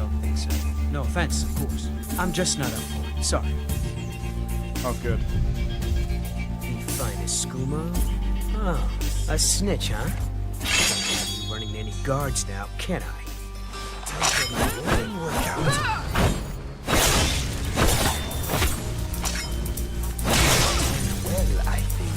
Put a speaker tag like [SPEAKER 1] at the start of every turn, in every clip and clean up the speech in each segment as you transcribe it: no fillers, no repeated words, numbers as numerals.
[SPEAKER 1] don't think so. No offense, of course. I'm just not up for it. Sorry.
[SPEAKER 2] Oh, good.
[SPEAKER 1] The finest skooma? Oh, a snitch, huh? Can't be running any guards now, can I? Time for my morning workout. Well, I think...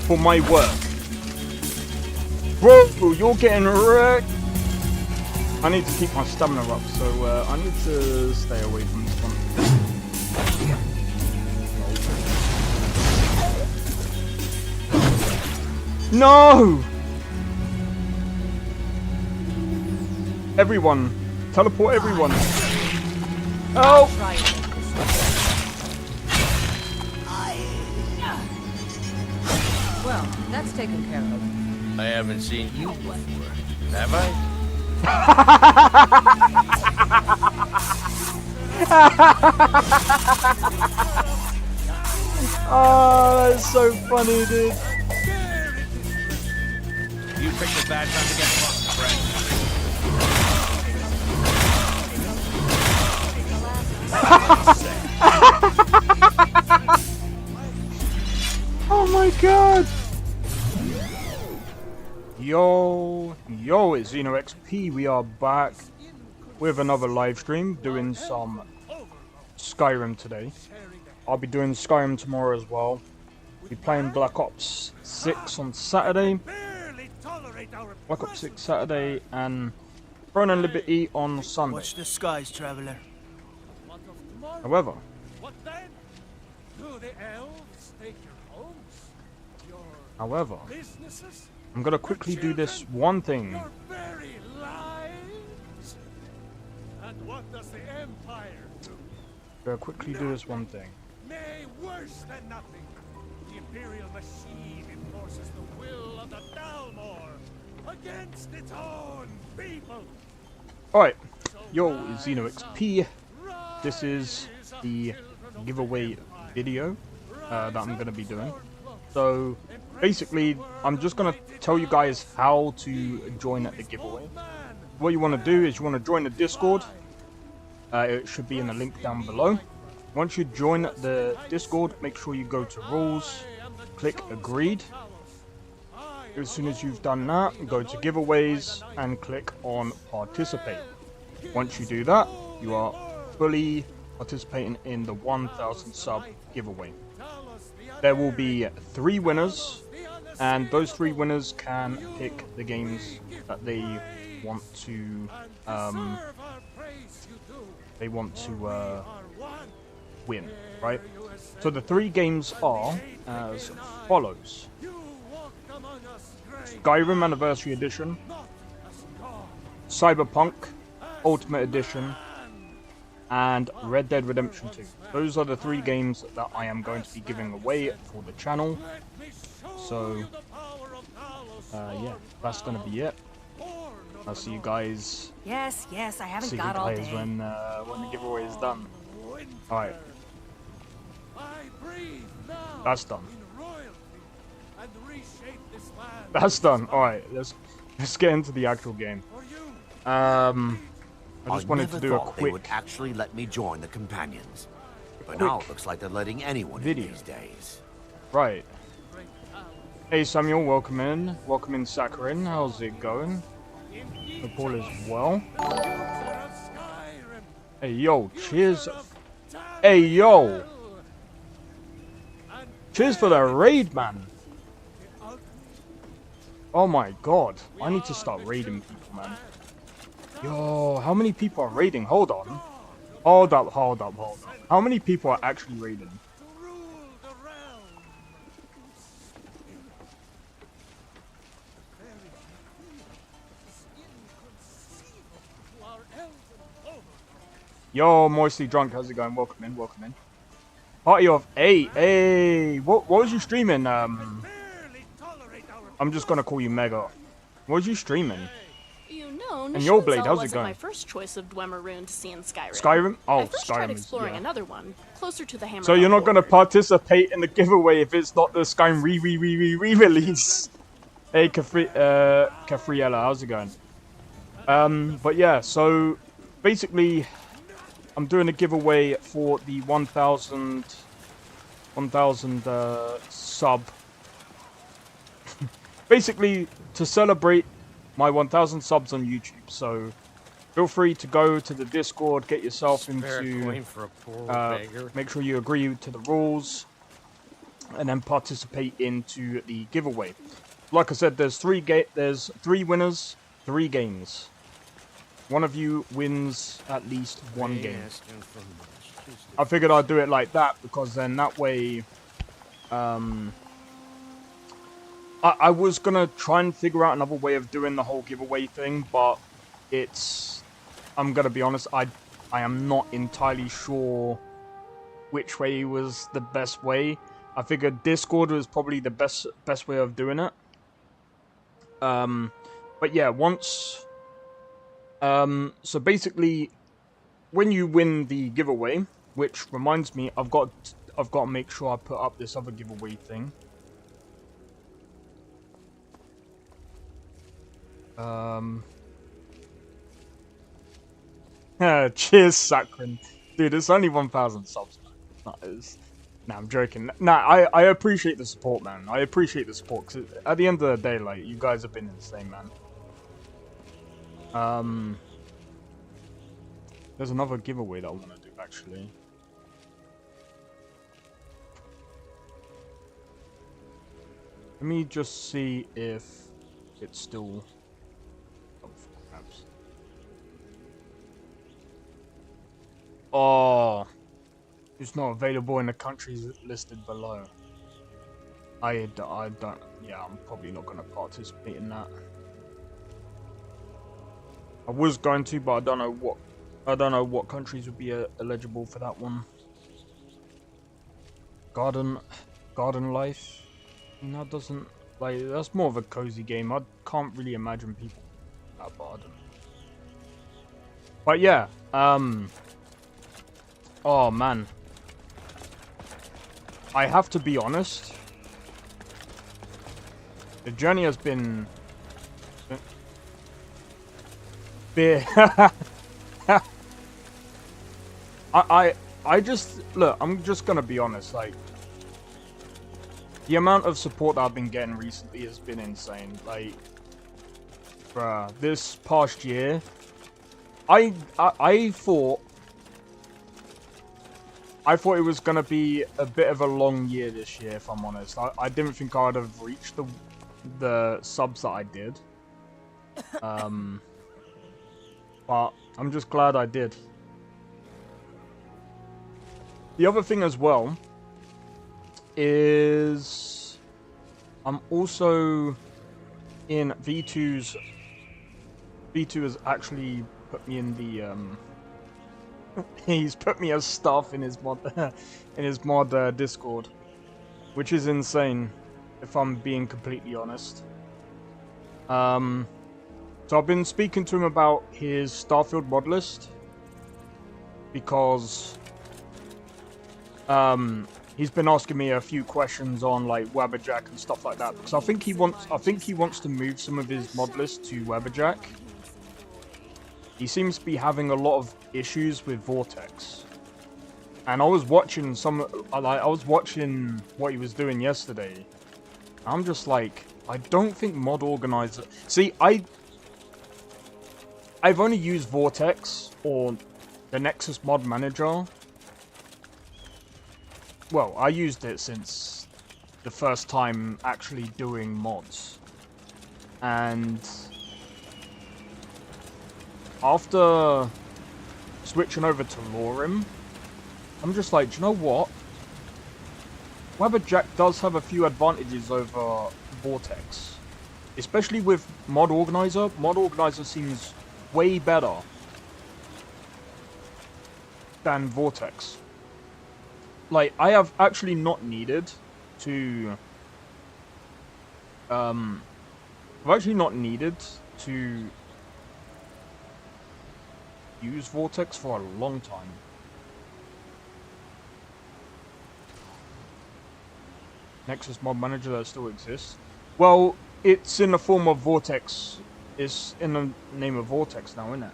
[SPEAKER 2] For my work. Bro, you're getting wrecked. I need to keep my stamina up, so I need to stay away from this one. No! Everyone. Teleport everyone. Oh!
[SPEAKER 3] Well, that's taken care of.
[SPEAKER 4] I haven't seen you before, have I?
[SPEAKER 2] Oh, that's so funny, dude.
[SPEAKER 4] You picked a bad time to get fucked, friend.
[SPEAKER 2] Oh my god! Yo, it's XP. We are back with another live stream doing some Skyrim today. I'll be doing Skyrim tomorrow as well. We'll be playing Black Ops 6 on Saturday. Black Ops 6 Saturday and Throne and Liberty on Sunday.
[SPEAKER 1] Watch the skies, traveler.
[SPEAKER 2] However,
[SPEAKER 5] What then? Do the elves take your homes? Your
[SPEAKER 2] however,
[SPEAKER 5] businesses?
[SPEAKER 2] I'm gonna quickly do this one thing.
[SPEAKER 5] Your very lives? And what does the Empire do?
[SPEAKER 2] Gonna quickly do this one thing.
[SPEAKER 5] Nay, worse than nothing. The Imperial machine enforces the will of the Dalmor against its own people.
[SPEAKER 2] Alright, yo, it's XP. This is the giveaway video that I'm going to be doing. So basically I'm just going to tell you guys how to join the giveaway. What you want to do is you want to join the Discord. It should be in the link down below. Once you join the Discord, make sure you go to rules, click agreed. As soon as you've done that, go to giveaways and click on participate. Once you do that, you are fully participating in the 1000 sub giveaway. There will be 3 winners, and those 3 winners can pick the games that they want to win, right? So the 3 games are as follows: Skyrim Anniversary Edition, Cyberpunk Ultimate Edition, and Red Dead Redemption 2. Those are the 3 games that I am going to be giving away for the channel. So, yeah, that's going to be it. I'll see you guys.
[SPEAKER 3] Yes, I haven't got all day.
[SPEAKER 2] when the giveaway is done. Alright. That's done. That's done. Alright, let's get into the actual game. I just wanted to do a quick
[SPEAKER 6] they would actually let me join the companions. But now it looks like they're letting anyone in these days.
[SPEAKER 2] Right. Hey Samuel, welcome in. Welcome in Skyrim. How's it going? Hope all is well. Hey yo, cheers. Hey yo. Cheers for the raid, man. Oh my god. I need to start raiding people, man. Yo, how many people are raiding? Hold on. Hold up. How many people are actually raiding? Yo, Moistly Drunk, how's it going? Welcome in, welcome in. Party of 8. Hey, what was you streaming? I'm just gonna call you Mega. What was you streaming?
[SPEAKER 7] You know,
[SPEAKER 2] And Yo Blade,
[SPEAKER 7] Nishinzel
[SPEAKER 2] how's it
[SPEAKER 7] wasn't
[SPEAKER 2] going?
[SPEAKER 7] my first choice of Dwemer rune to see in Skyrim.
[SPEAKER 2] Skyrim? Oh,
[SPEAKER 7] I first tried
[SPEAKER 2] Skyrim is,
[SPEAKER 7] exploring
[SPEAKER 2] yeah.
[SPEAKER 7] another one, closer to the Hammer.
[SPEAKER 2] So you're not gonna participate in the giveaway if it's not the Skyrim re-release. Hey, Cafriella, how's it going? But yeah, so basically, I'm doing a giveaway for the 1,000 sub. Basically, to celebrate my 1,000 subs on YouTube. So feel free to go to the Discord, get yourself
[SPEAKER 4] Spare
[SPEAKER 2] into.
[SPEAKER 4] coin for a poor beggar.
[SPEAKER 2] Make sure you agree to the rules, and then participate into the giveaway. Like I said, there's three winners, 3 games. One of you wins at least 1 game. I figured I'd do it like that because then that way, I was gonna try and figure out another way of doing the whole giveaway thing, but I'm gonna be honest, I am not entirely sure which way was the best way. I figured Discord was probably the best way of doing it. But yeah, so basically, when you win the giveaway, which reminds me, I've got to make sure I put up this other giveaway thing. Cheers, Sakrin. Dude, it's only 1,000 subs, man. Nah, I'm joking. Nah, I appreciate the support, man. I appreciate the support, because at the end of the day, like, you guys have been insane, man. There's another giveaway that I want to do, actually. Let me just see if it's still up for grabs. Oh, it's not available in the countries listed below. I don't. Yeah, I'm probably not going to participate in that. I was going to, but I don't know what countries would be eligible for that one. Garden Life. And that doesn't, like, that's more of a cozy game. I can't really imagine people that garden. But yeah, oh man, I have to be honest. The journey has been I just look. I'm just gonna be honest. Like, the amount of support that I've been getting recently has been insane. Like, bruh, this past year, I thought it was gonna be a bit of a long year this year, if I'm honest. I didn't think I'd have reached the subs that I did. But I'm just glad I did. The other thing as well is I'm also in V2's. V2 has actually put me in the he's put me as staff in his mod Discord, which is insane, if I'm being completely honest. So I've been speaking to him about his Starfield mod list because he's been asking me a few questions on like Wabberjack and stuff like that, because I think he wants to move some of his mod list to Wabberjack. He seems to be having a lot of issues with Vortex, and I was watching what he was doing yesterday. I'm just like, I don't think Mod Organizer. See, I've only used Vortex or the Nexus Mod Manager. Well, I used it since the first time actually doing mods. And after switching over to LoreRim, I'm just like, do you know what? Wabberjack does have a few advantages over Vortex. Especially with Mod Organizer. Mod Organizer seems way better. than Vortex. Like, I have actually not needed to... I've actually not needed to use Vortex for a long time. Nexus mod manager that still exists. Well, it's in the form of Vortex. It's in the name of Vortex now, isn't it?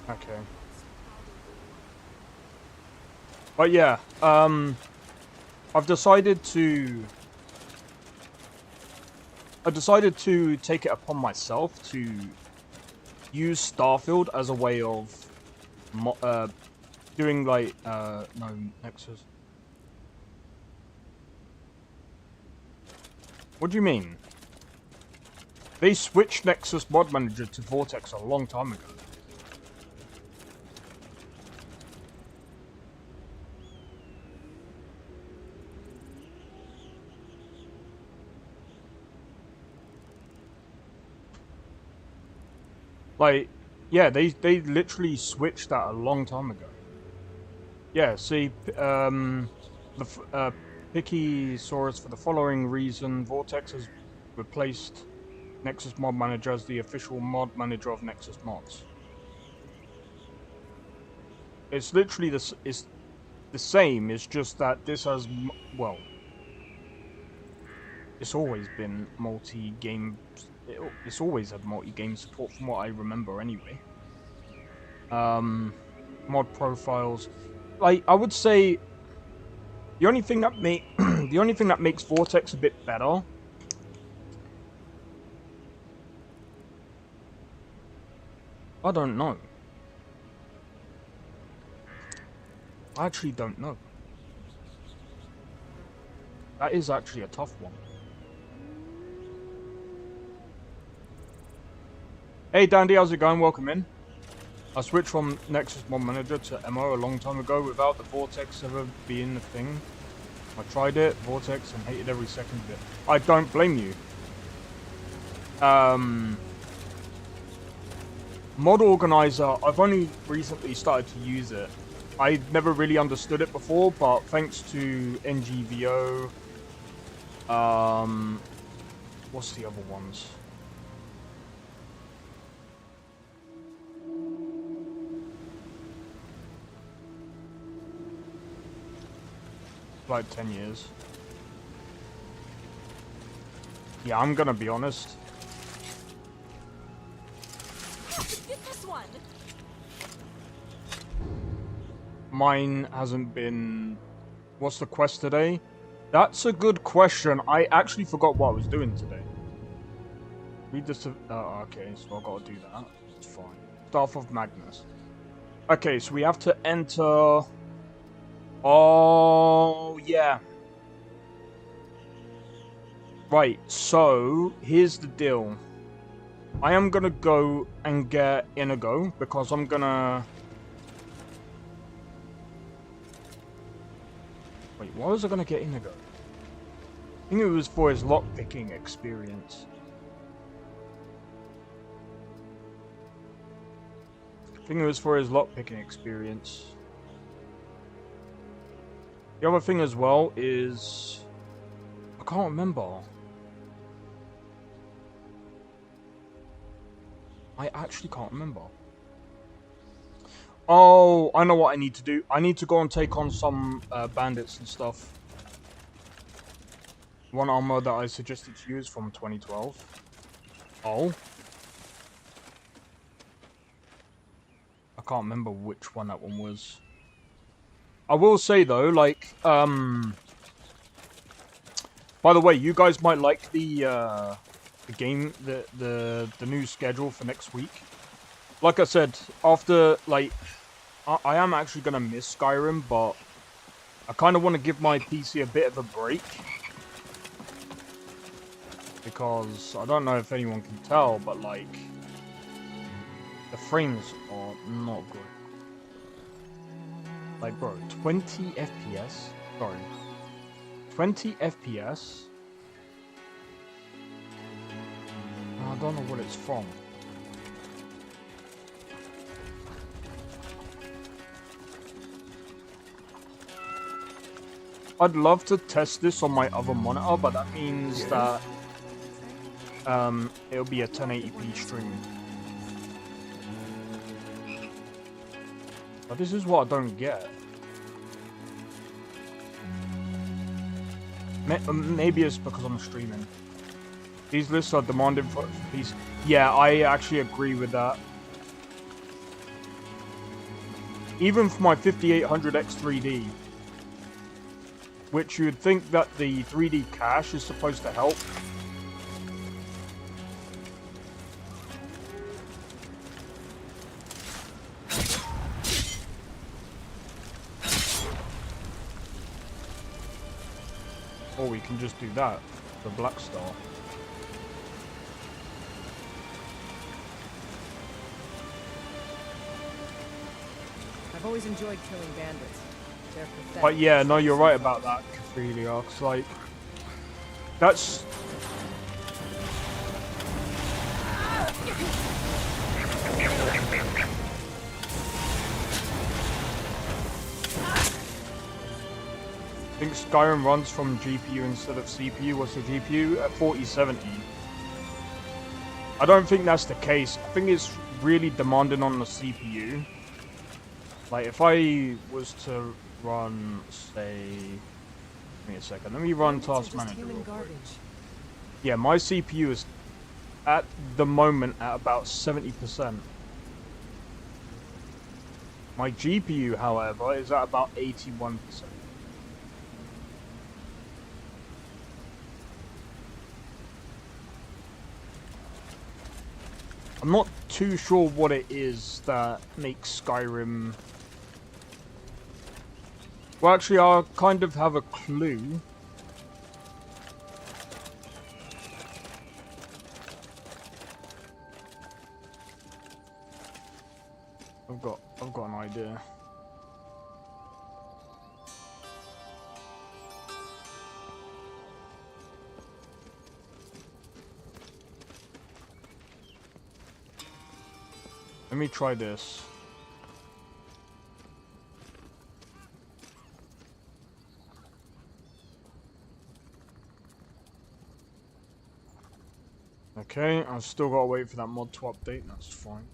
[SPEAKER 2] Okay. But yeah, I've decided to take it upon myself to use Starfield as a way of doing like no, Nexus. What do you mean? They switched Nexus mod manager to Vortex a long time ago. Like, yeah, they literally switched that a long time ago. Yeah, see, Picky Saurus for the following reason: Vortex has replaced Nexus Mod Manager as the official mod manager of Nexus mods. It's literally it's the same. It's just that this has, well, it's always been multi-game. It's always had multi-game support from what I remember anyway. Mod profiles. Like, I would say the only thing that makes Vortex a bit better I don't know. I actually don't know. That is actually a tough one. Hey Dandy, how's it going? Welcome in. I switched from Nexus Mod Manager to MO a long time ago without the Vortex ever being a thing. I tried it, Vortex, and hated every second of it. I don't blame you. Mod Organizer, I've only recently started to use it. I never really understood it before, but thanks to NGVO, what's the other ones? Like 10 years. Yeah, I'm gonna be honest.
[SPEAKER 3] This one.
[SPEAKER 2] Mine hasn't been... What's the quest today? That's a good question. I actually forgot what I was doing today. Read this to... okay, so I gotta do that. It's fine. Staff of Magnus. Okay, so we have to enter... Oh, yeah. Right, so here's the deal. I am gonna go and get Inigo because I'm gonna... Wait, why was I gonna get Inigo? I think it was for his lockpicking experience. The other thing as well is... I can't remember. I actually can't remember. Oh, I know what I need to do. I need to go and take on some bandits and stuff. One armor that I suggested to use from 2012. Oh. I can't remember which one that one was. I will say though, like, by the way, you guys might like the game, the new schedule for next week. Like I said, after, like, I am actually gonna miss Skyrim, but I kind of want to give my PC a bit of a break. Because, I don't know if anyone can tell, but, like, the frames are not good. Like, bro, 20 FPS? Sorry. 20 FPS? I don't know what it's from. I'd love to test this on my other monitor, but that means that it'll be a 1080p stream. But this is what I don't get. Maybe it's because I'm streaming. These lists are demanding for PC. Yeah, I actually agree with that. Even for my 5800X 3D, which you'd think that the 3D cache is supposed to help. Or we can just do that, the Black Star.
[SPEAKER 8] I've always enjoyed killing bandits. They're pathetic.
[SPEAKER 2] But yeah, no, you're right about that, Cathelia. It's like, that's... I think Skyrim runs from GPU instead of CPU. What's the GPU? At 4070. I don't think that's the case. I think it's really demanding on the CPU. Like, if I was to run, say... Give me a second. Let me run Task Manager real quick. Yeah, my CPU is, at the moment, at about 70%. My GPU, however, is at about 81%. I'm not too sure what it is that makes Skyrim... Well, actually, I kind of have a clue. I've got an idea. Let me try this. Okay, I've still got to wait for that mod to update, that's fine.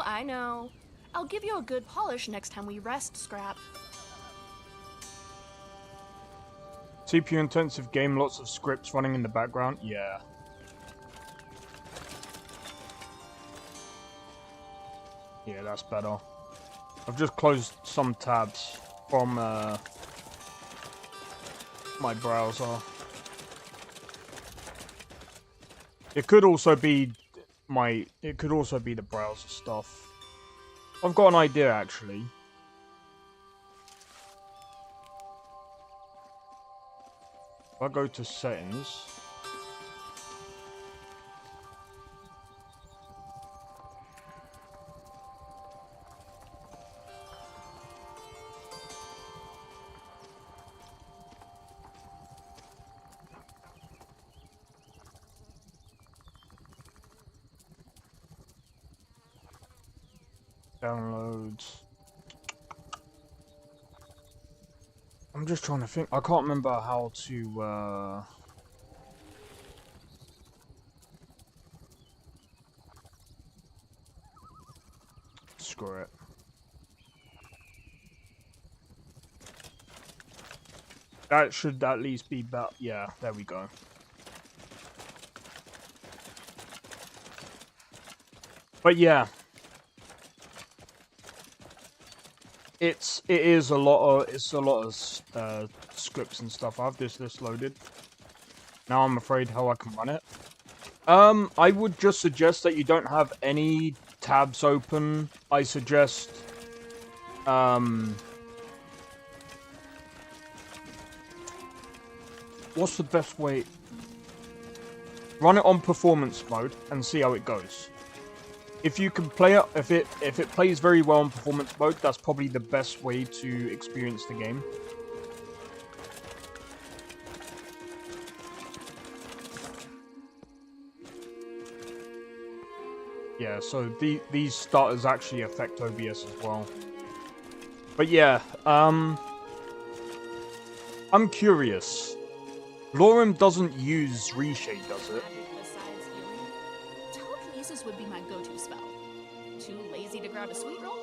[SPEAKER 7] I know. I'll give you a good polish next time we rest, Scrap.
[SPEAKER 2] CPU intensive game, lots of scripts running in the background, yeah. Yeah, that's better. I've just closed some tabs from my browser. It could also be the browser stuff. I've got an idea actually. If I go to settings, downloads. I'm just trying to think. I can't remember how to screw it. That should at least be about, yeah, there we go. But yeah. It is a lot of scripts and stuff. I have this list loaded. Now I'm afraid how I can run it. I would just suggest that you don't have any tabs open. I suggest what's the best way? Run it on performance mode and see how it goes. If you can play it, if it plays very well in performance mode, that's probably the best way to experience the game. Yeah, so these starters actually affect OBS as well. But yeah, I'm curious. LoreRim doesn't use reshade, does it?
[SPEAKER 7] Besides healing, telekinesis would be my go-to spell. Too lazy to grab a sweet roll?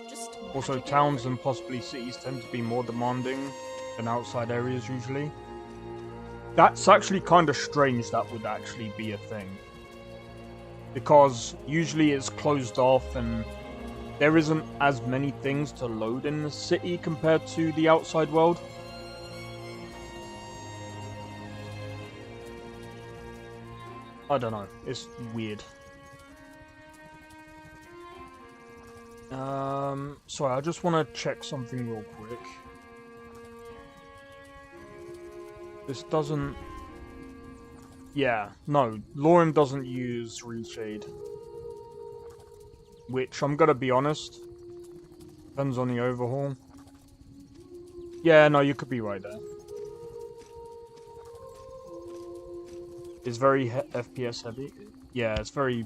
[SPEAKER 7] Just
[SPEAKER 2] Also,
[SPEAKER 7] magic it
[SPEAKER 2] towns
[SPEAKER 7] over.
[SPEAKER 2] and possibly cities tend to be more demanding than outside areas usually. That's actually kind of strange that would actually be a thing. Because usually it's closed off and there isn't as many things to load in the city compared to the outside world. I don't know, it's weird. Sorry, I just want to check something real quick. This doesn't... Yeah, no, LoreRim doesn't use reshade. Which, I'm gonna be honest, depends on the overhaul. Yeah, no, you could be right there. It's very FPS heavy. Yeah, it's very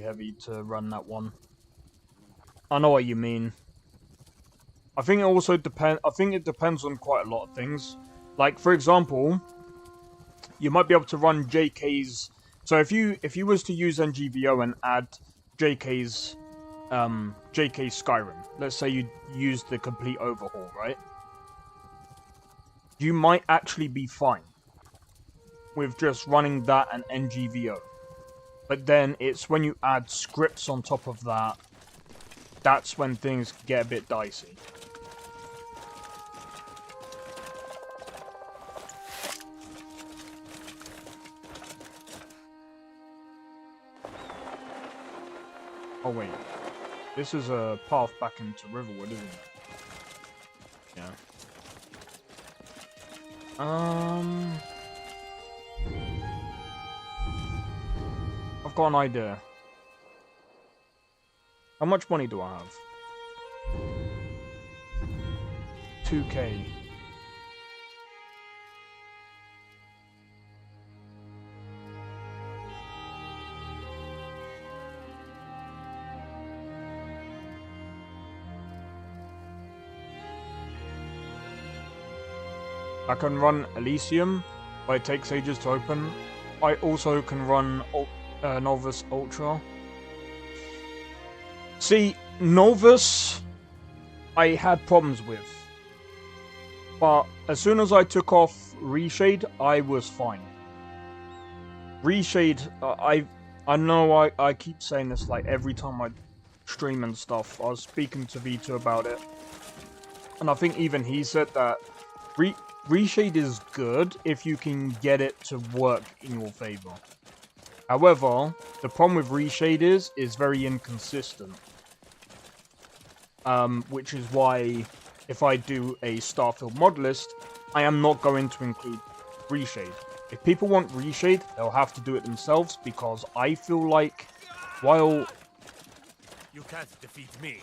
[SPEAKER 2] heavy to run that one. I know what you mean. I think it also depends on quite a lot of things. Like, for example, you might be able to run JK's. So if you was to use NGVO and add JK's Skyrim, let's say you used the complete overhaul, right? You might actually be fine with just running that and NGVO. But then it's when you add scripts on top of that, that's when things get a bit dicey. Oh wait, this is a path back into Riverwood, isn't it? Yeah. I've got an idea. How much money do I have? 2K. I can run Elysium, but it takes ages to open. I also can run Novice Ultra. See, Novus, I had problems with. But as soon as I took off Reshade, I was fine. Reshade, I know I keep saying this like every time I stream and stuff. I was speaking to V2 about it. And I think even he said that Reshade is good if you can get it to work in your favor. However, the problem with Reshade is very inconsistent. Which is why, if I do a Starfield mod list, I am not going to include Reshade. If people want Reshade, they'll have to do it themselves, because I feel like, while...
[SPEAKER 5] You can't defeat me.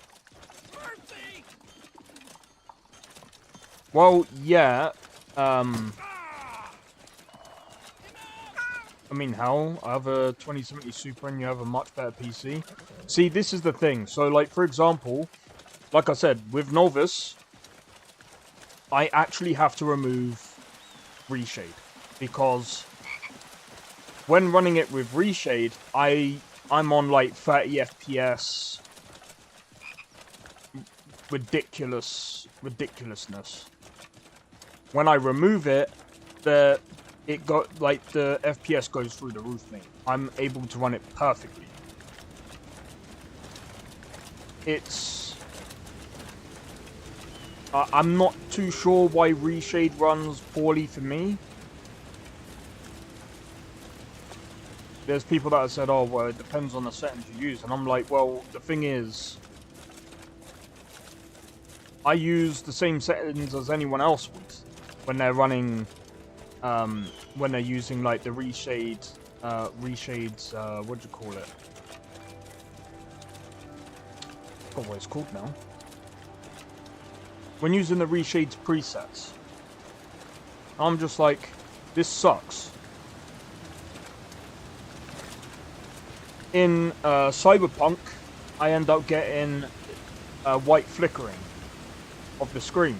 [SPEAKER 2] Well, yeah, I mean, hell, I have a 2070 Super and you have a much better PC. See, this is the thing. So, like, for example, like I said, with Novus, I actually have to remove Reshade. Because when running it with Reshade, I'm on, like, 30 FPS. Ridiculousness. When I remove it, the FPS goes through the roof, mate. I'm able to run it perfectly. it's... I'm not too sure why Reshade runs poorly for me. There's people that have said, oh, well, it depends on the settings you use. And I'm like, well, the thing is, I use the same settings as anyone else would when they're running, when they're using, like, the Reshades, what do you call it? I forgot what it's called now. When using the Reshades presets, I'm just like, this sucks. In Cyberpunk, I end up getting white flickering of the screen.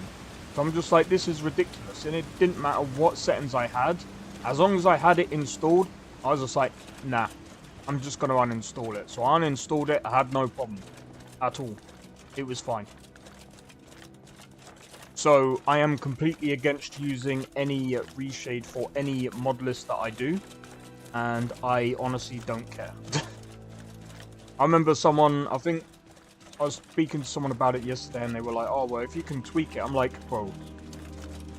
[SPEAKER 2] So I'm just like, this is ridiculous. And it didn't matter what settings I had. As long as I had it installed, I was just like, nah, I'm just going to uninstall it. So I uninstalled it. I had no problem at all. It was fine. So I am completely against using any reshade for any mod list that I do. And I honestly don't care. I remember someone, I think I was speaking to someone about it yesterday and they were like, oh, well, if you can tweak it. I'm like, bro,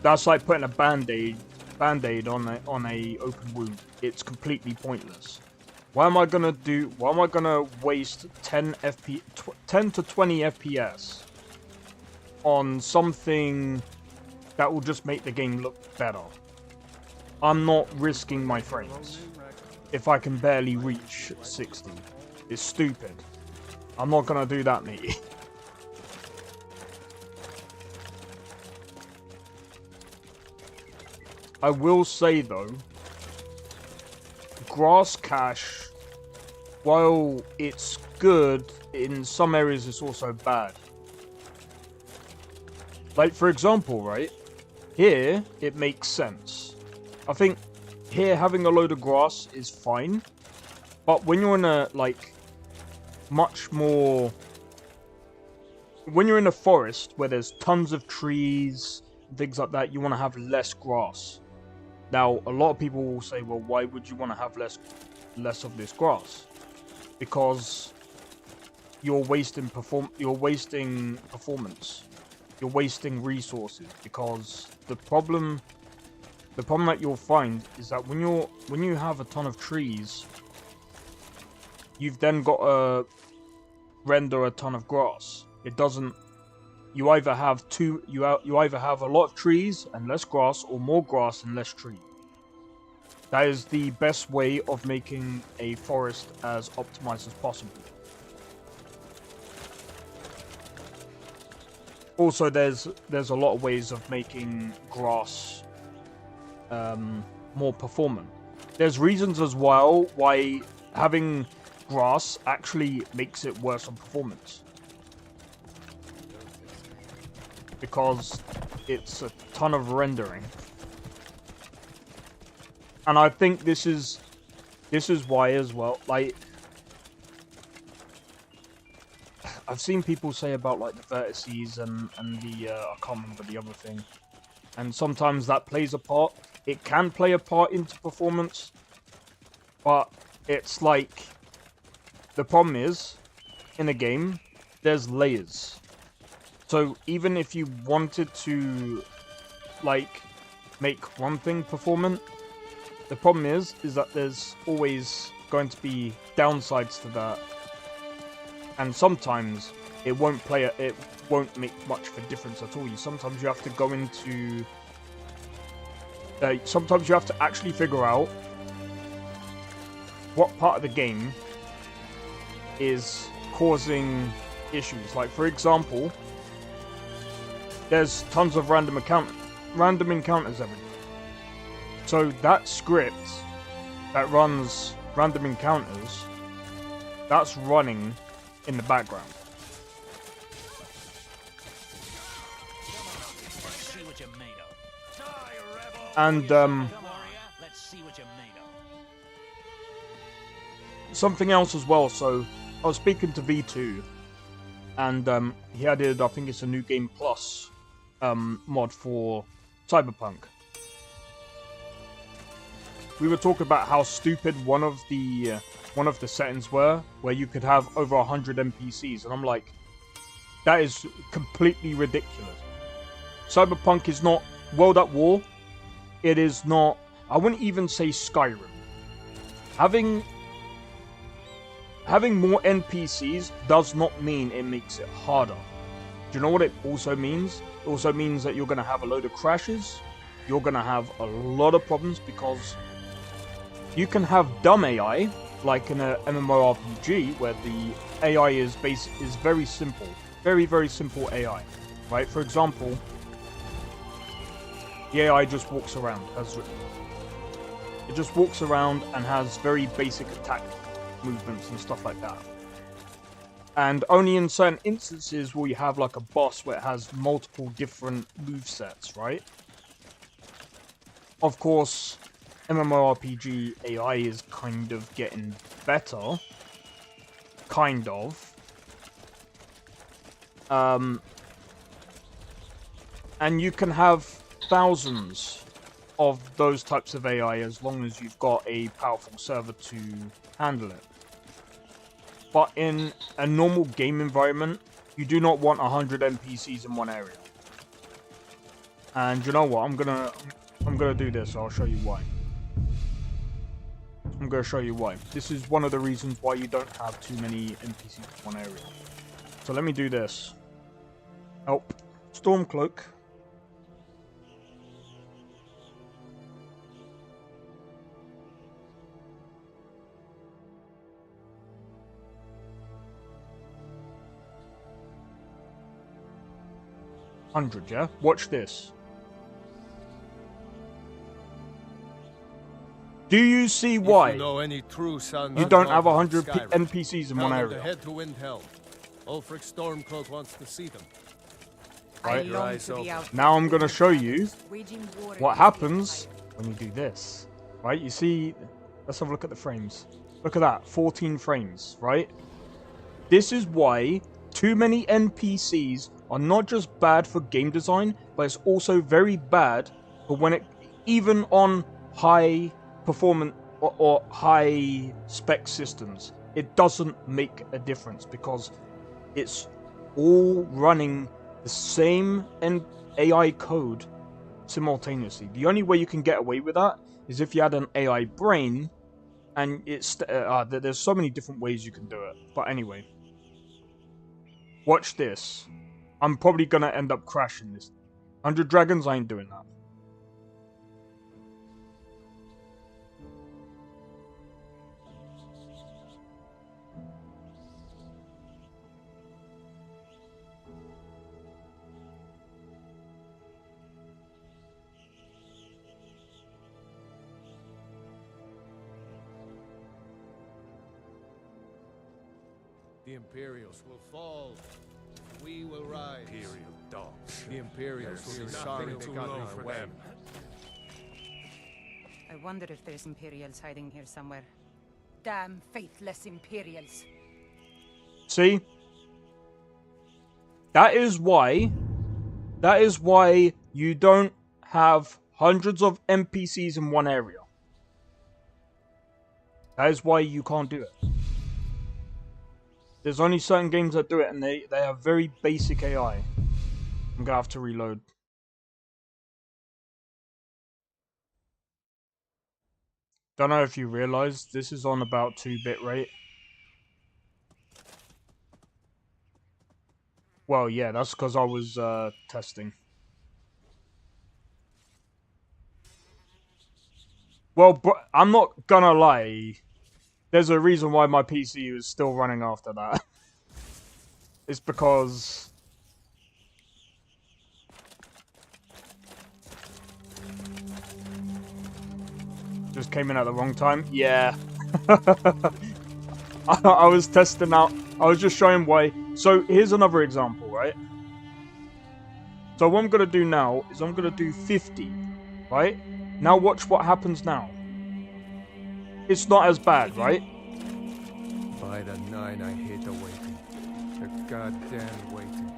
[SPEAKER 2] that's like putting a band-aid on a open wound. It's completely pointless. Why am I gonna waste 10 to 20 FPS on something that will just make the game look better? I'm not risking my frames if I can barely reach 60. It's stupid. I'm not gonna do that, mate. I will say though, grass cache, while it's good, in some areas it's also bad. Like for example, right? Here, it makes sense. I think here having a load of grass is fine. But when you're in a, like, much more... When you're in a forest where there's tons of trees, things like that, you want to have less grass. Now, a lot of people will say, well, why would you want to have less of this grass? Because you're wasting performance. You're wasting resources. Because the problem that you'll find is that when you have a ton of trees, you've then got to render a ton of grass. It doesn't. You either have a lot of trees and less grass, or more grass and less tree. That is the best way of making a forest as optimized as possible. Also, there's a lot of ways of making grass more performant. There's reasons as well why having grass actually makes it worse on performance. Because it's a ton of rendering. And I think this is why as well, like, I've seen people say about like the vertices and the I can't remember the other thing. And sometimes that plays a part. It can play a part into performance. But it's like, the problem is, in a game, there's layers. So even if you wanted to, like, make one thing performant, the problem is that there's always going to be downsides to that. And sometimes it won't make much of a difference at all. Sometimes you have to go into... sometimes you have to actually figure out what part of the game is causing issues. Like, for example, there's tons of random encounters everywhere. So that script that runs random encounters, that's running in the background. And something else as well. So I was speaking to V2, and he added, I think it's a New Game Plus mod for Cyberpunk. We were talking about how stupid one of the settings were, where you could have over 100 NPCs, and I'm like, That is completely ridiculous. Cyberpunk is not World at War. It is not... I wouldn't even say Skyrim. Having more NPCs does not mean it makes it harder. Do you know what it also means? It also means that you're going to have a load of crashes. You're going to have a lot of problems because you can have dumb AI, like in a MMORPG, where the AI is very simple. Very, very simple AI. Right? For example, the AI just walks around. It just walks around and has very basic attack movements and stuff like that. And only in certain instances will you have like a boss where it has multiple different movesets, right? Of course, MMORPG AI is kind of getting better. Kind of. And you can have thousands of those types of AI as long as you've got a powerful server to handle it. But in a normal game environment, you do not want 100 NPCs in one area. And you know what? I'm gonna do this. I'll show you why. I'm gonna show you why. This is one of the reasons why you don't have too many NPCs in one area. So let me do this. Oh, Stormcloak. Yeah? Watch this. Do you see why
[SPEAKER 5] If you know any true sons
[SPEAKER 2] you
[SPEAKER 5] of
[SPEAKER 2] don't have
[SPEAKER 5] Nordic
[SPEAKER 2] 100
[SPEAKER 5] Skyrim,
[SPEAKER 2] NPCs in
[SPEAKER 5] tell
[SPEAKER 2] one
[SPEAKER 5] them to
[SPEAKER 2] area?
[SPEAKER 5] head to Windhelm. Ulfric Stormcloak wants to see them.
[SPEAKER 2] Right.
[SPEAKER 8] I long to be out
[SPEAKER 2] Now I'm going to show you
[SPEAKER 8] waging war
[SPEAKER 2] what
[SPEAKER 8] against
[SPEAKER 2] happens
[SPEAKER 8] the Empire.
[SPEAKER 2] when you do this. Right? You see, let's have a look at the frames. Look at that, 14 frames, right? This is why too many NPCs are not just bad for game design, but it's also very bad for when it, even on high performance or high spec systems, it doesn't make a difference because it's all running the same AI code simultaneously. The only way you can get away with that is if you had an AI brain, and there's so many different ways you can do it. But anyway, watch this. I'm probably gonna end up crashing this. 100 Dragons, I ain't doing that.
[SPEAKER 5] The Imperials will fall. We will rise. Imperial dogs. The Imperials will be sorry they got in our way.
[SPEAKER 9] I wonder if there's Imperials hiding here somewhere. Damn faithless Imperials.
[SPEAKER 2] See? That is why you don't have hundreds of NPCs in one area. That is why you can't do it. There's only certain games that do it, and they have very basic AI. I'm gonna have to reload. Don't know if you realized, this is on about 2-bit rate. Well, yeah, that's because I was testing. Well, but I'm not gonna lie. There's a reason why my PC is still running after that. It's because... just came in at the wrong time? Yeah. I was testing out. I was just showing why. So, here's another example, right? So, what I'm going to do now is I'm going to do 50, right? Now watch what happens now. It's not as bad, right?
[SPEAKER 5] By the nine, I hate the waiting. The goddamn waiting.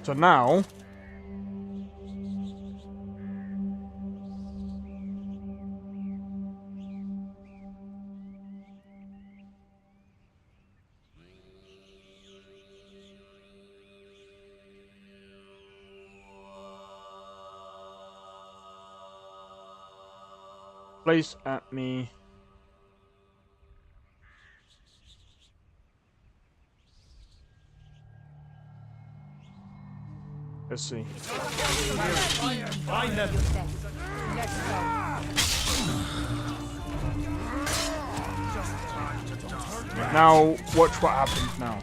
[SPEAKER 2] So now... Place at me. Let's see.
[SPEAKER 5] Find them.
[SPEAKER 9] Let's go.
[SPEAKER 2] Now, watch what happens now.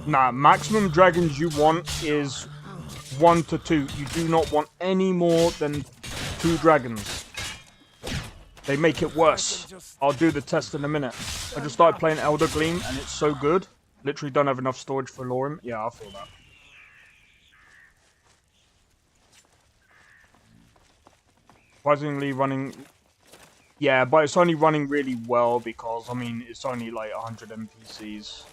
[SPEAKER 2] Nah, maximum dragons you want is 1 to 2. You do not want any more than 2 dragons. They make it worse. I'll do the test in a minute. I just started playing Elder Gleam and it's so good. Literally don't have enough storage for LoreRim. Yeah, I feel that. Surprisingly running... Yeah, but it's only running really well because, I mean, it's only like 100 NPCs.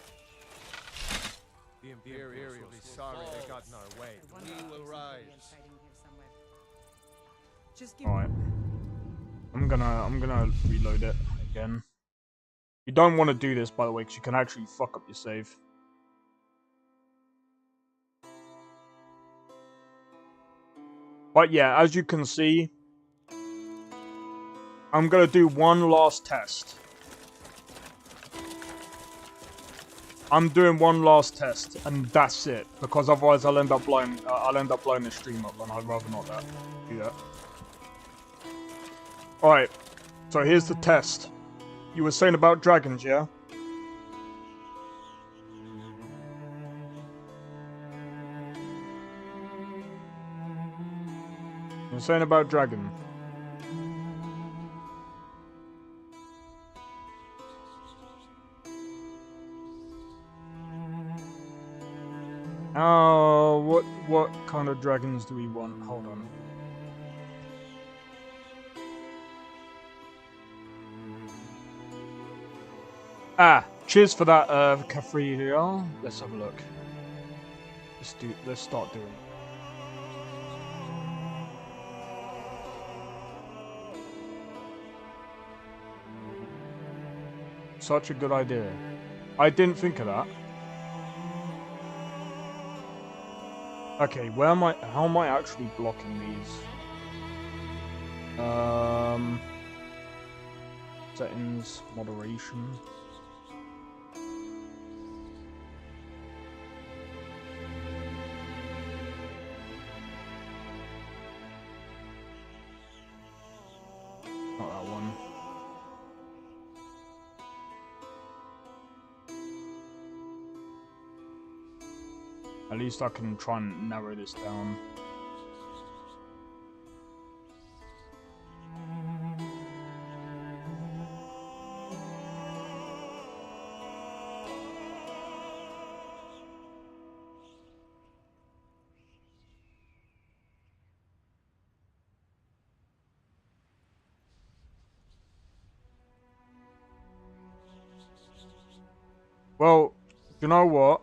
[SPEAKER 5] The Imperials will be sorry they got in our way. We will rise.
[SPEAKER 2] Alright. I'm gonna reload it again. You don't want to do this, by the way, because you can actually fuck up your save. But yeah, as you can see, I'm gonna do one last test. I'm doing one last test, and that's it. Because otherwise, I'll end up blowing the stream up, and I'd rather not do that. All right. So here's the test. You were saying about dragons, yeah? You were saying about dragon. Oh, what kind of dragons do we want? Hold on. Ah, cheers for that, Kafri here. Let's have a look. Let's start doing it. Such a good idea. I didn't think of that. Okay, where am I? How am I actually blocking these? Settings, moderation. Not that one. At least I can try and narrow this down. Well, you know what?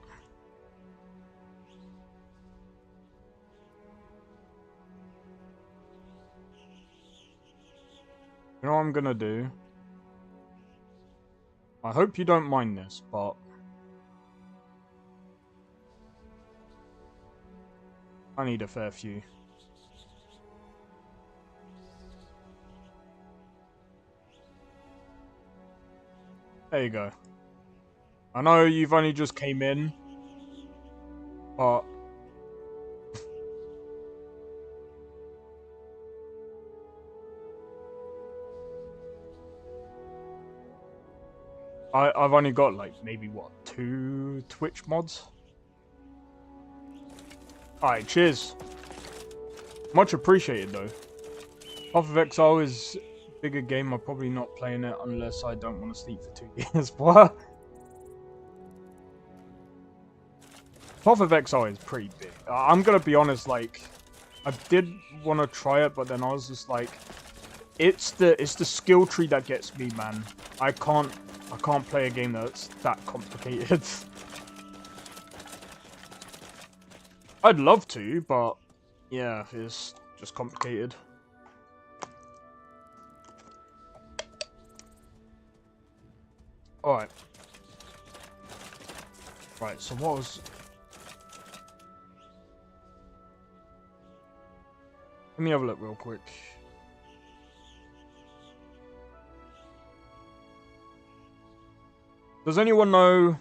[SPEAKER 2] You know what I'm gonna do? I hope you don't mind this, but... I need a fair few. There you go. I know you've only just came in, but... I've only got like maybe what, 2 Twitch mods? Alright, cheers. Much appreciated though. Path of Exile is a bigger game. I'm probably not playing it unless I don't want to sleep for 2 years. What? Path of Exile is pretty big. I'm gonna be honest, like, I did want to try it, but then I was just like, it's the skill tree that gets me, man. I can't play a game that's that complicated. I'd love to, but yeah, it's just complicated. Alright. Right, so what was... Let me have a look real quick. Does anyone know...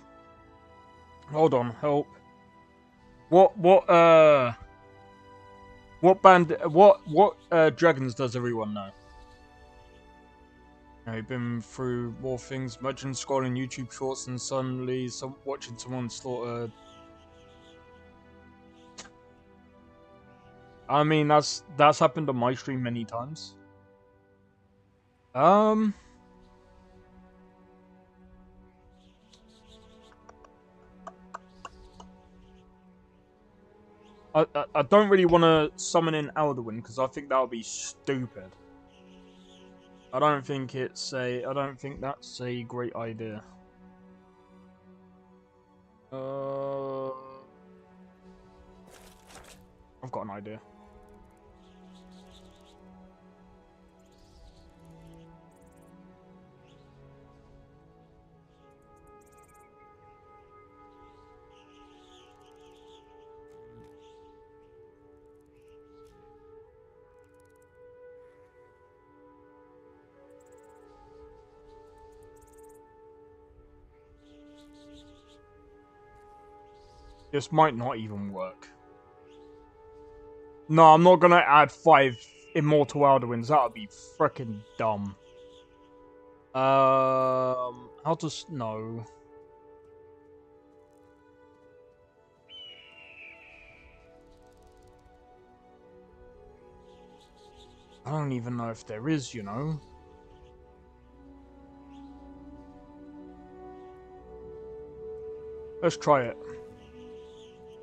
[SPEAKER 2] Hold on, help. What dragons does everyone know? You've been through more things. Imagine scrolling YouTube shorts and suddenly watching someone slaughter. I mean, that's happened on my stream many times. I don't really want to summon in Alduin because I think that would be stupid. I don't think that's a great idea. I've got an idea. This might not even work. No, I'm not gonna add 5 Immortal Alduins. That would be freaking dumb. How to... No. I don't even know if there is, you know. Let's try it.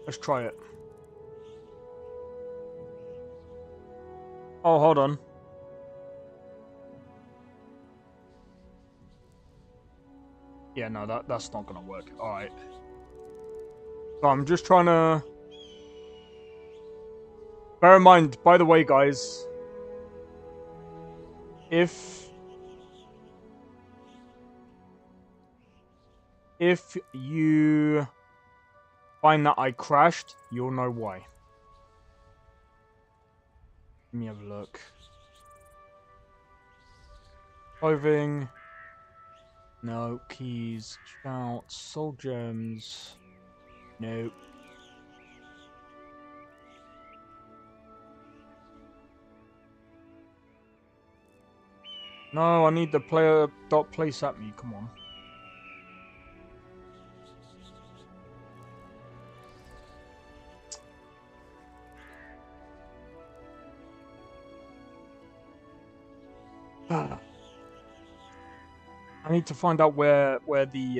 [SPEAKER 2] Let's try it. Oh, hold on. Yeah, no, that's not gonna work. Alright. So I'm just trying to... Bear in mind, by the way, guys, if you find that I crashed, you'll know why. Let me have a look. Clothing. No. Keys. Shouts. Soul gems. No. No, I need the player dot place at me. Come on. I need to find out where the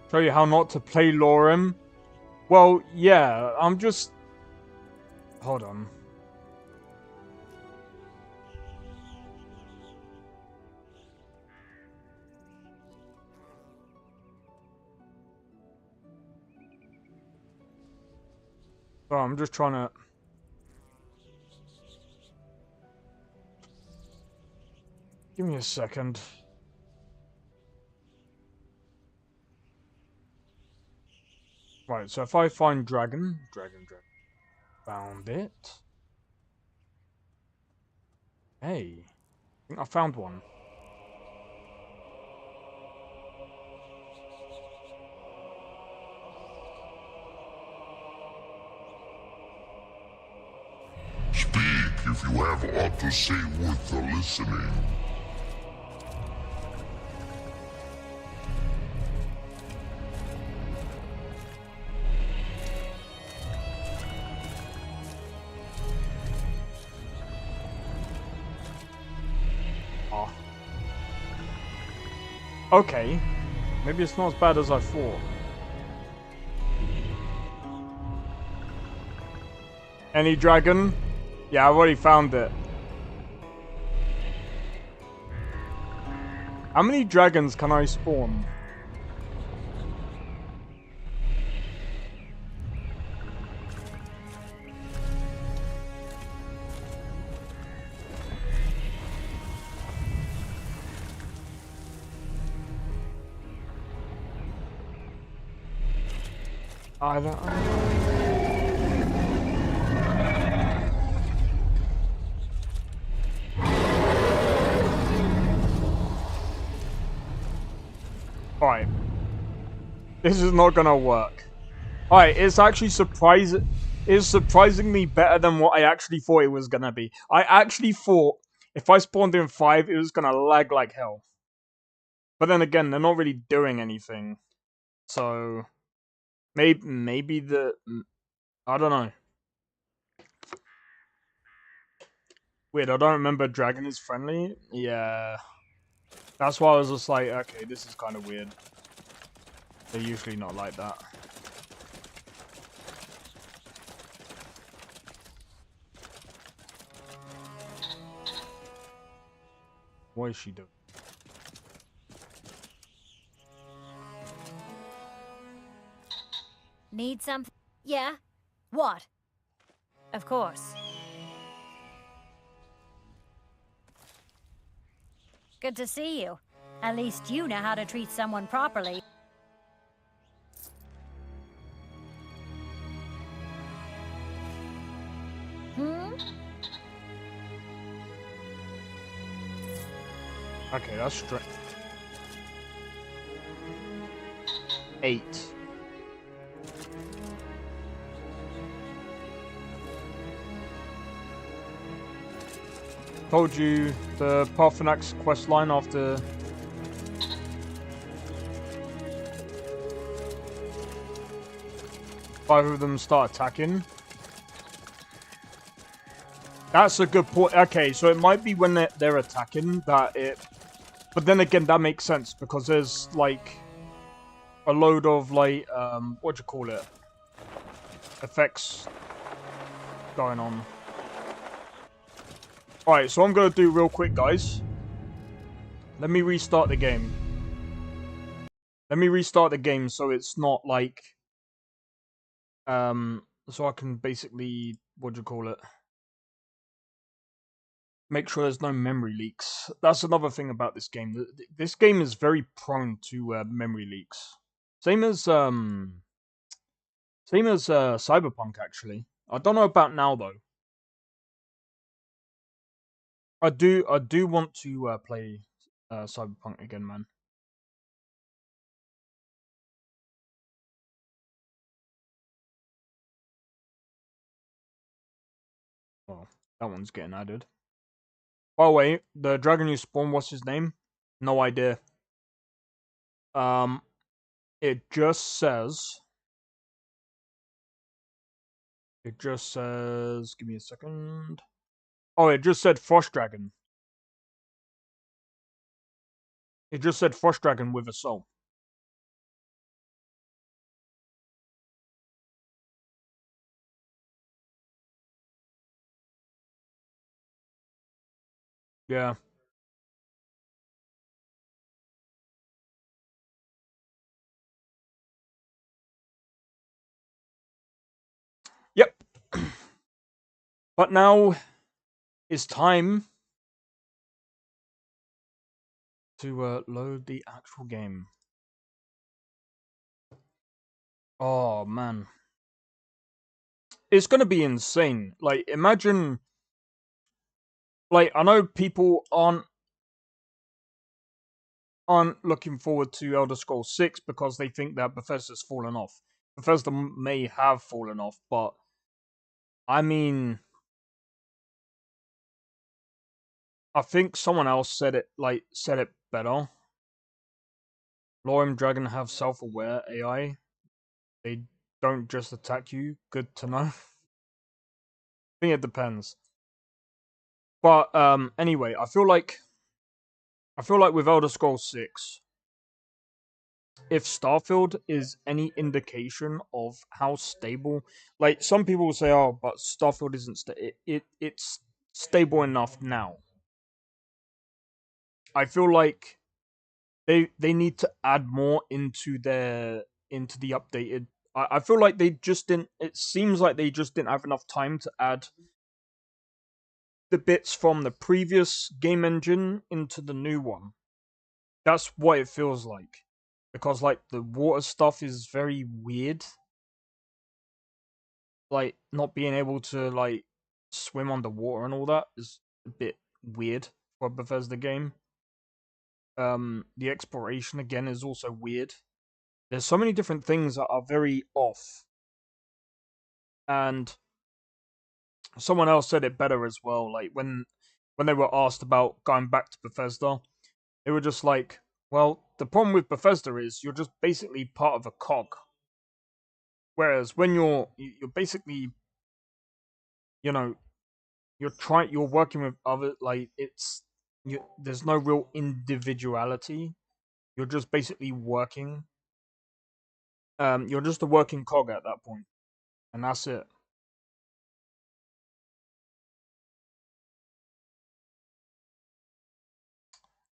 [SPEAKER 2] show you how not to play LoreRim. Well, yeah, I'm just... Hold on. Oh, I'm just trying to... Give me a second. Right, so if I find dragon... Found it. Hey. I think I found one.
[SPEAKER 10] If you have aught to say worth the listening.
[SPEAKER 2] Oh. Okay. Maybe it's not as bad as I thought. Any dragon? Yeah, I've already found it. How many dragons can I spawn? I don't Alright. This is not gonna work. Alright, it's actually surprisingly better than what I actually thought it was gonna be. I actually thought if I spawned in 5, it was gonna lag like hell. But then again, they're not really doing anything. So maybe I don't know. Weird, I don't remember dragon is friendly. Yeah. That's why I was just like, okay, this is kind of weird. They're usually not like that. What is she doing?
[SPEAKER 3] Need something? Yeah? What? Of course. Good to see you. At least you know how to treat someone properly.
[SPEAKER 2] Okay, that's straight. 8. Told you the Parthenax quest line after. Five of them start attacking. That's a good point. Okay, so it might be when they're attacking that it. But then again, that makes sense because there's like a load of like what do you call it? Effects going on. Alright, so I'm gonna do real quick, guys. Let me restart the game. Let me restart the game so it's not like so I can basically what do you call it? Make sure there's no memory leaks. That's another thing about this game. This game is very prone to memory leaks. Same as Cyberpunk actually. I don't know about now though. I do want to play Cyberpunk again, man. Oh, that one's getting added. By the way, the dragon you spawn, what's his name? No idea. It just says. Give me a second. Oh, it just said Frost Dragon. It just said Frost Dragon with a soul. Yeah. Yep. But now it's time to load the actual game. Oh man, it's gonna be insane. Like, imagine. Like, I know people aren't looking forward to Elder Scrolls 6 because they think that Bethesda's fallen off. Bethesda may have fallen off, but I mean, I think someone else said it better. LoreRim Dragon have self-aware AI. They don't just attack you. Good to know. I think it depends. But anyway, I feel like with Elder Scrolls 6, if Starfield is any indication of how stable, like some people will say, oh, but Starfield isn't it's stable enough now. I feel like they need to add more into the updated. I feel like they just didn't. It seems like they just didn't have enough time to add the bits from the previous game engine into the new one. That's what it feels like, because like the water stuff is very weird. Like not being able to like swim underwater and all that is a bit weird for a Bethesda game. The exploration again is also weird. There's so many different things that are very off. And someone else said it better as well. Like when they were asked about going back to Bethesda, they were just like, "Well, the problem with Bethesda is you're just basically part of a cog. Whereas when you're basically, you know, you're working with other like there's no real individuality. You're just basically working. You're just a working cog at that point, and that's it."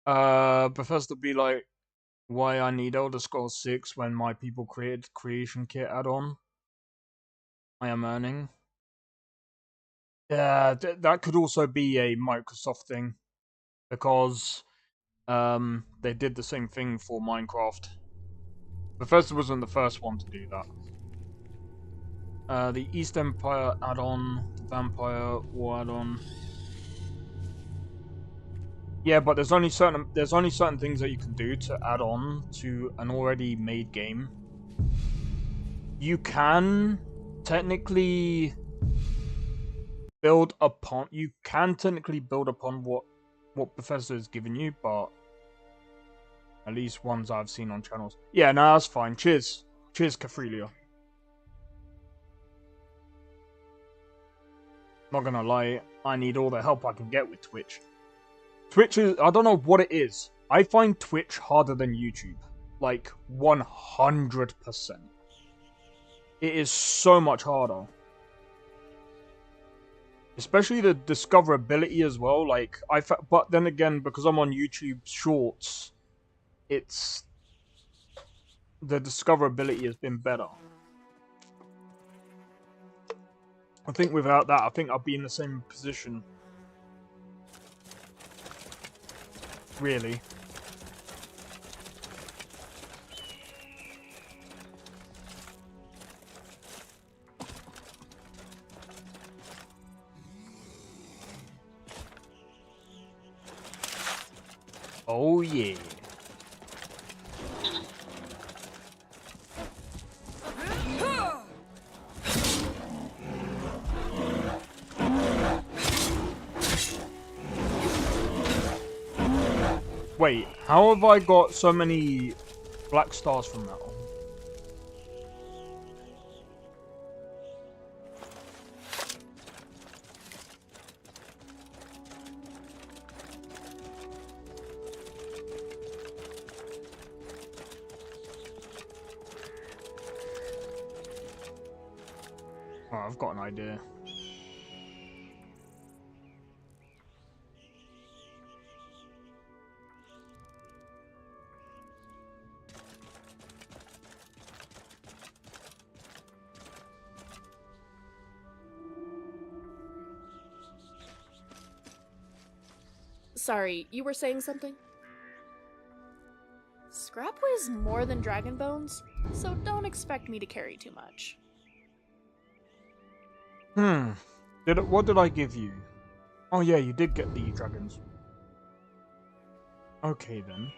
[SPEAKER 2] Bethesda be like, why I need Elder Scrolls 6 when my people created Creation Kit add-on I am earning. Yeah, that could also be a Microsoft thing, because they did the same thing for Minecraft. Bethesda wasn't the first one to do that. The East Empire add-on, the Vampire War add-on. Yeah, but there's only certain things that you can do to add on to an already made game. You can technically build upon what Bethesda has given you, but at least ones I've seen on channels. Yeah, no, that's fine. Cheers, Cathrelia. Not gonna lie, I need all the help I can get with Twitch. Twitch is, I don't know what it is. I find Twitch harder than YouTube. Like, 100%. It is so much harder. Especially the discoverability as well. Like, but then again, because I'm on YouTube Shorts, the discoverability has been better. I think without that, I think I'd be in the same position. Really. Oh yeah. Wait, how have I got so many black stars from that one? Oh, I've got an idea.
[SPEAKER 7] Sorry, you were saying something? Scrap weighs more than dragon bones, so don't expect me to carry too much.
[SPEAKER 2] What did I give you? Oh yeah, you did get the dragons. Okay then.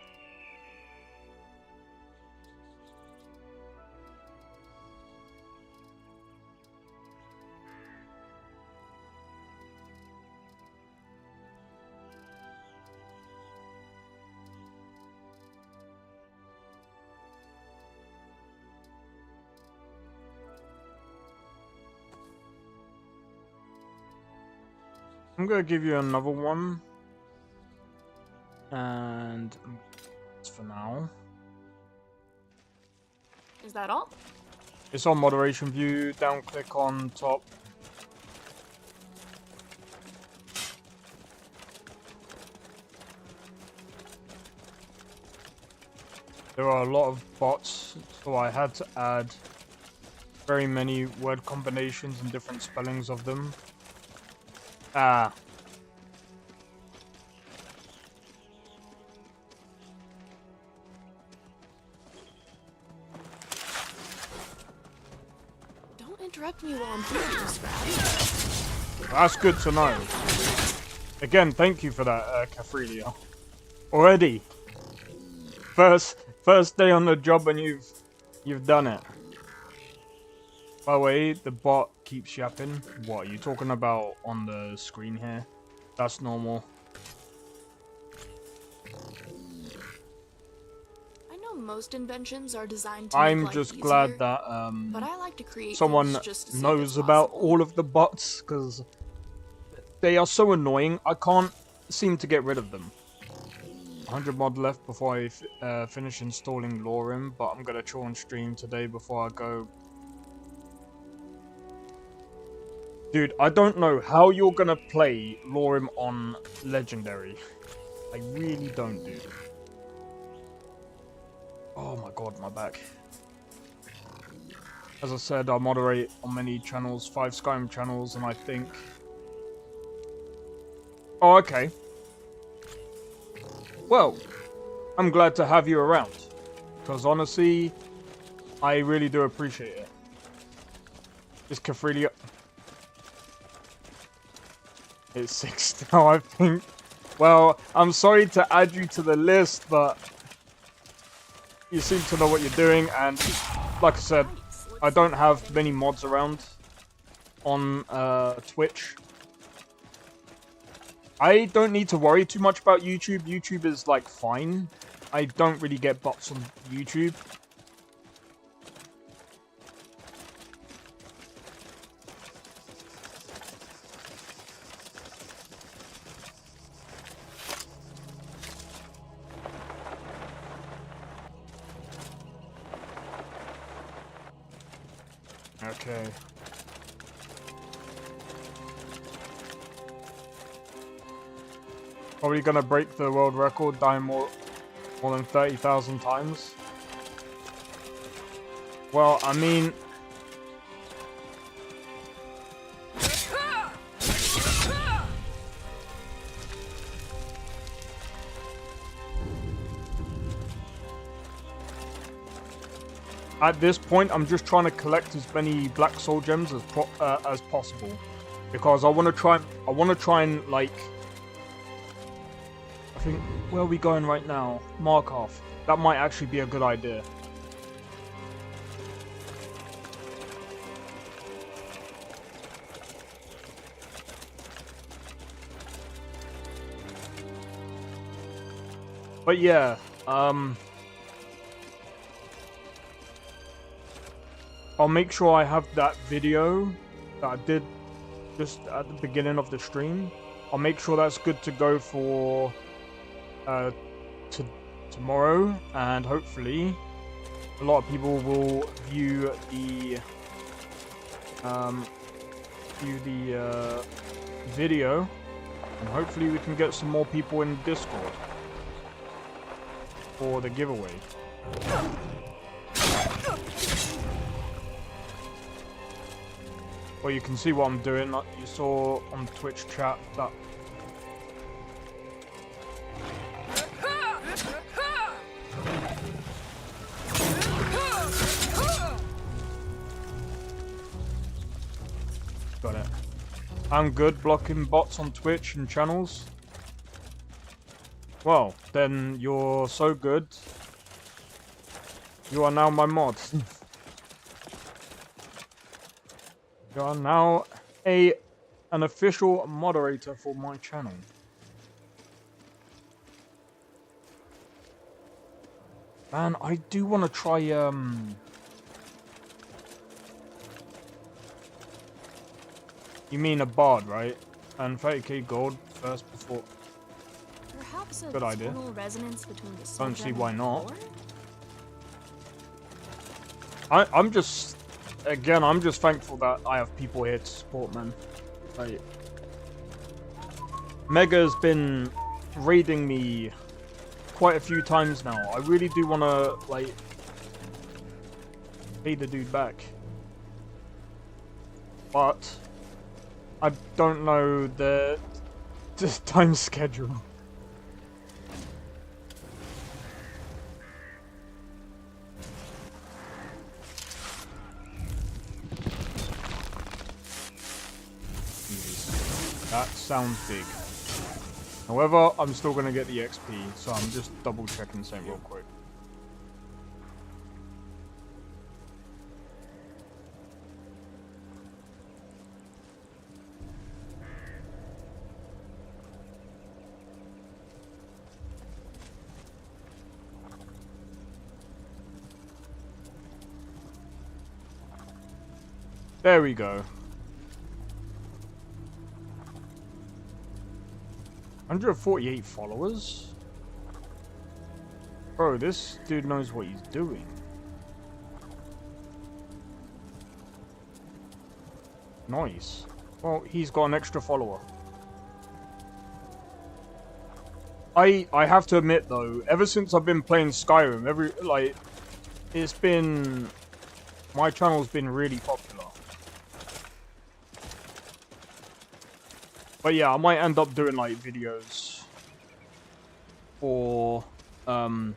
[SPEAKER 2] I'm gonna give you another one, and that's for now.
[SPEAKER 7] Is that all?
[SPEAKER 2] It's on moderation view. Down click on top. there are a lot of bots, so I had to add very many word combinations and different spellings of them. Ah.
[SPEAKER 7] Don't interrupt me while I'm doing this, Brad.
[SPEAKER 2] That's good to know. Again, thank you for that, Cafrelia. Already. First day on the job and you've done it. By the way, the bot keeps yapping. What are you talking about on the screen here? That's normal.
[SPEAKER 7] I know most inventions are designed to
[SPEAKER 2] I'm
[SPEAKER 7] make life
[SPEAKER 2] just
[SPEAKER 7] easier,
[SPEAKER 2] glad that
[SPEAKER 7] but I like to create
[SPEAKER 2] someone
[SPEAKER 7] things just to see if
[SPEAKER 2] knows
[SPEAKER 7] it's
[SPEAKER 2] about
[SPEAKER 7] possible.
[SPEAKER 2] all of the bots, because they are so annoying. I can't seem to get rid of them. 100 mod left before I finish installing LoreRim, but I'm gonna chill on stream today before I go. Dude, I don't know how you're gonna play LoreRim on Legendary. I really don't, dude. Oh my god, my back. As I said, I moderate on many channels, 5 Skyrim channels, and I think... Oh, okay. Well, I'm glad to have you around. Because honestly, I really do appreciate it. Is Cafrelia... It's 6 now, I think. Well, I'm sorry to add you to the list, but... You seem to know what you're doing, and... Like I said, I don't have many mods around on Twitch. I don't need to worry too much about YouTube. YouTube is, like, fine. I don't really get bots on YouTube. Okay. Probably gonna break the world record, dying more than 30,000 times. Well, I mean... At this point, I'm just trying to collect as many Black Soul Gems as possible, because I want to try and like. I think where are we going right now? Markov. That might actually be a good idea. But yeah, I'll make sure I have that video that I did just at the beginning of the stream. I'll make sure that's good to go for tomorrow, and hopefully a lot of people will view the video, and hopefully we can get some more people in Discord for the giveaway. Well, you can see what I'm doing. You saw on Twitch chat that. Got it. I'm good blocking bots on Twitch and channels. Well, then you're so good. You are now my mod. You are now an official moderator for my channel. Man, I do want to try, You mean a bard, right? And 30k gold first before...
[SPEAKER 7] Perhaps a
[SPEAKER 2] good idea.
[SPEAKER 7] tonal resonance between the
[SPEAKER 2] Don't see
[SPEAKER 7] Soul
[SPEAKER 2] why
[SPEAKER 7] Gem
[SPEAKER 2] not.
[SPEAKER 7] and
[SPEAKER 2] I'm just... Again, I'm just thankful that I have people here to support, man. Like, Mega's been raiding me quite a few times now. I really do want to, like, pay the dude back. But I don't know the time schedule. That sounds big. However, I'm still going to get the XP, so I'm just double checking something real quick. There we go. 148 followers? Bro, this dude knows what he's doing. Nice. Well, he's got an extra follower. I have to admit though, ever since I've been playing Skyrim, it's been, my channel's been really popular. But yeah, I might end up doing like videos for certain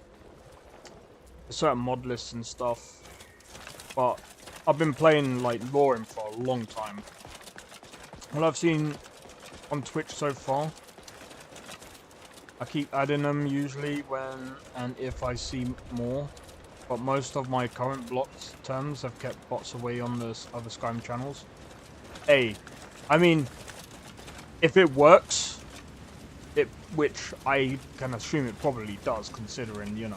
[SPEAKER 2] mod lists and stuff. But I've been playing like LoreRim for a long time. What I've seen on Twitch so far, I keep adding them usually when and if I see more. But most of my current blocked terms have kept bots away on the other Skyrim channels. Hey, I mean, if it works, which I can assume it probably does, considering, you know.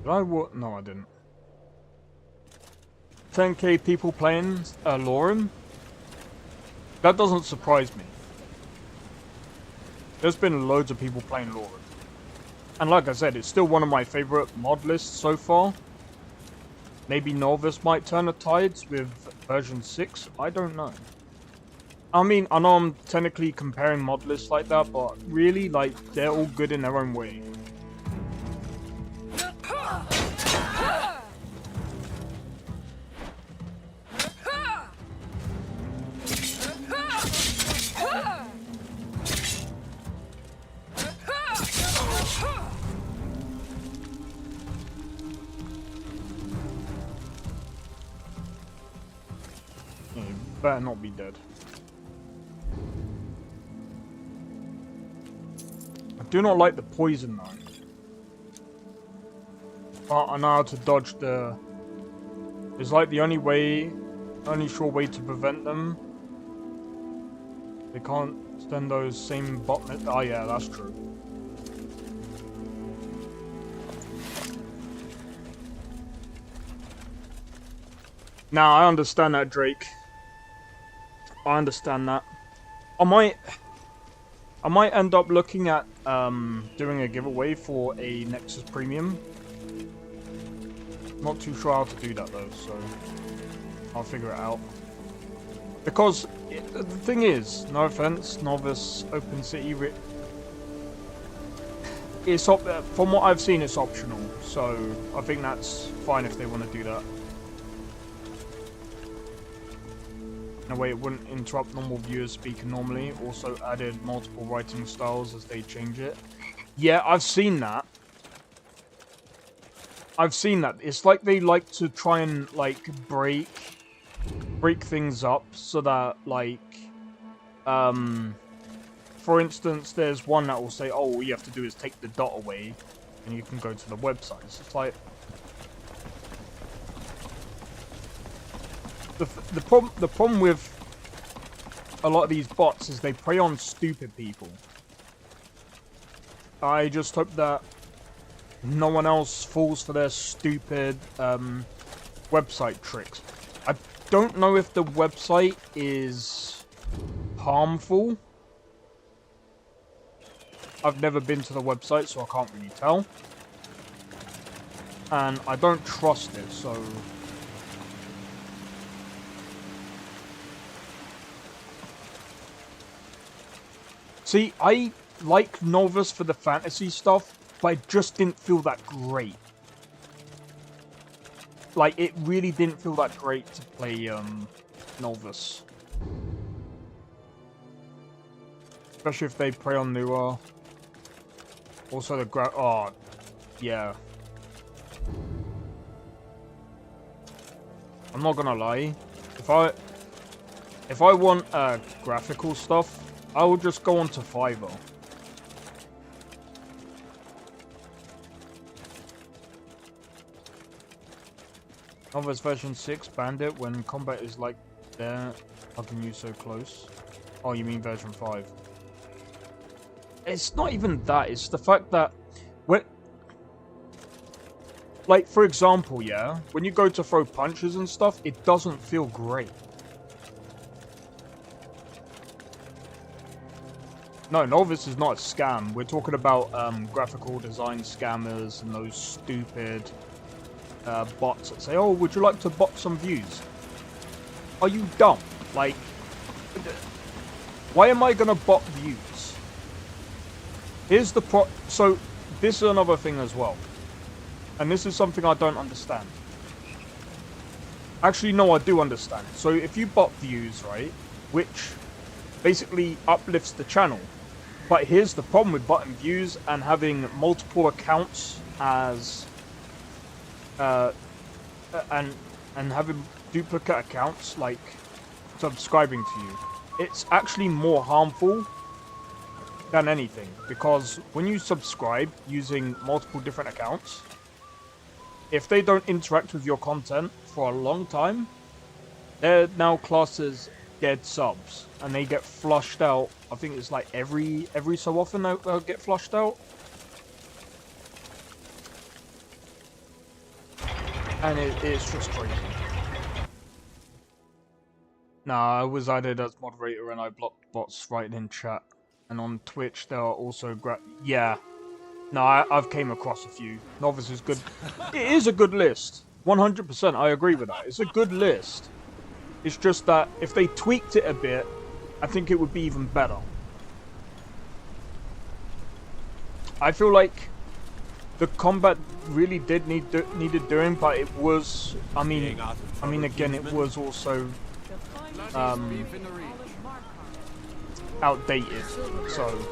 [SPEAKER 2] Did I what? No, I didn't. 10k people playing LoreRim? That doesn't surprise me. There's been loads of people playing LoreRim. And like I said, it's still one of my favorite mod lists so far. Maybe Novice might turn the tides with version 6. I don't know. I mean, I know I'm technically comparing mod lists like that, but really, like, they're all good in their own way. Better not be dead. I do not like the poison though. But I know how to dodge the... It's like the only sure way to prevent them. They can't stand those same bot... Oh yeah, that's true. Now I understand that, Drake. I understand that. I might end up looking at doing a giveaway for a Nexus Premium. Not too sure how to do that though, so I'll figure it out. Because the thing is, no offense, Novice, Open City, it's from what I've seen, it's optional. So I think that's fine if they want to do that. In a way it wouldn't interrupt normal viewers speaking normally. Also added multiple writing styles as they change it. Yeah, I've seen that. It's like they like to try and like break things up so that like for instance there's one that will say, oh, all you have to do is take the dot away and you can go to the website. It's like the problem with a lot of these bots is they prey on stupid people. I just hope that no one else falls for their stupid website tricks. I don't know if the website is harmful. I've never been to the website, so I can't really tell. and I don't trust it, so... See, I like Novice for the fantasy stuff, but I just didn't feel that great. Like, it really didn't feel that great to play, Novice. Especially if they play on newer. Also the oh, yeah. I'm not gonna lie. If I want, graphical stuff, I will just go on to Fiverr. Novice version 6 Bandit when combat is like there, hugging you so close. Oh, you mean version 5? It's not even that, it's the fact that like, for example, yeah, when you go to throw punches and stuff, it doesn't feel great. No, Novice is not a scam. We're talking about graphical design scammers and those stupid bots that say, oh, would you like to bot some views? Are you dumb? Like, why am I gonna bot views? Here's the so, this is another thing as well. And this is something I don't understand. Actually, no, I do understand. So if you bot views, right, which basically uplifts the channel. But here's the problem with botting views and having multiple accounts as and having duplicate accounts, like subscribing to you. It's actually more harmful than anything, because when you subscribe using multiple different accounts, if they don't interact with your content for a long time, they're now classed as dead subs, and they get flushed out. I think it's like every so often they'll get flushed out. And it's just crazy. Nah, I was added as moderator and I blocked bots right in chat. And on Twitch there are also yeah. No, I've came across a few. Novice is good. It is a good list. 100%, I agree with that. It's a good list. It's just that if they tweaked it a bit, I think it would be even better. I feel like the combat really did needed doing, but it was, I mean again, it was also outdated. So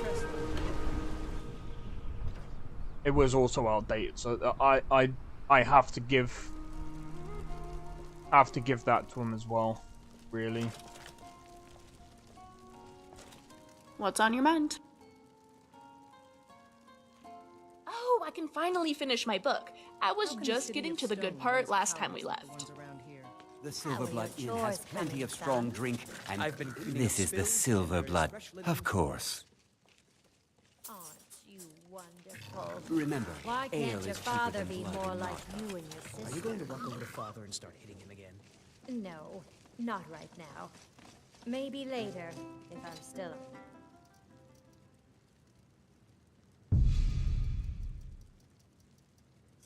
[SPEAKER 2] it was also outdated. So I have to give that to him as well, really.
[SPEAKER 7] What's on your mind? Oh, I can finally finish my book. I was just getting to the good part last time we left.
[SPEAKER 11] The Silverblood Inn has plenty of strong drink, and this is the Silverblood, of course.
[SPEAKER 3] Aren't you wonderful?
[SPEAKER 11] Remember,
[SPEAKER 3] Why
[SPEAKER 11] ale
[SPEAKER 3] can't your
[SPEAKER 11] is cheaper
[SPEAKER 3] father
[SPEAKER 11] than
[SPEAKER 3] be
[SPEAKER 11] blood
[SPEAKER 3] more
[SPEAKER 11] in
[SPEAKER 3] like
[SPEAKER 11] Nordic.
[SPEAKER 3] you and your sister?
[SPEAKER 1] Are you going to walk over to Father and start hitting him again?
[SPEAKER 3] No, not right now. Maybe later, if I'm still...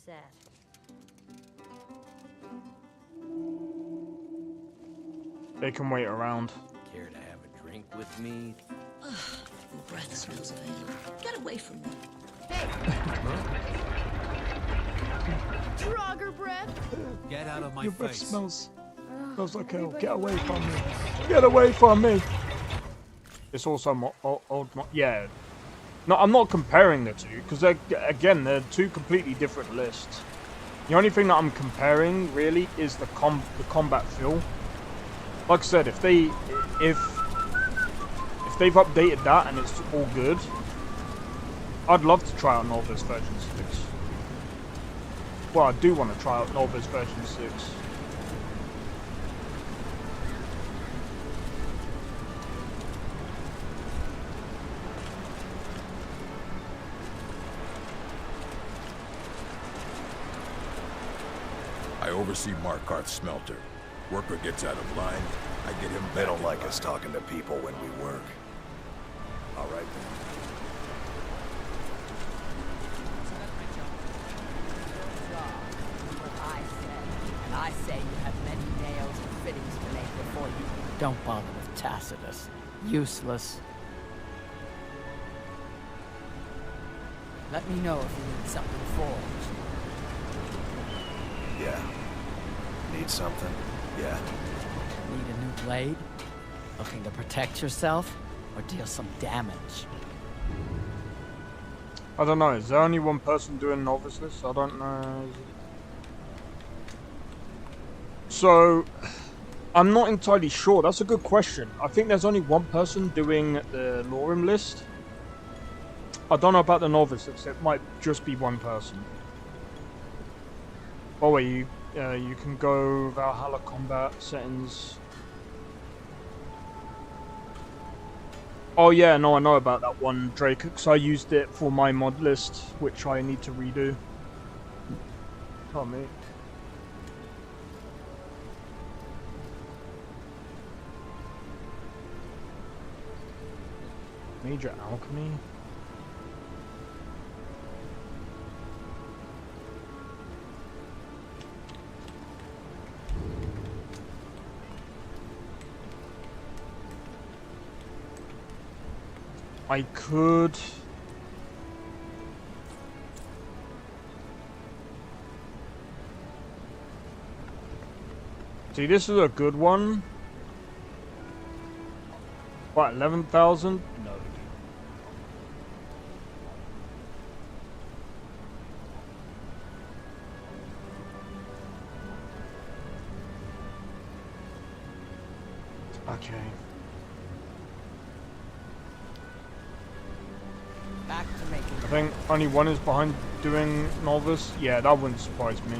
[SPEAKER 3] Seth.
[SPEAKER 2] They can wait around.
[SPEAKER 11] Care to have a drink with me?
[SPEAKER 12] Your breath smells of ale. Get away from me.
[SPEAKER 7] Drogger breath.
[SPEAKER 4] Get out of my
[SPEAKER 2] Your
[SPEAKER 4] face.
[SPEAKER 2] breath smells like hell. Get away from me. Get away from me. It's also yeah. No, I'm not comparing the two, because they're two completely different lists. The only thing that I'm comparing really is the combat feel. Like I said, if they've updated that and it's all good, I'd love to try out Novice version 6. Well, I do want to try out Novice version 6.
[SPEAKER 10] I oversee Markarth's smelter. Worker gets out of line, I get him back.
[SPEAKER 13] They don't like us talking to people when we work. All right then.
[SPEAKER 14] Don't bother with Tacitus. Useless. Let me know if you need something forged.
[SPEAKER 13] Yeah. Need something? Yeah.
[SPEAKER 14] Need a new blade? Looking to protect yourself? Or deal some damage?
[SPEAKER 2] I don't know, is there only one person doing novice list? I don't know. So, I'm not entirely sure. That's a good question. I think there's only one person doing the LoreRim list. I don't know about the novice list. It might just be one person. Oh wait, you can go Valhalla combat settings. Oh yeah, no, I know about that one, Drake, because I used it for my mod list, which I need to redo. Oh, mate. Major alchemy? I could... See, this is a good one. What, 11,000? No. Okay.
[SPEAKER 14] Back to making.
[SPEAKER 2] I think only one is behind doing novice. Yeah, that wouldn't surprise me.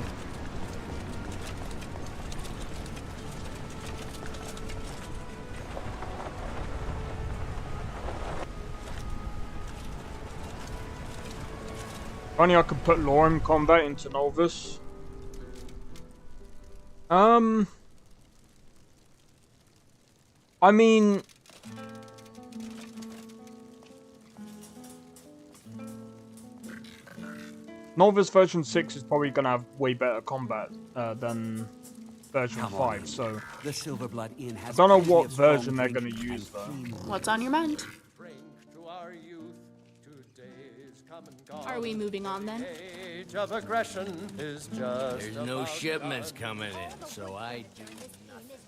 [SPEAKER 2] Only I could put LoreRim combat into novice. I mean, novice version 6 is probably gonna have way better combat than version 5. So
[SPEAKER 11] the Silverblood Inn has
[SPEAKER 2] I don't know what version they're gonna use though.
[SPEAKER 7] What's on your mind? Are we moving on then?
[SPEAKER 5] Age of aggression is just
[SPEAKER 1] There's no shipments coming in, so I do nothing.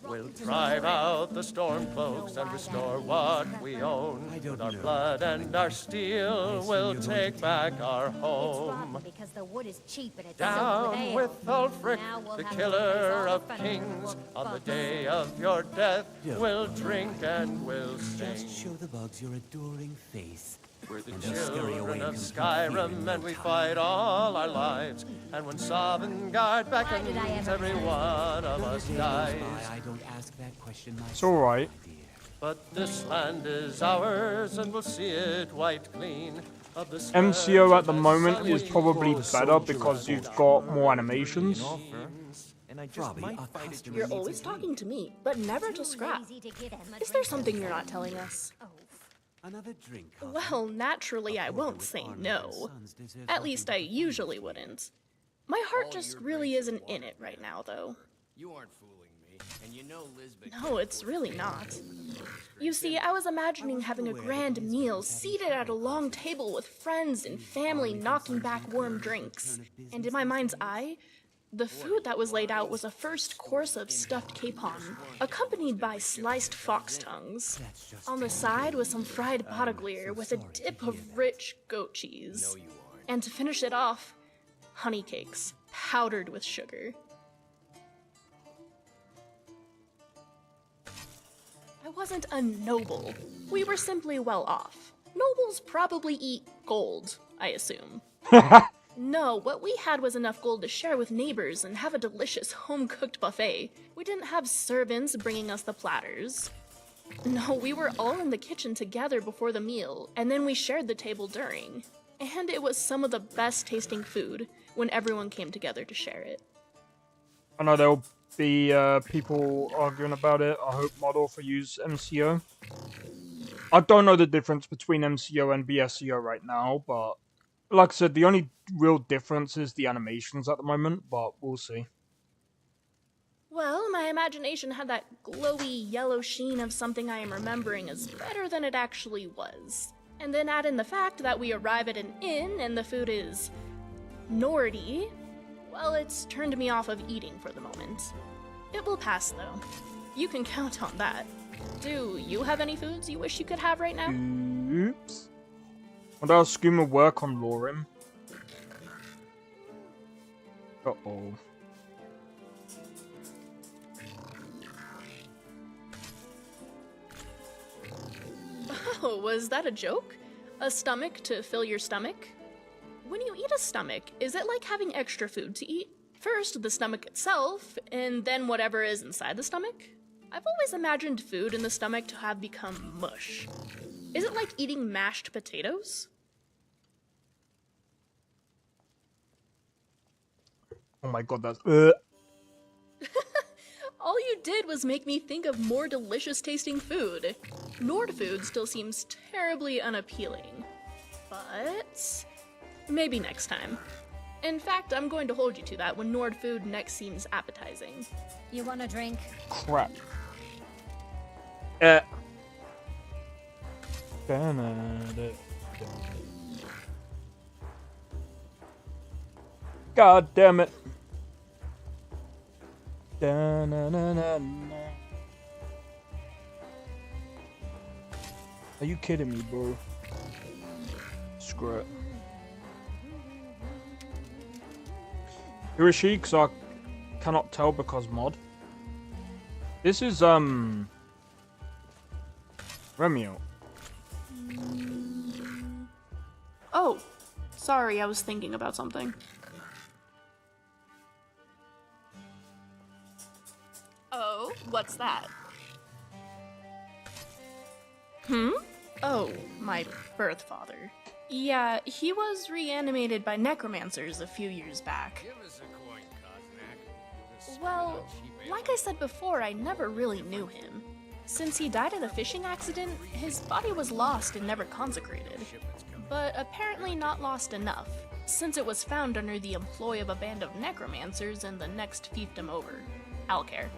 [SPEAKER 5] We'll drive out the stormcloaks and restore what we own. With our blood and our steel, we'll take back our home.
[SPEAKER 3] Because the wood is cheap and it's
[SPEAKER 5] Down with Ulfric, the killer of kings. On the day of your death, we'll drink and we'll sing.
[SPEAKER 11] Just show the bugs your adoring face.
[SPEAKER 5] We're the children of Skyrim, and we fight all our lives. And when Sovngarde beckons, every one of us dies.
[SPEAKER 11] I don't ask that question myself.
[SPEAKER 2] It's alright.
[SPEAKER 5] But this land is ours, and we'll see it white clean. Of the
[SPEAKER 2] MCO at the moment is probably better because you've got more animations.
[SPEAKER 15] You're always talking to me, but never to Scrap. Is there something you're not telling us?
[SPEAKER 11] Another drink.
[SPEAKER 15] Well, naturally I won't say no. At least I usually wouldn't. My heart just really isn't in it right now, though.
[SPEAKER 1] You aren't fooling me, and you know Lisbeth.
[SPEAKER 15] No, it's really not. You see, I was imagining having a grand meal, seated at a long table with friends and family knocking back warm drinks. And in my mind's eye, the food that was laid out was a first course of stuffed capon, accompanied by sliced fox tongues. On the side was some fried potaglir with a dip of rich goat cheese. And to finish it off, honey cakes, powdered with sugar. I wasn't a noble. We were simply well off. Nobles probably eat gold, I assume. No, what we had was enough gold to share with neighbors and have a delicious home-cooked buffet. We didn't have servants bringing us the platters. No, we were all in the kitchen together before the meal, and then we shared the table during. And it was some of the best-tasting food when everyone came together to share it.
[SPEAKER 2] I know there'll be people arguing about it. I hope Mod Author use MCO. I don't know the difference between MCO and BSCO right now, but like I said, the only real difference is the animations at the moment, but we'll see.
[SPEAKER 15] Well, my imagination had that glowy yellow sheen of something I am remembering as better than it actually was. And then add in the fact that we arrive at an inn and the food is Nordy. Well, it's turned me off of eating for the moment. It will pass, though. You can count on that. Do you have any foods you wish you could have right now?
[SPEAKER 2] Oops. What does Skooma work on LoreRim? Uh-oh.
[SPEAKER 15] Oh, was that a joke? A stomach to fill your stomach? When you eat a stomach, is it like having extra food to eat? First, the stomach itself, and then whatever is inside the stomach? I've always imagined food in the stomach to have become mush. Is it like eating mashed potatoes?
[SPEAKER 2] Oh my god, that's...
[SPEAKER 15] All you did was make me think of more delicious tasting food. Nord food still seems terribly unappealing. But maybe next time. In fact, I'm going to hold you to that when Nord food next seems appetizing.
[SPEAKER 3] You want a drink?
[SPEAKER 2] Crap. God damn it. Are you kidding me, bro? Screw it. Who is she? Because I cannot tell because mod. This is, Remio.
[SPEAKER 15] Oh, sorry, I was thinking about something. Oh, what's that? Oh, my birth father. Yeah, he was reanimated by necromancers a few years back. Well, like I said before, I never really knew him. Since he died in a fishing accident, his body was lost and never consecrated. But apparently not lost enough, since it was found under the employ of a band of necromancers in the next fiefdom over, Alcair.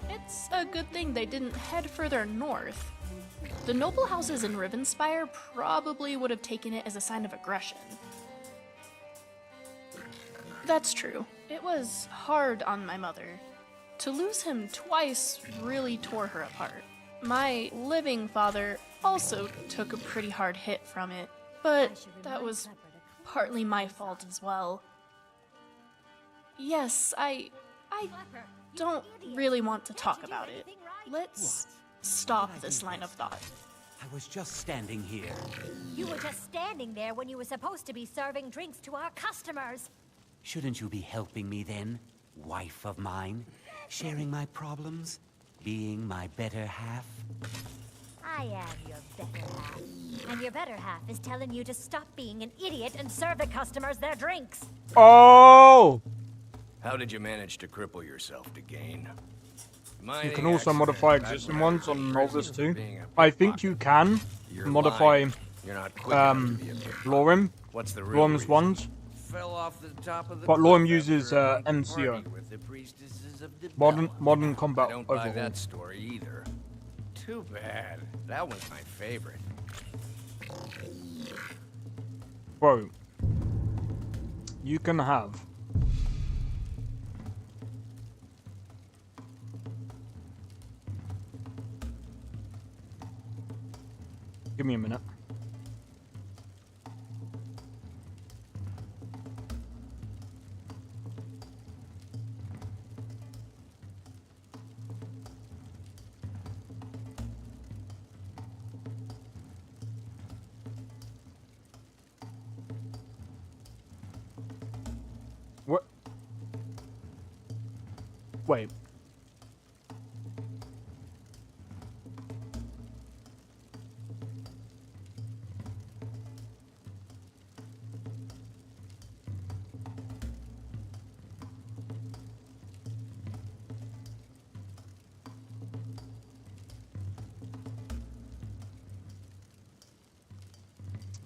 [SPEAKER 15] It's a good thing they didn't head further north. The noble houses in Rivenspire probably would have taken it as a sign of aggression. That's true. It was hard on my mother. To lose him twice really tore her apart. My living father also took a pretty hard hit from it, but that was partly my fault as well. Yes, I don't really want to talk about it. Let's stop this line of thought.
[SPEAKER 11] I was just standing here.
[SPEAKER 3] You were just standing there when you were supposed to be serving drinks to our customers.
[SPEAKER 11] Shouldn't you be helping me then, wife of mine? Sharing my problems? Being my better half?
[SPEAKER 3] I am your better half. And your better half is telling you to stop being an idiot and serve the customers their drinks.
[SPEAKER 2] Oh!
[SPEAKER 13] How did you manage to cripple yourself to gain?
[SPEAKER 2] You can also modify existing ones on Novice too. I think you can modify LoreRim, LoreRim's ones. But LoreRim uses MCO. Modern combat
[SPEAKER 13] don't buy
[SPEAKER 2] overhaul.
[SPEAKER 13] that story either. Too bad. That was my favorite.
[SPEAKER 2] Bro, you can have give me a minute. What? Wait.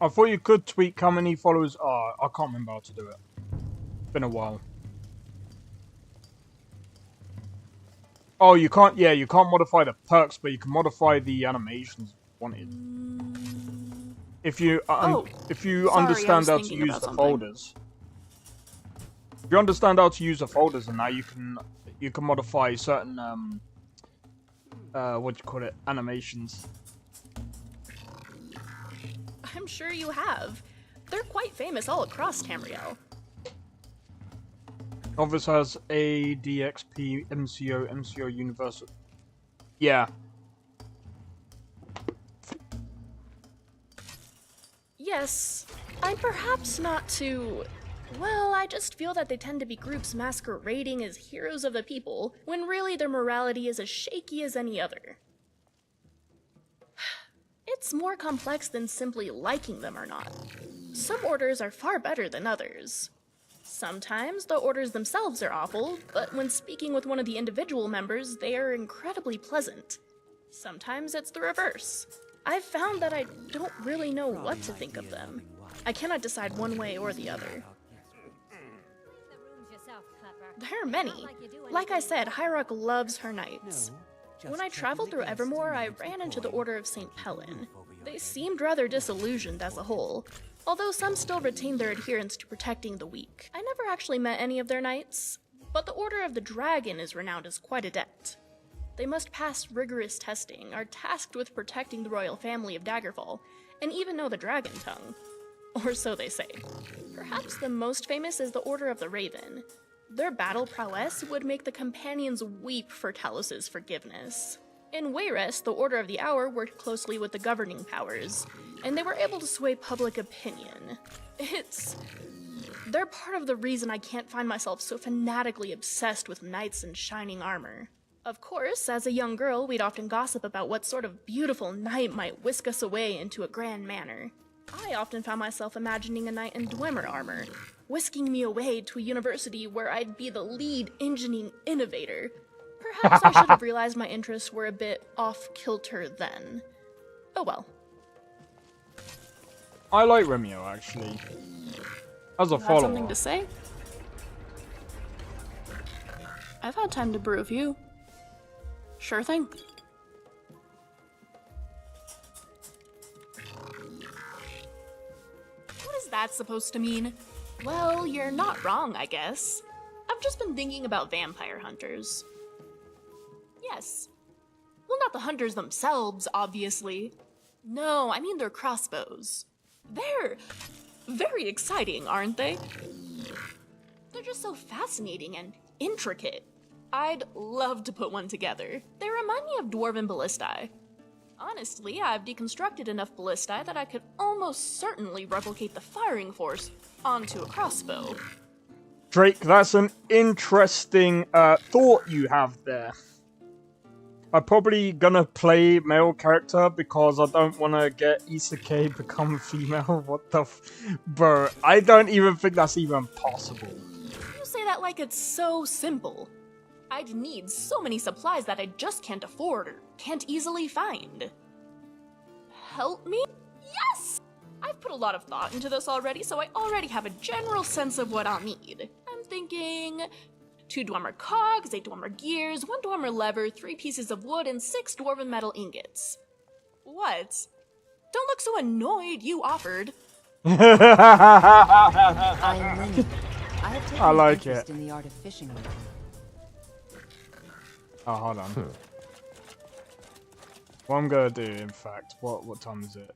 [SPEAKER 2] I thought you could tweak how many followers are. I can't remember how to do it. It's been a while. Oh, you can't. Yeah, you can't modify the perks, but you can modify the animations wanted. If you understand how to use the folders. If you understand how to use the folders and that, you can modify certain what do you call it, animations.
[SPEAKER 15] I'm sure you have. They're quite famous all across Tamriel.
[SPEAKER 2] Novice has A, DXP, MCO, MCO Universal. Yeah.
[SPEAKER 15] Yes, I'm perhaps not too... Well, I just feel that they tend to be groups masquerading as heroes of the people, when really their morality is as shaky as any other. It's more complex than simply liking them or not. Some orders are far better than others. Sometimes the orders themselves are awful, but when speaking with one of the individual members, they are incredibly pleasant. Sometimes it's the reverse. I've found that I don't really know what to think of them. I cannot decide one way or the other. There are many. Like I said, Hierarch loves her knights. When I traveled through Evermore, I ran into the Order of St. Pellin. They seemed rather disillusioned as a whole, although some still retained their adherence to protecting the weak. I never actually met any of their knights, but the Order of the Dragon is renowned as quite adept. They must pass rigorous testing, are tasked with protecting the royal family of Daggerfall, and even know the dragon tongue. Or so they say. Perhaps the most famous is the Order of the Raven. Their battle prowess would make the companions weep for Talos' forgiveness. In Wayrest, the Order of the Hour worked closely with the governing powers, and they were able to sway public opinion. They're part of the reason I can't find myself so fanatically obsessed with knights in shining armor. Of course, as a young girl, we'd often gossip about what sort of beautiful knight might whisk us away into a grand manor. I often found myself imagining a knight in Dwemer armor, whisking me away to a university where I'd be the lead engineering innovator. Perhaps I should have realized my interests were a bit off-kilter then. Oh well.
[SPEAKER 2] I like Remio, actually. As a follower.
[SPEAKER 15] Have something to say? I've had time to brew a few. Sure thing. What is that supposed to mean? Well, you're not wrong, I guess. I've just been thinking about vampire hunters. Yes. Well, not the hunters themselves, obviously. No, I mean their crossbows. They're very exciting, aren't they? They're just so fascinating and intricate. I'd love to put one together. They remind me of dwarven ballistae. Honestly, I've deconstructed enough ballistae that I could almost certainly replicate the firing force onto a crossbow.
[SPEAKER 2] Drake, that's an interesting thought you have there. I'm probably gonna play male character because I don't want to get Isekai become female. What the bro, I don't even think that's even possible.
[SPEAKER 15] You say that like it's so simple. I'd need so many supplies that I just can't afford or can't easily find. Help me? Yes! I've put a lot of thought into this already, so I already have a general sense of what I'll need. I'm thinking 2 Dwemer cogs, 8 Dwemer gears, 1 Dwemer lever, 3 pieces of wood, and 6 dwarven metal ingots. What? Don't look so annoyed, you offered.
[SPEAKER 8] I'm Lynn. I have taken
[SPEAKER 2] I like
[SPEAKER 8] interest
[SPEAKER 2] it.
[SPEAKER 8] in the art of fishing lately.
[SPEAKER 2] Oh, hold on. What I'm gonna do, in fact, what time is it?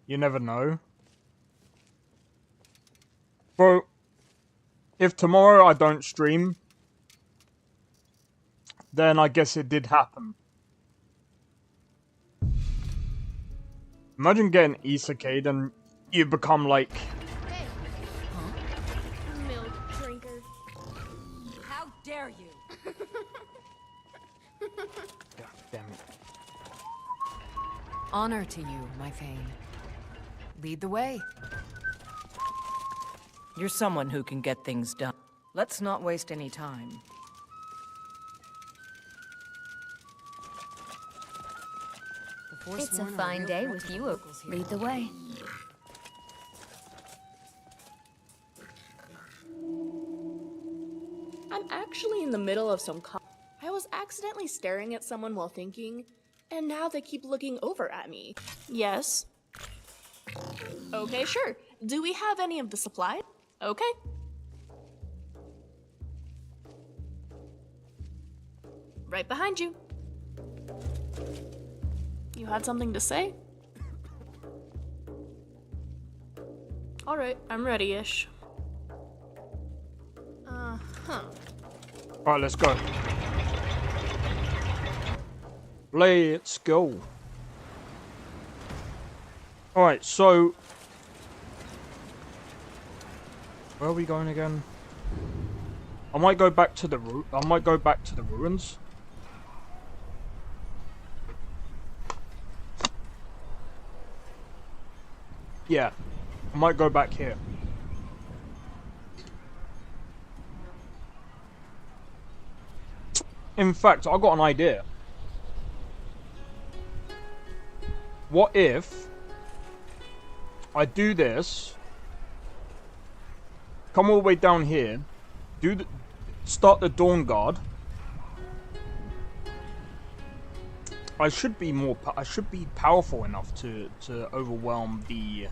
[SPEAKER 2] You never know. Bro, if tomorrow I don't stream, then I guess it did happen. Imagine getting isekai, then you become like...
[SPEAKER 15] Hey. Huh? Milk drinker.
[SPEAKER 8] How dare you?
[SPEAKER 2] God damn it.
[SPEAKER 8] Honor to you, my Thane. Lead the way.
[SPEAKER 14] You're someone who can get things done. Let's not waste any time.
[SPEAKER 3] It's a fine day with you. Lead the way.
[SPEAKER 15] I'm actually in the middle of some I was accidentally staring at someone while thinking, and now they keep looking over at me. Yes? Okay, sure. Do we have any of the supplies? Okay. Right behind you. You had something to say? Alright, I'm ready-ish. Uh-huh.
[SPEAKER 2] Alright, let's go. Let's go. Alright, so... where are we going again? I might go back to the ruins. Yeah, I might go back here. In fact, I got an idea. What if I do this, come all the way down here, start the Dawn Guard. I should be powerful enough to overwhelm the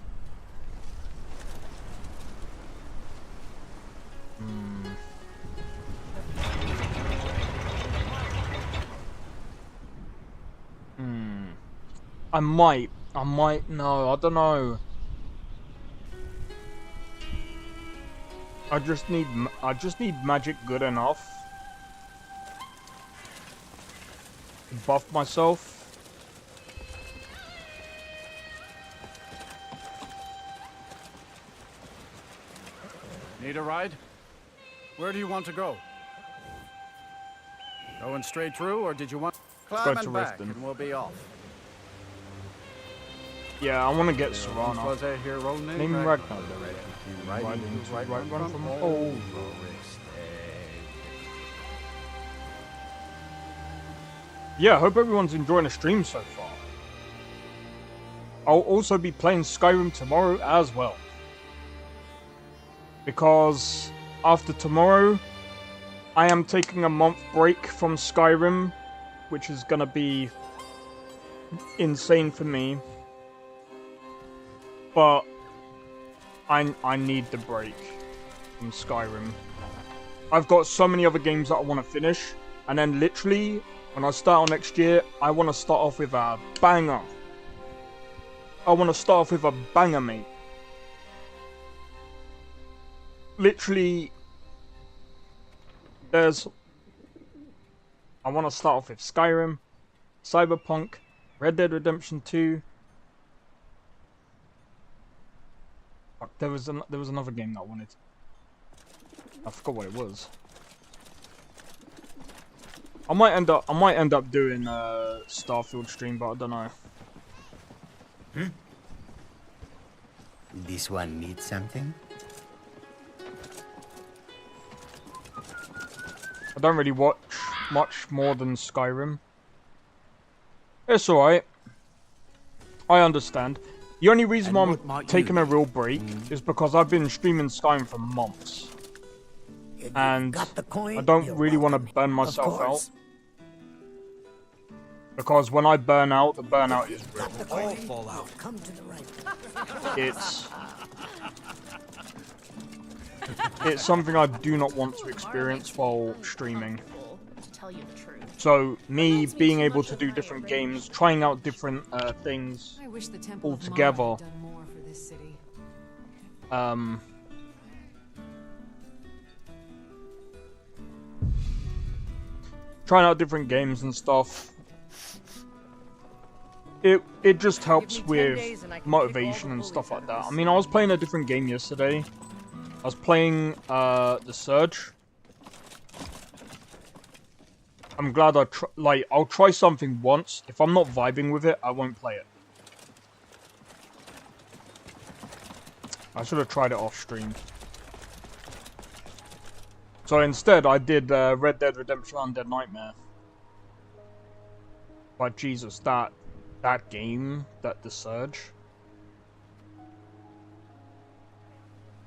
[SPEAKER 2] I might, no, I don't know. I just need magic good enough to buff myself.
[SPEAKER 16] Need a ride? Where do you want to go? Going straight through, or did you want... Climb and back, and we'll be off.
[SPEAKER 2] Yeah, I want to get Serana.
[SPEAKER 16] Was a hero
[SPEAKER 2] Name Ragnar. Right run from home. Yeah, I hope everyone's enjoying the stream so far. I'll also be playing Skyrim tomorrow as well. Because after tomorrow, I am taking a month break from Skyrim, which is gonna be insane for me. But I need the break from Skyrim. I've got so many other games that I want to finish, and then literally, when I start on next year, I want to start off with a banger. I want to start off with a banger, mate. Literally, I want to start off with Skyrim, Cyberpunk, Red Dead Redemption 2. Fuck, there was another game that I wanted. I forgot what it was. I might end up doing Starfield stream, but I don't know.
[SPEAKER 17] This one needs something?
[SPEAKER 2] I don't really watch much more than Skyrim. It's alright. I understand. The only reason why I'm taking a real break is because I've been streaming Skyrim for months. And I don't really want to burn myself out. Because when I burn out, the burnout is real. It's something I do not want to experience while streaming. So, me being able to do different games, trying out different things all together, trying out different games and stuff, it just helps with motivation and stuff like that. I mean, I was playing a different game yesterday. I was playing The Surge. I'm glad I'll try something once. If I'm not vibing with it, I won't play it. I should have tried it off stream. So instead, I did Red Dead Redemption Undead Nightmare. But Jesus, that that game, The Surge,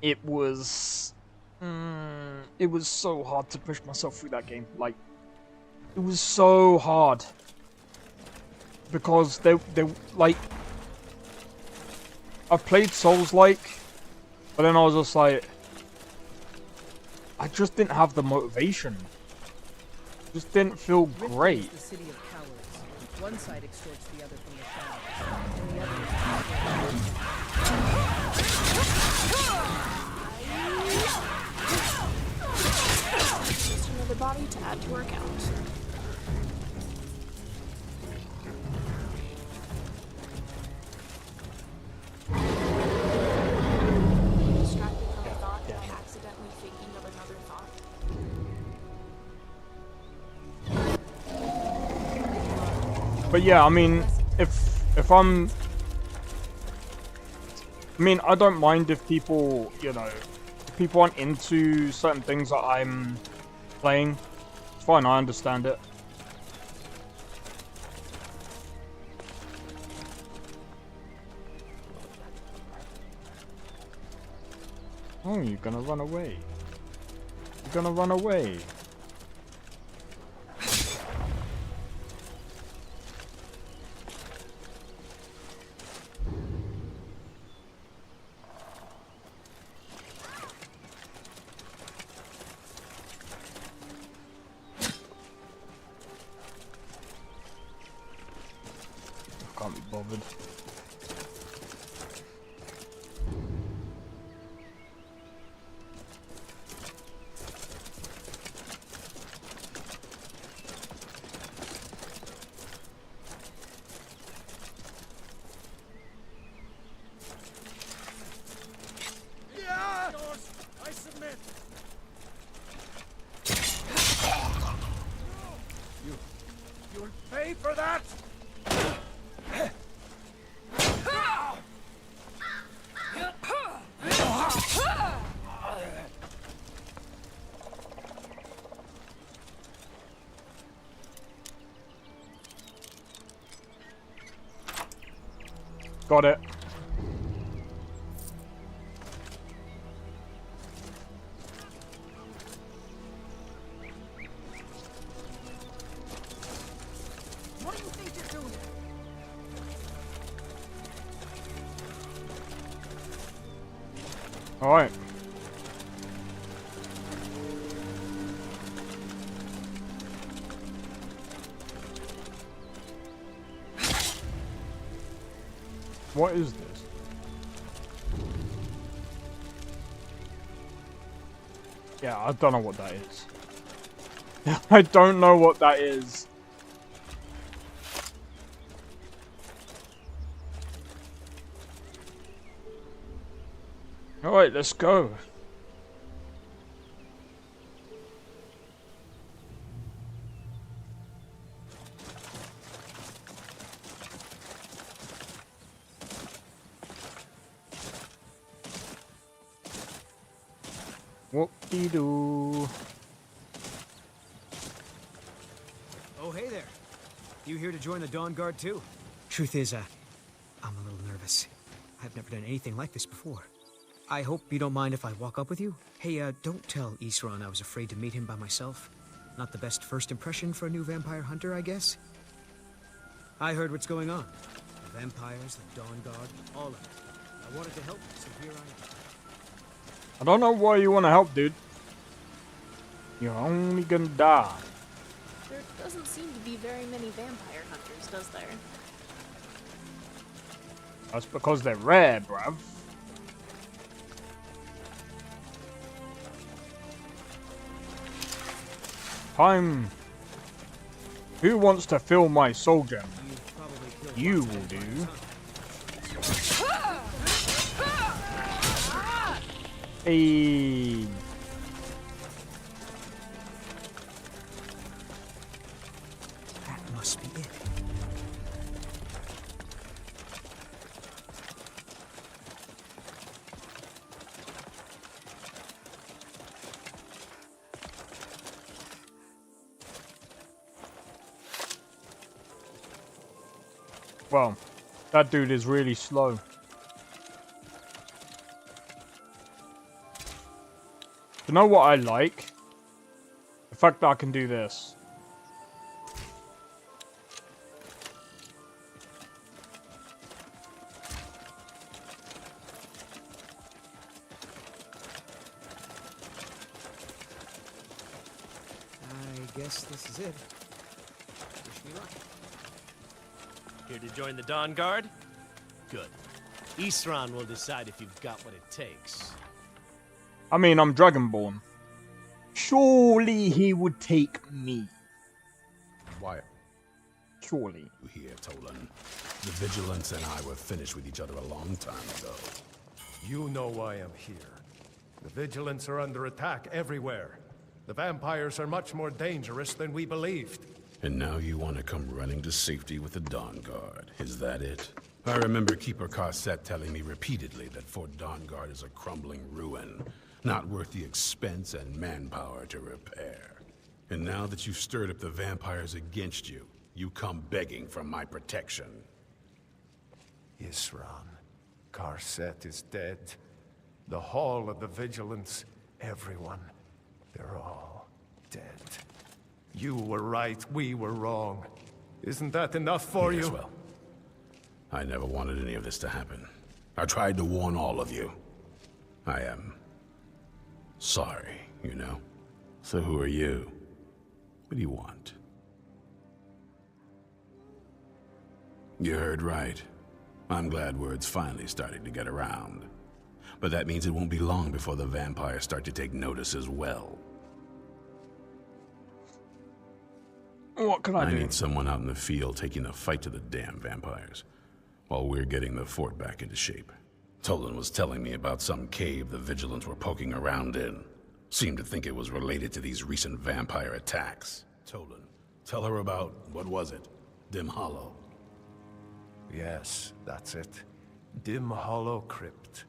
[SPEAKER 2] it was so hard to push myself through that game. Like, it was so hard because they like, I've played Souls-like, but then I was just like, I just didn't have the motivation. Just didn't feel great.
[SPEAKER 8] The city of cowards. One side extorts the other from the shadows, and the other
[SPEAKER 15] Just another body to add to our count. Distracted from a thought by accidentally thinking of another thought.
[SPEAKER 2] But yeah, I mean, if I'm, I mean, I don't mind if people, you know, if people aren't into certain things that I'm playing. It's fine, I understand it. Oh, you're gonna run away. You're gonna run away. Can't be bothered.
[SPEAKER 5] Yeah! Yours! I submit! You'll pay for that!
[SPEAKER 2] Got it.
[SPEAKER 5] What do you think you're doing?
[SPEAKER 2] All right. What is this? Yeah, I don't know what that is. I don't know what that is. All right, let's go. Whoop-de-doo.
[SPEAKER 1] Oh, hey there. You here to join the Dawn Guard too? Truth is, I'm a little nervous. I've never done anything like this before. I hope you don't mind if I walk up with you. Hey, don't tell Isran I was afraid to meet him by myself. Not the best first impression for a new vampire hunter, I guess. I heard what's going on. The vampires, the Dawn Guard, all of it. I wanted to help, so here I am.
[SPEAKER 2] I don't know why you want to help, dude. You're only gonna die.
[SPEAKER 15] There doesn't seem to be very many vampire hunters, does there?
[SPEAKER 2] That's because they're rare, bruv. Time. Who wants to fill my soul gem? You will do. Hey.
[SPEAKER 1] That must be it.
[SPEAKER 2] Well, that dude is really slow. You know what I like? The fact that I can do this.
[SPEAKER 1] I guess this is it. Wish me luck.
[SPEAKER 17] Here to join the Dawn Guard? Good. Isran will decide if you've got what it takes.
[SPEAKER 2] I mean, I'm Dragonborn. Surely he would take me.
[SPEAKER 13] Why?
[SPEAKER 2] Surely.
[SPEAKER 13] You hear, Tolan? The Vigilance and I were finished with each other a long time ago.
[SPEAKER 5] You know why I'm here. The Vigilants are under attack everywhere. The vampires are much more dangerous than we believed.
[SPEAKER 13] And now you want to come running to safety with the Dawn Guard. Is that it? I remember Keeper Carset telling me repeatedly that Fort Dawn Guard is a crumbling ruin, not worth the expense and manpower to repair. And now that you've stirred up the vampires against you, you come begging for my protection.
[SPEAKER 5] Isran, Carset is dead. The Hall of the Vigilance, everyone, they're all dead. You were right, we were wrong. Isn't that enough for you?
[SPEAKER 13] Well, I never wanted any of this to happen. I tried to warn all of you. I am sorry, you know? So who are you? What do you want? You heard right. I'm glad word's finally starting to get around. But that means it won't be long before the vampires start to take notice as well.
[SPEAKER 2] What can I do?
[SPEAKER 13] I need someone out in the field taking the fight to the damn vampires, while we're getting the fort back into shape. Tolan was telling me about some cave the Vigilants were poking around in. Seemed to think it was related to these recent vampire attacks. Tolan, tell her about, what was it? Dim Hollow.
[SPEAKER 5] Yes, that's it. Dim Hollow Crypt.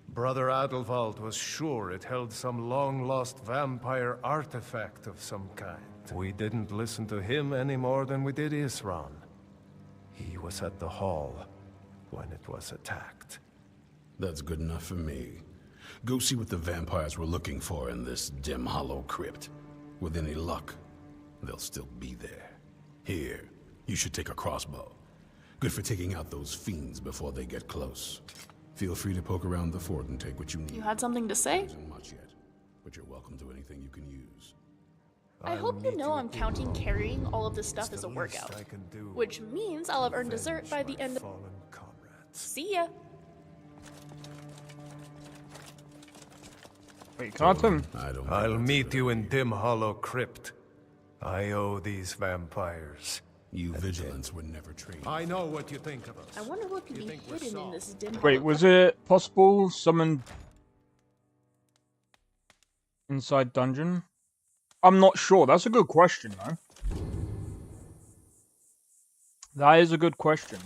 [SPEAKER 5] Brother Adelwald was sure it held some long-lost vampire artifact of some kind. We didn't listen to him any more than we did Isran. He was at the hall when it was attacked.
[SPEAKER 13] That's good enough for me. Go see what the vampires were looking for in this Dim Hollow Crypt. With any luck, they'll still be there. Here, you should take a crossbow. Good for taking out those fiends before they get close. Feel free to poke around the fort and take what you need.
[SPEAKER 15] You had something to say?
[SPEAKER 13] Isn't much yet, but you're welcome to anything you can use.
[SPEAKER 15] I hope you know I'm counting carrying all of this stuff as a workout. Which means I'll have earned dessert by the end of... See ya!
[SPEAKER 2] Wait, can't
[SPEAKER 5] I'll meet you in Dim Hollow Crypt. I owe these vampires.
[SPEAKER 13] You Vigilants were never trained.
[SPEAKER 5] I know what you think of us.
[SPEAKER 15] I wonder what could be hidden in this dim...
[SPEAKER 2] Wait, was it possible summon inside dungeon? I'm not sure. That's a good question, though. That is a good question.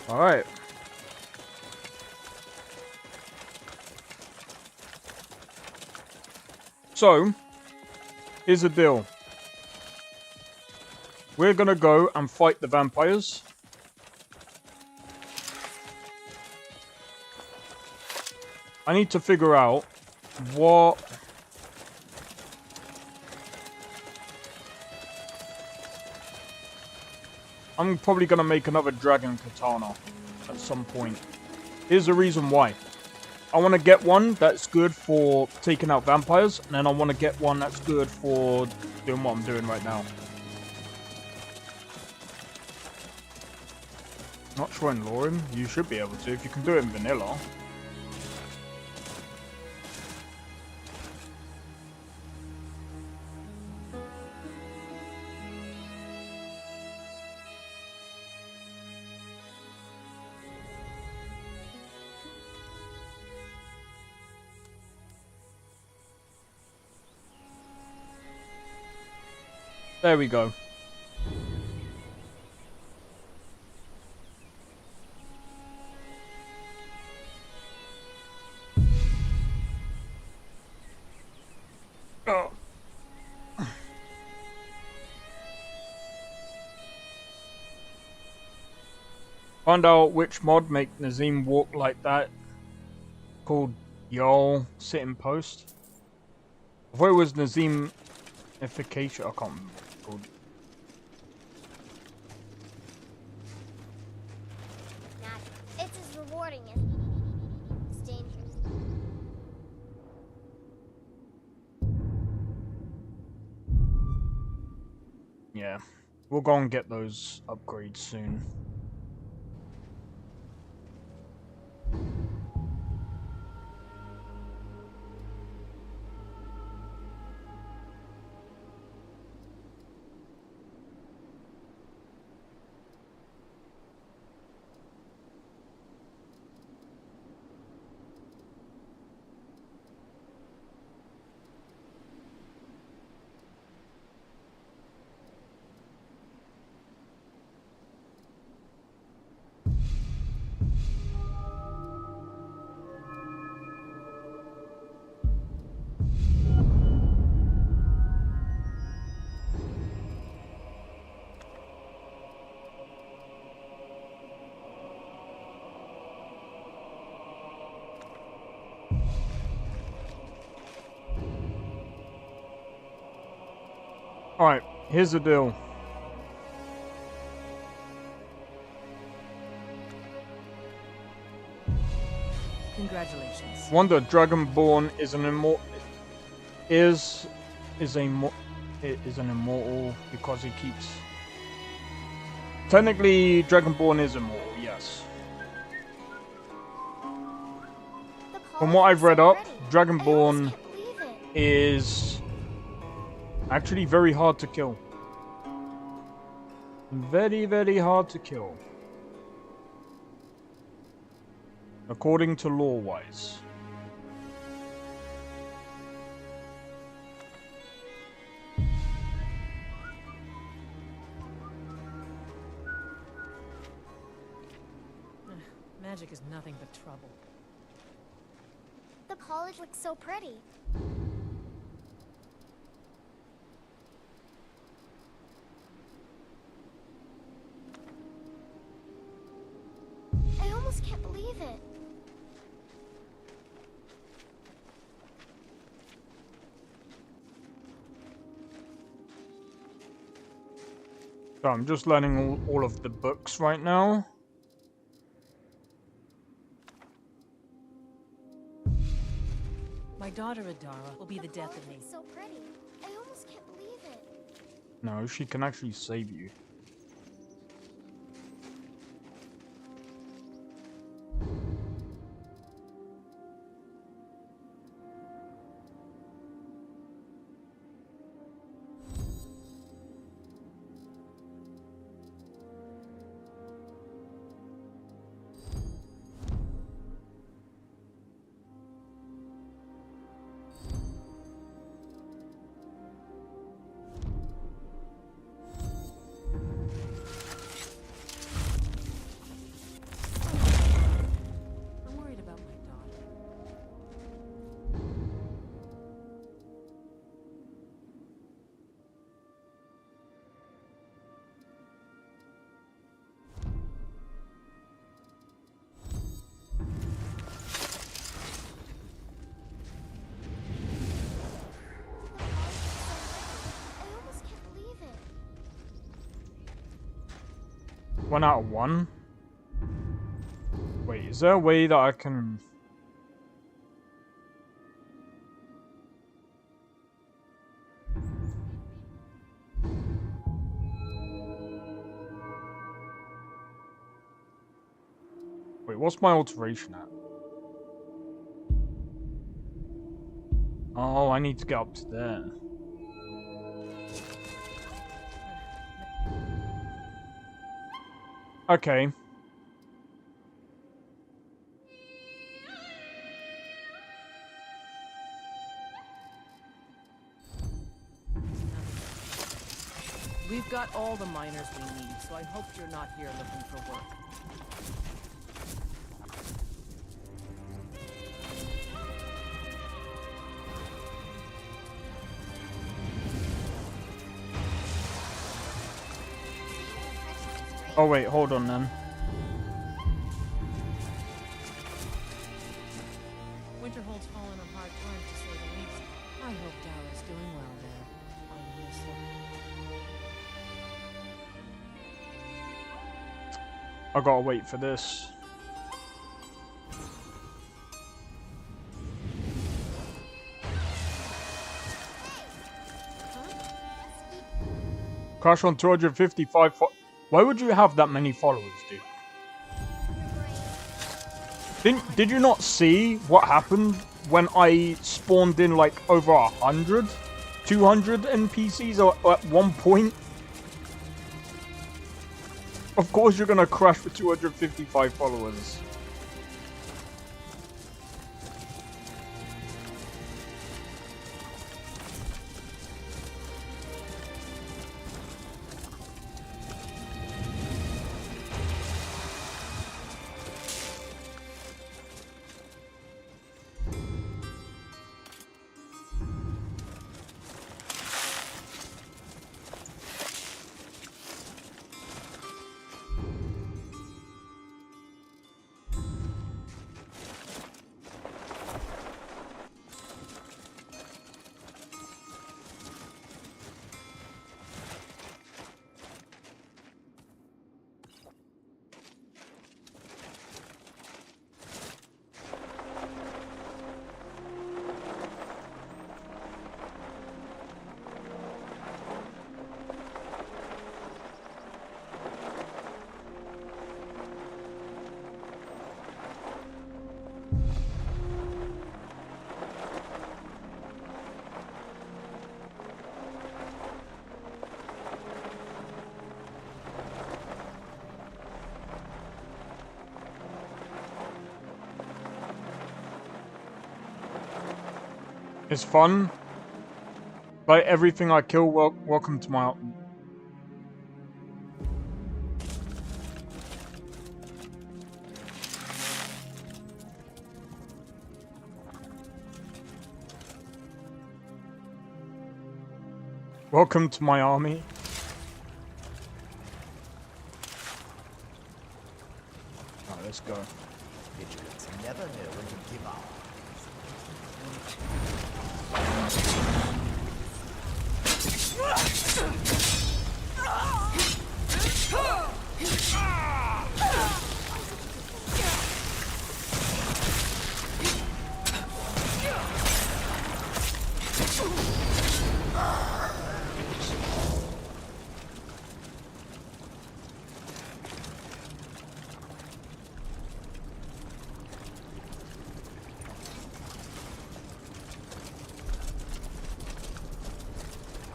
[SPEAKER 2] All right. So, here's the deal. We're gonna go and fight the vampires. I need to figure out what... I'm probably gonna make another dragon katana at some point. Here's the reason why. I want to get one that's good for taking out vampires, and then I want to get one that's good for doing what I'm doing right now. Not sure in LoreRim. You should be able to if you can do it in vanilla. There we go. Oh. Find out which mod make Nazim walk like that. Called Y'all Sit in Post. I thought it was Nazim Efficacia. I can't remember what it's called.
[SPEAKER 18] It's as rewarding as it's dangerous.
[SPEAKER 2] Yeah, we'll go and get those upgrades soon. Alright, here's the deal.
[SPEAKER 8] Congratulations.
[SPEAKER 2] Wonder Dragonborn is an immortal. Is an immortal because he keeps. Technically, Dragonborn is immortal. Yes. From what I've read up, Dragonborn is actually very hard to kill. Very, very hard to kill. According to lore-wise.
[SPEAKER 8] Magic is nothing but trouble.
[SPEAKER 18] The college looks so pretty. I almost can't believe it.
[SPEAKER 2] So I'm just learning all of the books right now.
[SPEAKER 8] My daughter Adara will be the death of me.
[SPEAKER 18] So pretty. I almost can't believe it.
[SPEAKER 2] No, she can actually save you.
[SPEAKER 8] I'm worried about my daughter.
[SPEAKER 18] I almost can't believe it.
[SPEAKER 2] 1 out of 1? Wait, is there a way that I can... Wait, what's my alteration at? Oh, I need to get up to there. Okay.
[SPEAKER 8] We've got all the miners we need, so I hope you're not here looking for work.
[SPEAKER 2] Oh wait, hold on then.
[SPEAKER 8] Winterhold's fallen on hard times, to say the least. I hope Dara's doing well there. I miss her.
[SPEAKER 2] I gotta wait for this. Crash on 255. Why would you have that many followers, dude? Did you not see what happened when I spawned in like over 100, 200 NPCs at one point? Of course you're gonna crash with 255 followers. It's fun. Like everything I kill, welcome to my... Welcome to my army. Alright, let's go.
[SPEAKER 6] Vigilance never know when to give up.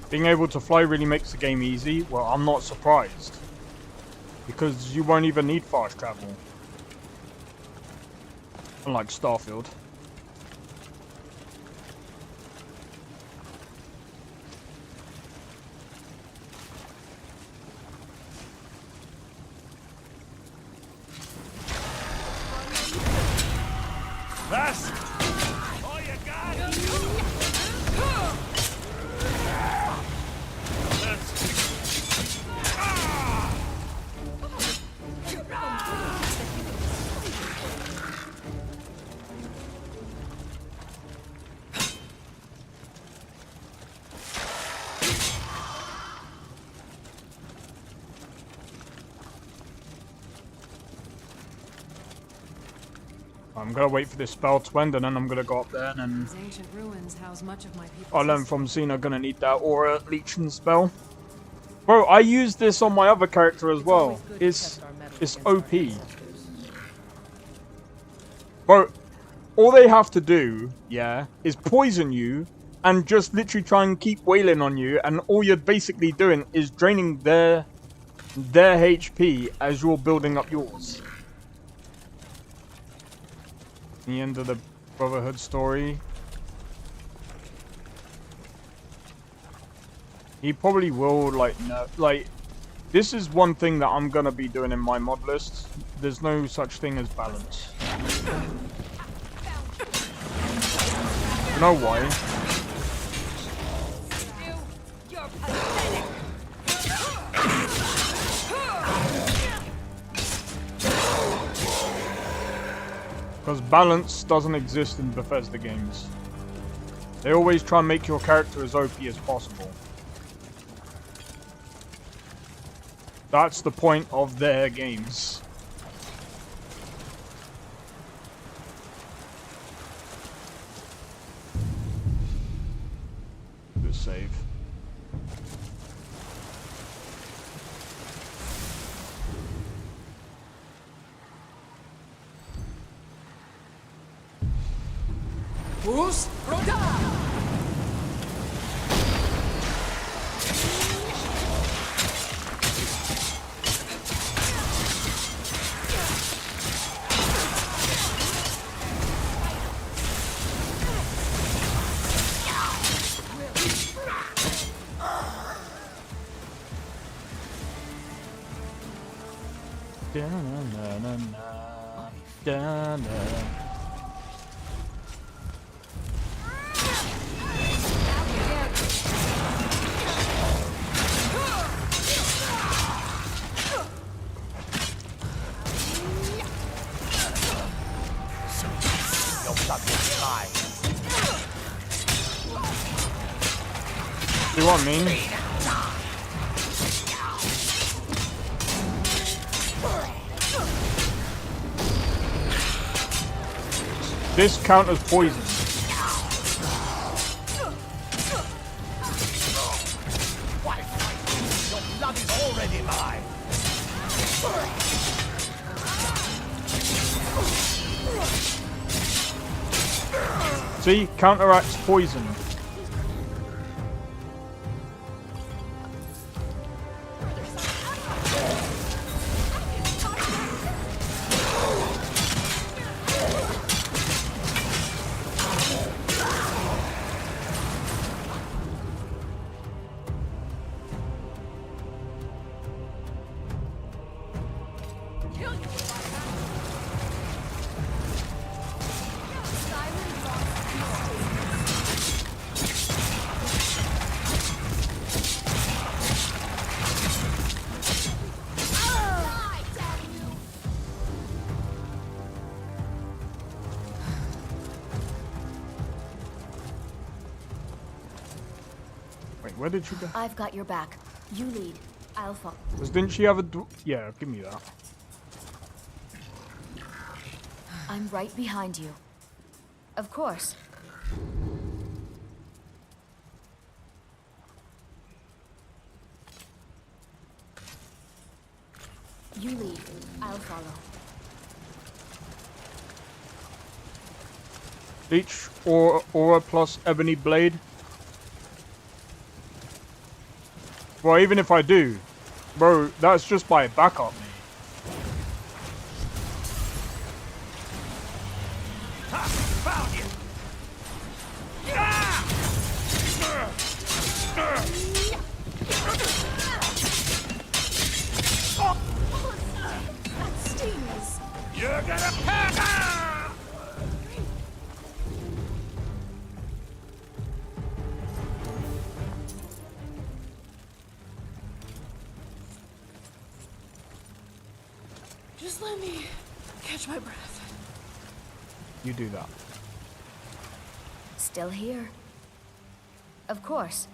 [SPEAKER 2] Being able to fly really makes the game easy. Well, I'm not surprised. Because you won't even need fast travel. Unlike Starfield.
[SPEAKER 6] Fast! All you got!
[SPEAKER 2] I'm gonna wait for this spell to end and then I'm gonna go up there and then
[SPEAKER 8] These ancient ruins house much of my people.
[SPEAKER 2] I learned from Xena gonna need that aura leeching spell. Bro, I use this on my other character as well. It's OP. Bro, all they have to do, yeah, is poison you and just literally try and keep wailing on you, and all you're basically doing is draining their HP as you're building up yours. The end of the Brotherhood story. He probably will, like, no, like, this is one thing that I'm gonna be doing in my mod list. There's no such thing as balance. You know why? Because balance doesn't exist in Bethesda games. They always try and make your character as OP as possible. That's the point of their games. Good save.
[SPEAKER 19] Who's
[SPEAKER 2] See what I mean? This counters poison.
[SPEAKER 6] Your blood is already mine.
[SPEAKER 2] See? Counteracts poison. Wait, where did she go?
[SPEAKER 3] I've got your back. You lead. I'll follow.
[SPEAKER 2] Didn't she have a yeah, give me that.
[SPEAKER 3] I'm right behind you. Of course. You lead. I'll follow.
[SPEAKER 2] Each aura plus ebony blade. Well, even if I do, bro, that's just by backup, mate.
[SPEAKER 6] Ha! Found you!
[SPEAKER 7] That stings.
[SPEAKER 6] You're gonna pay!
[SPEAKER 15] Just let me catch my breath.
[SPEAKER 2] You do that.
[SPEAKER 3] Still here. Of course.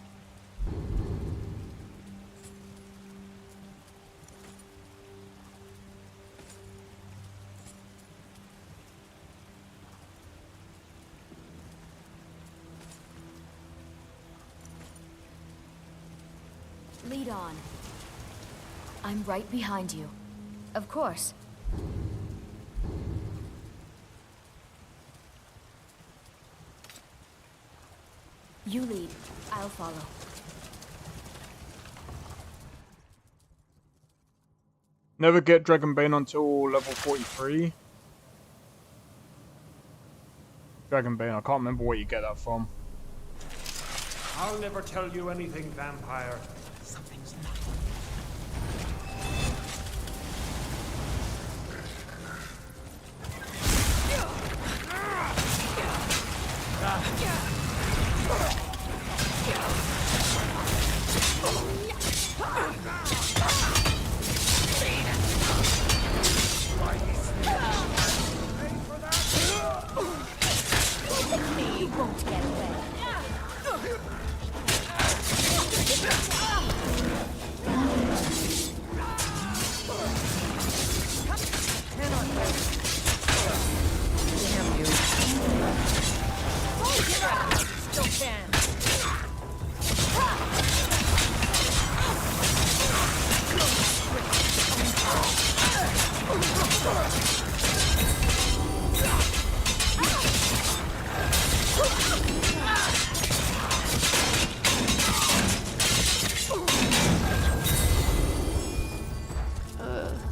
[SPEAKER 3] Lead on. I'm right behind you. Of course. You lead. I'll follow.
[SPEAKER 2] Never get Dragonbane until level 43. Dragonbane, I can't remember where you get that from.
[SPEAKER 20] I'll never tell you anything, vampire.
[SPEAKER 14] Something's not.
[SPEAKER 3] You won't get away.
[SPEAKER 14] Damn you.
[SPEAKER 3] Still can.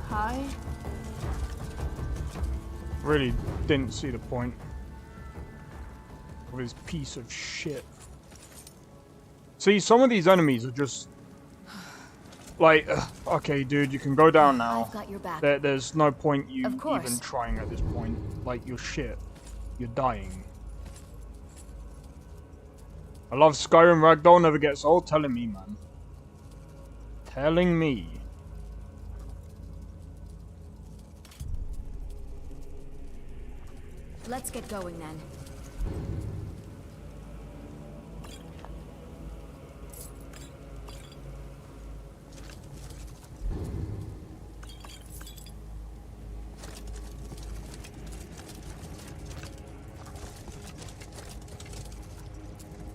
[SPEAKER 15] Hi?
[SPEAKER 2] Really didn't see the point of this piece of shit. See, some of these enemies are just like, okay, dude, you can go down now.
[SPEAKER 3] I've got your back.
[SPEAKER 2] There's no point you
[SPEAKER 3] Of course.
[SPEAKER 2] even trying at this point. Like, you're shit. You're dying. I love Skyrim Ragdoll never gets old. Telling me, man. Telling me.
[SPEAKER 3] Let's get going then.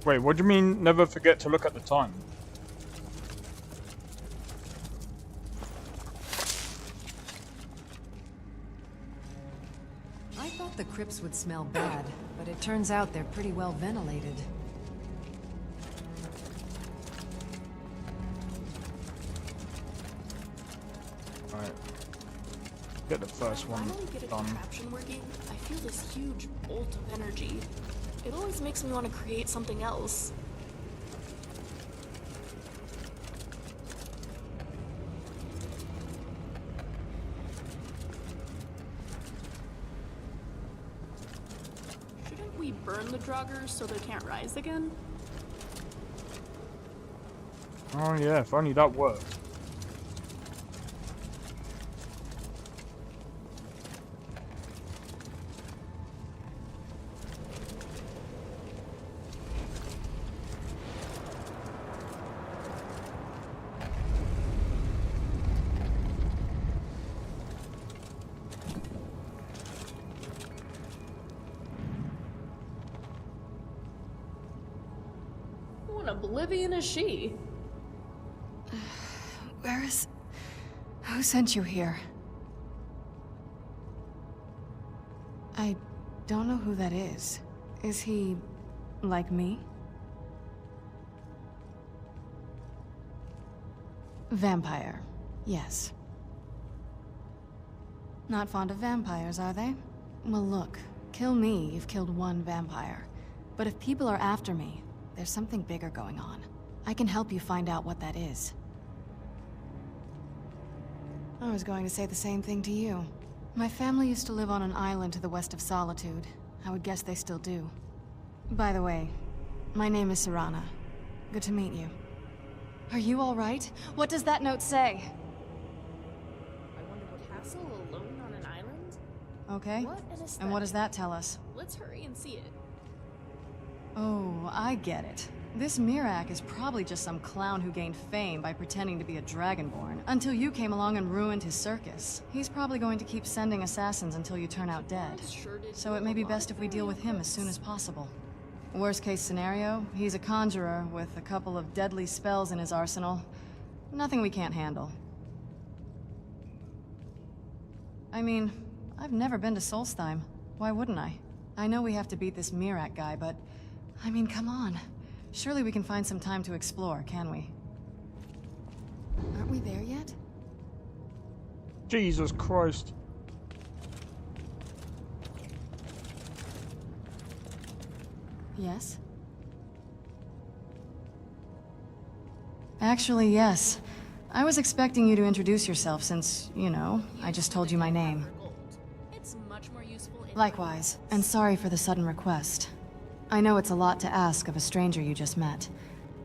[SPEAKER 2] Wait, what do you mean never forget to look at the time?
[SPEAKER 8] I thought the crypts would smell bad, but it turns out they're pretty well ventilated.
[SPEAKER 2] Alright. Get the first one
[SPEAKER 15] When I finally get a
[SPEAKER 2] done.
[SPEAKER 15] contraption working, I feel this huge bolt of energy. It always makes me want to create something else. Shouldn't we burn the Draugrs so they can't rise again?
[SPEAKER 2] Oh yeah, if only that worked.
[SPEAKER 15] What oblivion is she?
[SPEAKER 8] Where is... Who sent you here? I don't know who that is. Is he... like me? Vampire. Yes. Not fond of vampires, are they? Well, look. Kill me, you've killed one vampire. But if people are after me, there's something bigger going on. I can help you find out what that is. I was going to say the same thing to you. My family used to live on an island to the west of Solitude. I would guess they still do. By the way, my name is Serana. Good to meet you. Are you all right? What does that note say?
[SPEAKER 15] Castle alone on an island?
[SPEAKER 8] Okay.
[SPEAKER 15] What an aesthetic.
[SPEAKER 8] And what does that tell us?
[SPEAKER 15] Let's hurry and see it.
[SPEAKER 8] Oh, I get it. This Mirak is probably just some clown who gained fame by pretending to be a Dragonborn, until you came along and ruined his circus. He's probably going to keep sending assassins until you turn out dead. So it may be best if we deal with him as soon as possible. Worst case scenario, he's a conjurer with a couple of deadly spells in his arsenal. Nothing we can't handle. I mean, I've never been to Solstheim. Why wouldn't I? I know we have to beat this Mirak guy, but... I mean, come on. Surely we can find some time to explore, can we? Aren't we there yet?
[SPEAKER 2] Jesus Christ.
[SPEAKER 8] Yes? Actually, yes. I was expecting you to introduce yourself since, you know, I just told you my name.
[SPEAKER 7] It's much more useful if
[SPEAKER 8] Likewise, and sorry for the sudden request. I know it's a lot to ask of a stranger you just met,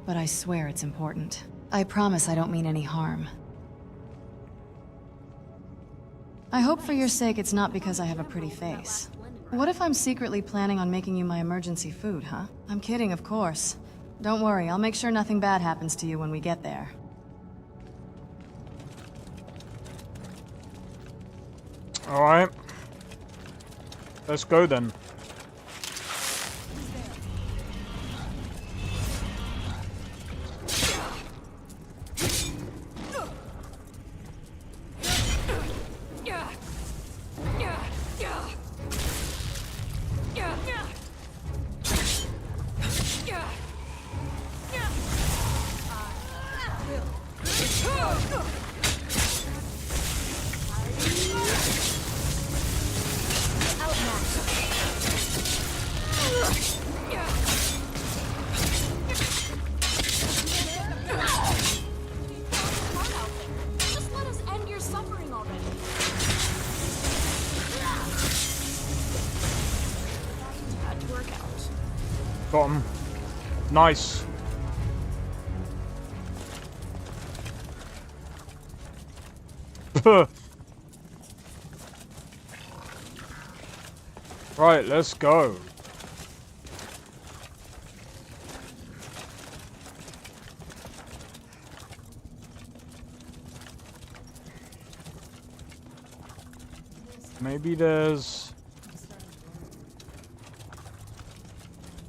[SPEAKER 8] but I swear it's important. I promise I don't mean any harm. I hope for your sake it's not because I have a pretty face. What if I'm secretly planning on making you my emergency food, huh? I'm kidding, of course. Don't worry, I'll make sure nothing bad happens to you when we get there.
[SPEAKER 2] Alright. Let's go then.
[SPEAKER 7] just let us end your suffering already. Had to work out.
[SPEAKER 2] Got him. Nice. Right, let's go. Maybe there's...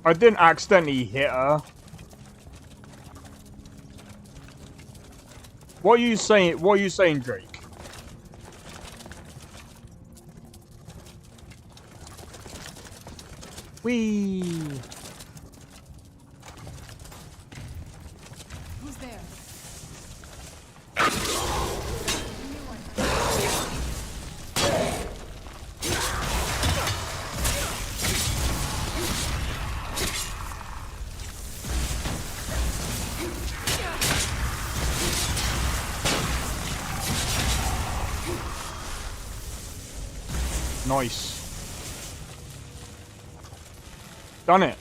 [SPEAKER 2] I didn't accidentally hit her. What are you saying? What are you saying, Drake? Whee!
[SPEAKER 8] Who's there?
[SPEAKER 2] Nice. Done it.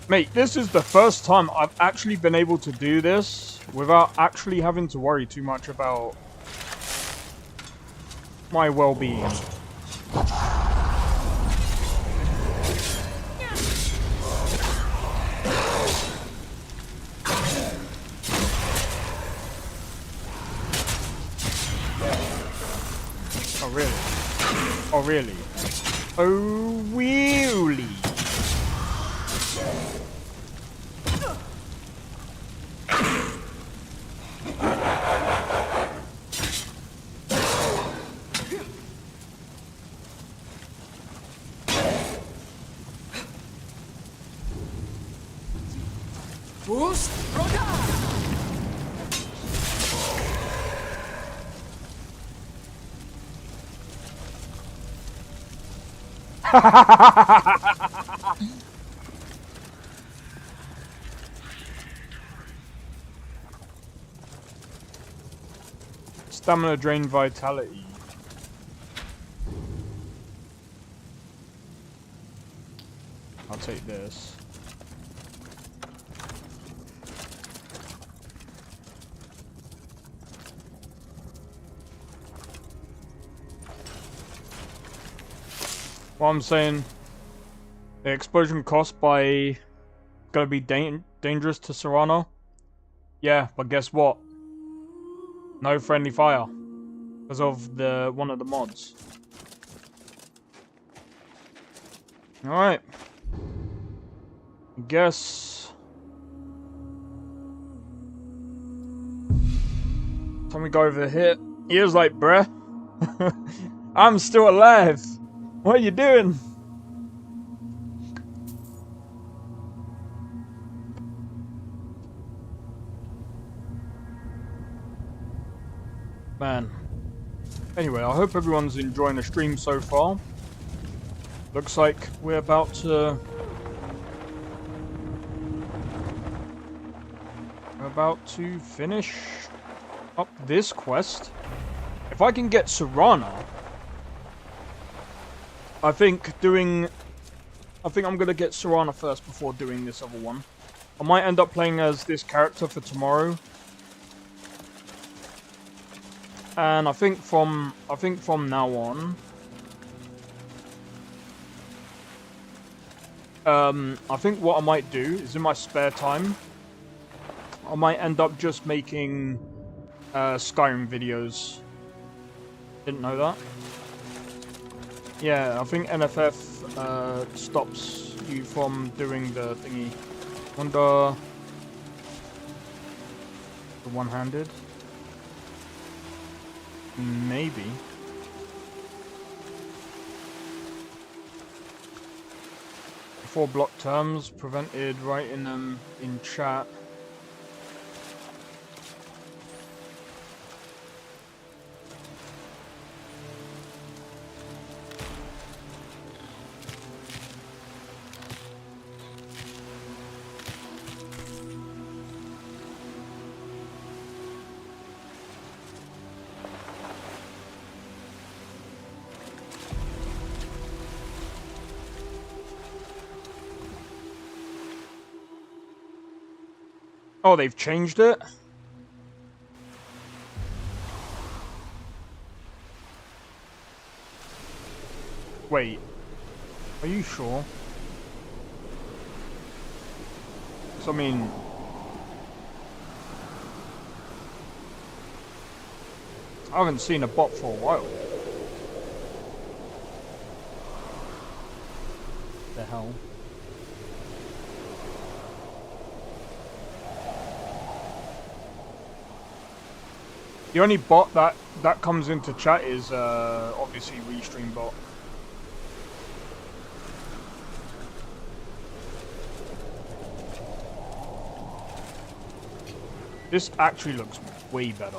[SPEAKER 2] Mate, this is the first time I've actually been able to do this without actually having to worry too much about my well-being. Oh, really? Oh, really? Oh, really?
[SPEAKER 19] Boost,
[SPEAKER 2] Stamina drain vitality. I'll take this. What I'm saying, the explosion cost by gonna be dangerous to Serrano. Yeah, but guess what? No friendly fire because of the one of the mods. All right. Guess. Time we go over here. He was like, bruh, I'm still alive. What are you doing? Man. Anyway, I hope everyone's enjoying the stream so far. Looks like we're about to about to finish up this quest. If I can get Serana, I think I'm gonna get Serana first before doing this other one. I might end up playing as this character for tomorrow. And I think from now on, I think what I might do is in my spare time, I might end up just making Skyrim videos. Didn't know that. Yeah, I think NFF stops you from doing the thingy. Wonder the one-handed. Maybe. Before block terms prevented writing them in chat. Oh, they've changed it? Wait. Are you sure? 'Cause I mean... I haven't seen a bot for a while. The hell? The only bot that comes into chat is obviously Restream bot. This actually looks way better.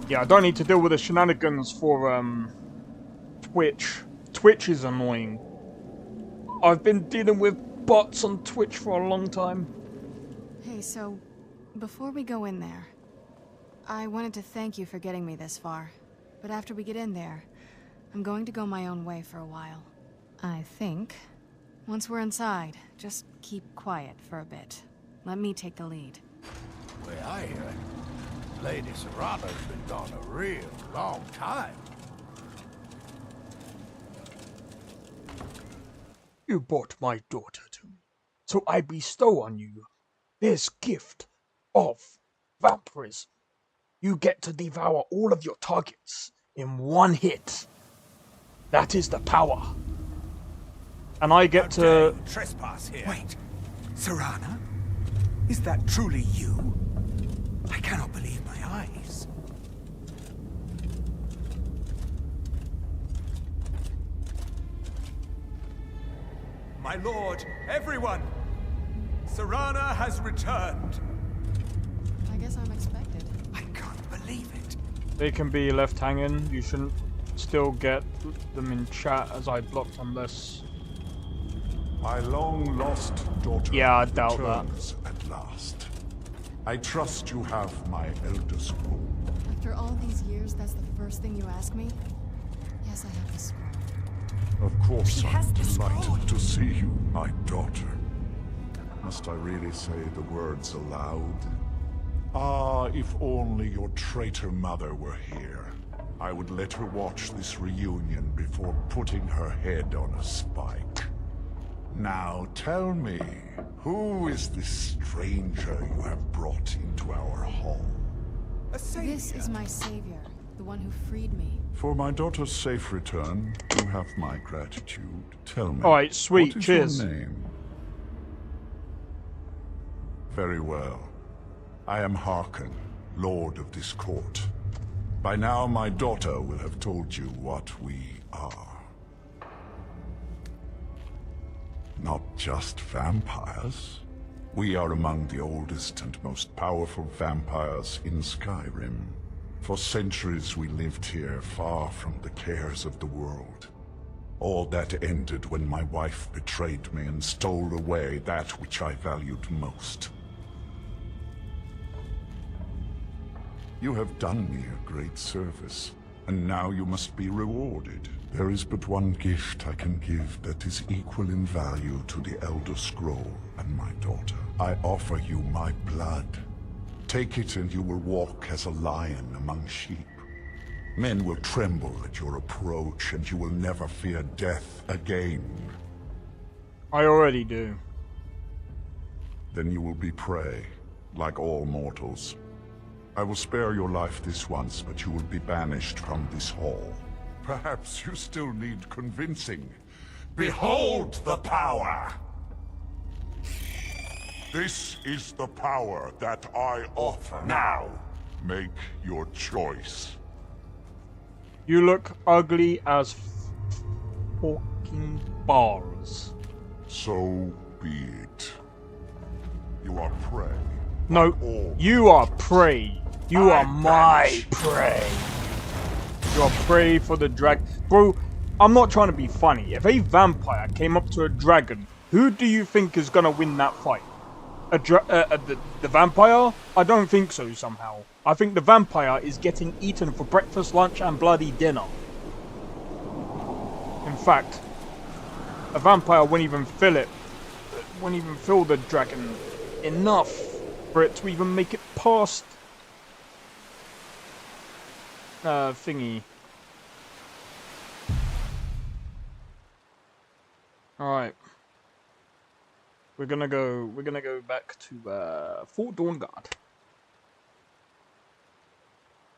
[SPEAKER 2] Yeah, I don't need to deal with the shenanigans for Twitch. Twitch is annoying. I've been dealing with bots on Twitch for a long time.
[SPEAKER 8] Hey, so, before we go in there, I wanted to thank you for getting me this far. But after we get in there, I'm going to go my own way for a while. I think. Once we're inside, just keep quiet for a bit. Let me take the lead.
[SPEAKER 6] Way I hear it, Lady Serrano's been gone a real long time.
[SPEAKER 2] You brought my daughter to me, so I bestow on you this gift of vampirism. You get to devour all of your targets in one hit. That is the power. And I get to
[SPEAKER 11] trespass here. Wait, Serana? Is that truly you? I cannot believe my eyes.
[SPEAKER 21] My lord, everyone! Serana has returned.
[SPEAKER 8] I guess I'm expected.
[SPEAKER 11] I can't believe it.
[SPEAKER 2] They can be left hanging. You shouldn't still get them in chat as I blocked unless...
[SPEAKER 10] My long-lost daughter returns at last. I trust you have my elder scroll.
[SPEAKER 8] After all these years, that's the first thing you ask me? Yes, I have the scroll.
[SPEAKER 10] Of course I'm delighted to see you, my daughter. Must I really say the words aloud? Ah, if only your traitor mother were here. I would let her watch this reunion before putting her head on a spike. Now tell me, who is this stranger you have brought into our hall?
[SPEAKER 8] This is my savior, the one who freed me.
[SPEAKER 10] For my daughter's safe return, you have my gratitude. Tell me,
[SPEAKER 2] alright, sweet,
[SPEAKER 10] what is
[SPEAKER 2] cheers.
[SPEAKER 10] your name? Very well. I am Harkon, Lord of this court. By now my daughter will have told you what we are. Not just vampires. We are among the oldest and most powerful vampires in Skyrim. For centuries we lived here, far from the cares of the world. All that ended when my wife betrayed me and stole away that which I valued most. You have done me a great service, and now you must be rewarded. There is but one gift I can give that is equal in value to the Elder Scroll and my daughter. I offer you my blood. Take it and you will walk as a lion among sheep. Men will tremble at your approach, and you will never fear death again.
[SPEAKER 2] I already do.
[SPEAKER 10] Then you will be prey, like all mortals. I will spare your life this once, but you will be banished from this hall. Perhaps you still need convincing. Behold the power! This is the power that I offer. Now, make your choice.
[SPEAKER 2] You look ugly as fucking balls.
[SPEAKER 10] So be it. You are prey.
[SPEAKER 2] No, you are prey. You are my prey. You are prey for the drag. Bro, I'm not trying to be funny. If a vampire came up to a dragon, who do you think is gonna win that fight? The vampire? I don't think so somehow. I think the vampire is getting eaten for breakfast, lunch, and bloody dinner. In fact, a vampire wouldn't even fill the dragon enough for it to even make it past thingy. Alright. We're gonna go back to Fort Dawnguard.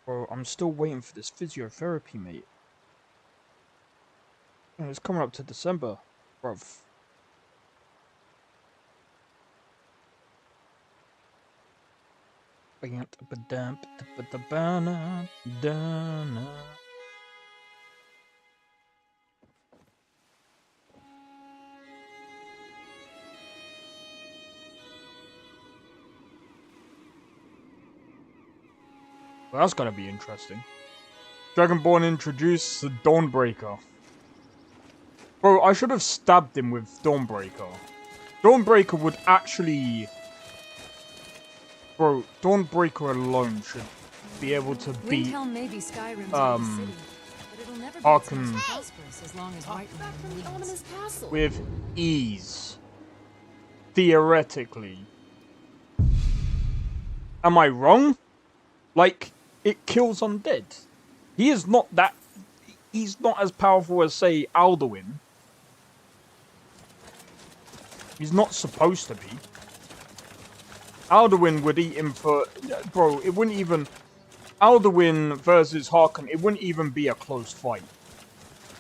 [SPEAKER 2] Bro, I'm still waiting for this physiotherapy, mate. And it's coming up to December, bruv. Well, that's gonna be interesting. Dragonborn introduced the Dawnbreaker. Bro, I should have stabbed him with Dawnbreaker. Dawnbreaker would actually... Bro, Dawnbreaker alone should be able to beat...
[SPEAKER 8] Windhelm may be Skyrim's oldest city, but it'll never be
[SPEAKER 2] Arkham
[SPEAKER 8] prosperous as long as Whiterun leads.
[SPEAKER 2] with ease. Theoretically. Am I wrong? Like, it kills undead. He is not that... He's not as powerful as, say, Alduin. He's not supposed to be. Alduin would eat him for... Bro, it wouldn't even... Alduin versus Harkon, it wouldn't even be a close fight.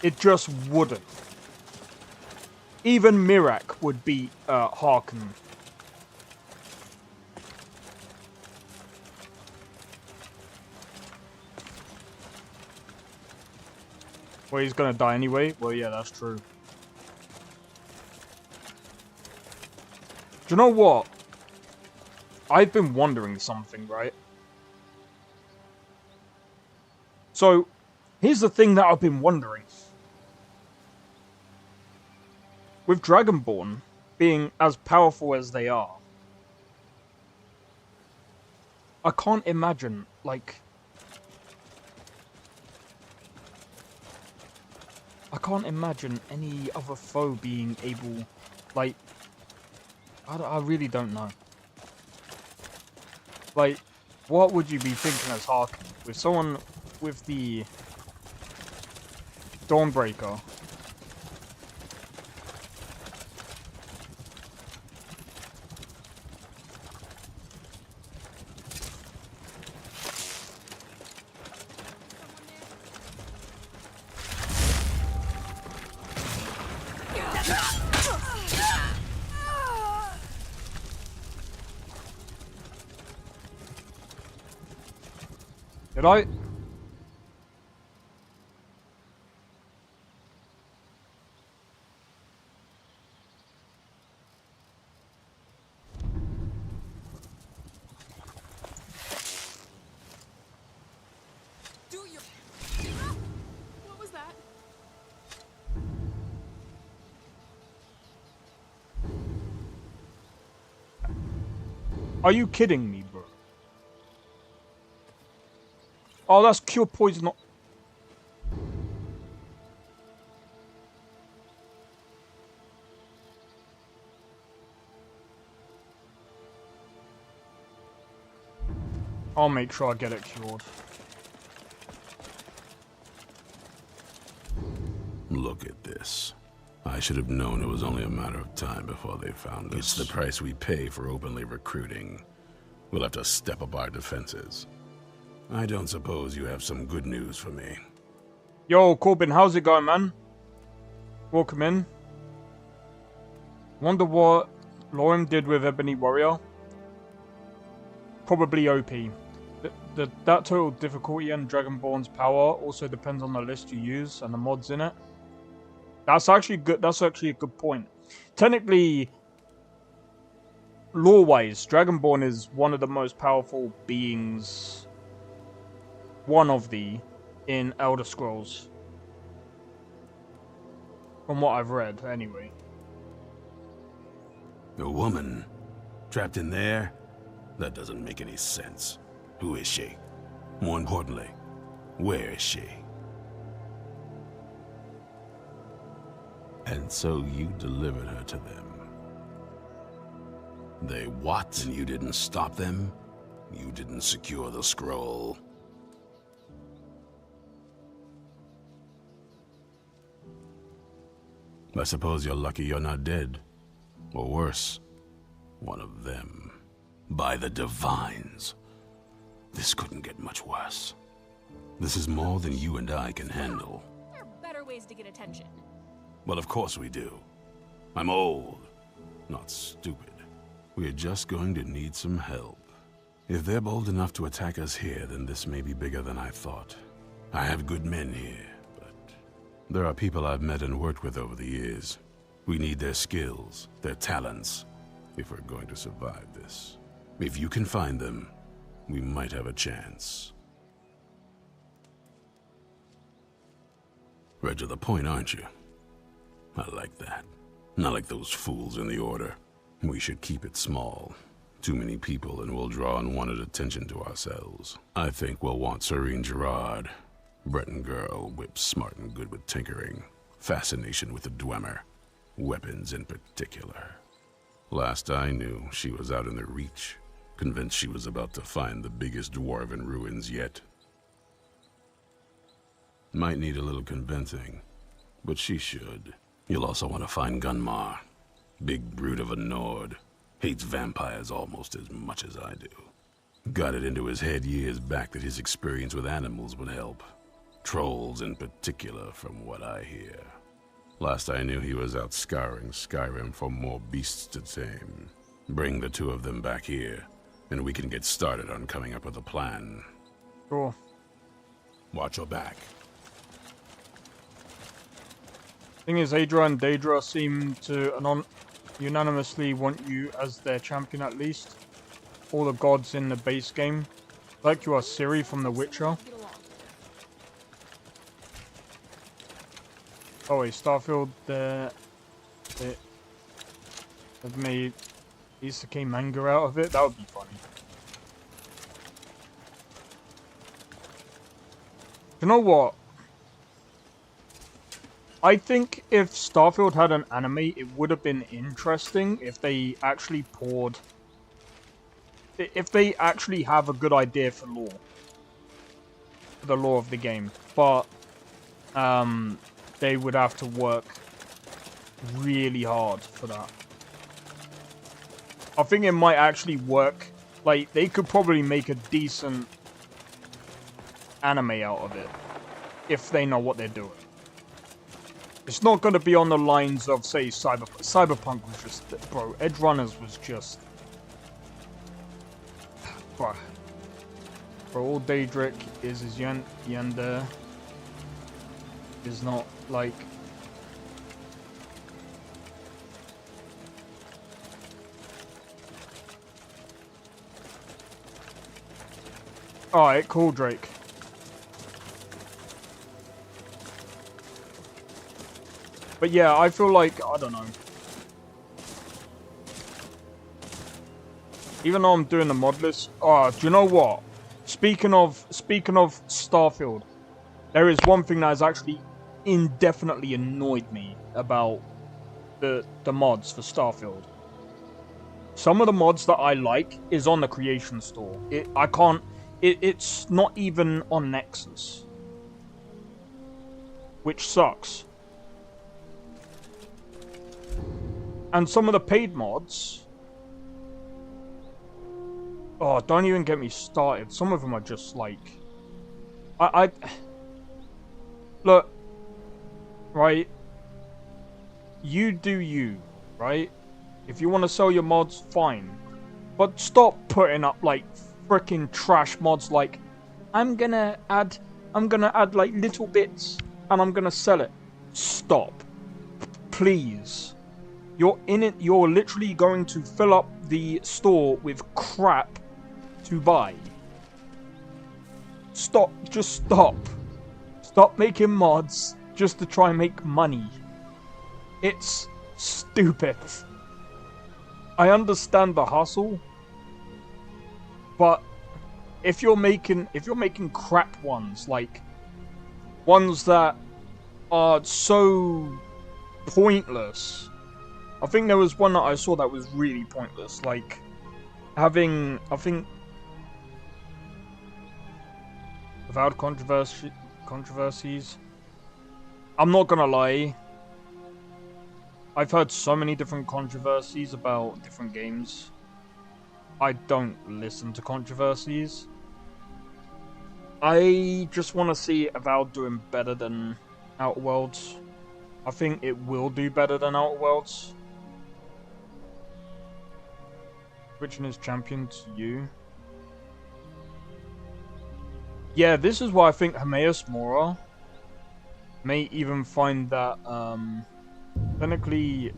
[SPEAKER 2] It just wouldn't. Even Mirak would beat Harkon. Well, he's gonna die anyway? Well, yeah, that's true. Do you know what? I've been wondering something, right? So, here's the thing that I've been wondering. With Dragonborn being as powerful as they are, I can't imagine, like... I can't imagine any other foe being able, like... I really don't know. Like, what would you be thinking as Harkon? With someone with the Dawnbreaker. Did I?
[SPEAKER 15] What was that?
[SPEAKER 2] Are you kidding me, bro? Oh, that's cure poison. I'll make sure I get it cured.
[SPEAKER 13] Look at this. I should have known it was only a matter of time before they found us. It's the price we pay for openly recruiting. We'll have to step up our defenses. I don't suppose you have some good news for me.
[SPEAKER 2] Yo, Corbin, how's it going, man? Welcome in. Wonder what LoreRim did with Ebony Warrior? Probably OP. That total difficulty and Dragonborn's power also depends on the list you use and the mods in it. That's actually good. That's actually a good point. Technically, lore-wise, Dragonborn is one of the most powerful beings. One of the in Elder Scrolls. From what I've read, anyway.
[SPEAKER 13] A woman trapped in there? That doesn't make any sense. Who is she? More importantly, where is she? And so you delivered her to them. They what? And you didn't stop them? You didn't secure the scroll? I suppose you're lucky you're not dead. Or worse, one of them. By the Divines. This couldn't get much worse. This is more than you and I can handle.
[SPEAKER 7] There are better ways to get attention.
[SPEAKER 13] Well, of course we do. I'm old, not stupid. We're just going to need some help. If they're bold enough to attack us here, then this may be bigger than I thought. I have good men here, but there are people I've met and worked with over the years. We need their skills, their talents, if we're going to survive this. If you can find them, we might have a chance. Right to the point, aren't you? I like that. Not like those fools in the Order. We should keep it small. Too many people and we'll draw unwanted attention to ourselves. I think we'll want Serene Gerard. Breton girl, whip smart and good with tinkering. Fascination with the Dwemer. Weapons in particular. Last I knew, she was out in the Reach. Convinced she was about to find the biggest dwarven ruins yet. Might need a little convincing, but she should. You'll also want to find Gunmar. Big brute of a Nord. Hates vampires almost as much as I do. Got it into his head years back that his experience with animals would help. Trolls in particular, from what I hear. Last I knew he was out scouring Skyrim for more beasts to tame. Bring the two of them back here, and we can get started on coming up with a plan.
[SPEAKER 2] Cool.
[SPEAKER 13] Watch your back.
[SPEAKER 2] Thing is, Adra and Daedra seem to unanimously want you as their champion at least. All the gods in the base game. Like you are Ciri from The Witcher. Oh wait, Starfield, they have made isekai manga out of it. That would be funny. You know what? I think if Starfield had an anime, it would have been interesting if they actually poured... If they actually have a good idea for lore. For the lore of the game. But, they would have to work really hard for that. I think it might actually work. Like, they could probably make a decent anime out of it. If they know what they're doing. It's not going to be on the lines of, say, Cyberpunk was just... Bro, Edge Runners was just... Bro, all Daedric is Yanda. Is not, like... Alright, cool, Drake. But yeah, I feel like, I don't know. Even though I'm doing the mod list, do you know what? Speaking of Starfield, there is one thing that has actually indefinitely annoyed me about the mods for Starfield. Some of the mods that I like is on the Creation Store. It's not even on Nexus, which sucks. And some of the paid mods, oh, don't even get me started. Some of them are just like, look, right? You do you, right? If you want to sell your mods, fine. But stop putting up like freaking trash mods like, I'm gonna add like little bits and I'm gonna sell it. Stop. Please. You're in it, you're literally going to fill up the store with crap to buy. Stop, just stop. Stop making mods just to try and make money. It's stupid. I understand the hustle, but if you're making crap ones, like ones that are so pointless. I think there was one that I saw that was really pointless, like having, I think, without controversies. I'm not gonna lie. I've heard so many different controversies about different games. I don't listen to controversies. I just want to see Avowed doing better than Outer Worlds. I think it will do better than Outer Worlds. Switching his champion to you. Yeah, this is why I think Hermaeus Mora may even find that technically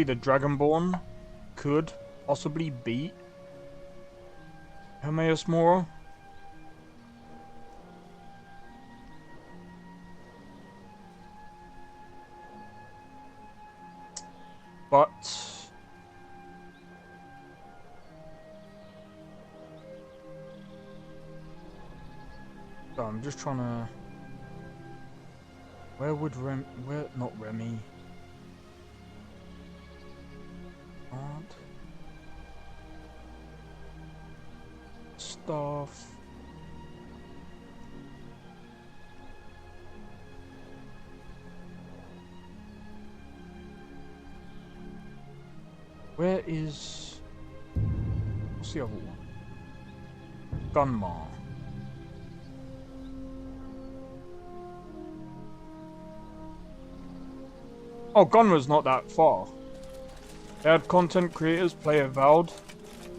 [SPEAKER 2] the Dragonborn could possibly beat Hermaeus Mora. But so I'm just trying to, where would not Remy. Aren't staff. Where is, what's the other one? Gunmar. Oh, Gunmar's not that far. They had content creators play Avowed.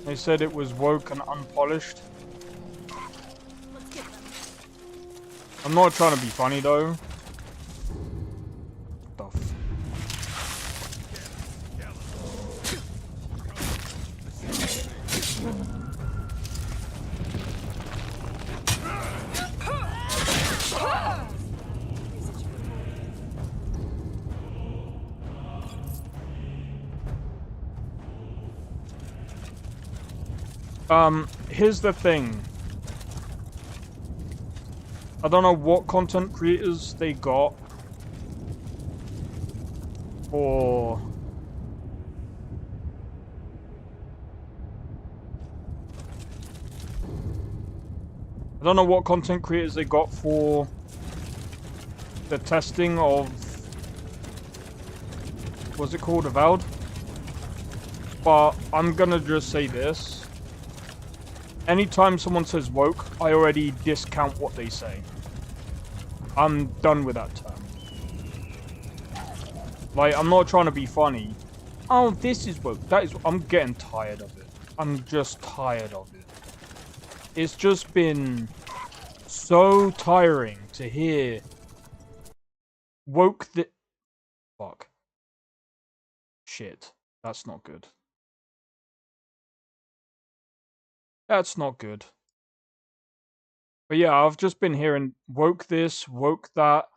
[SPEAKER 2] They said it was woke and unpolished. I'm not trying to be funny though. What the f- Here's the thing. I don't know what content creators they got for the testing of, what's it called, Avowed? But I'm gonna just say this. Anytime someone says woke, I already discount what they say. I'm done with that term. Like, I'm not trying to be funny. Oh, this is woke. That is, I'm getting tired of it. I'm just tired of it. It's just been so tiring to hear woke the... Fuck. Shit. That's not good. That's not good. But yeah, I've just been hearing woke this, woke that.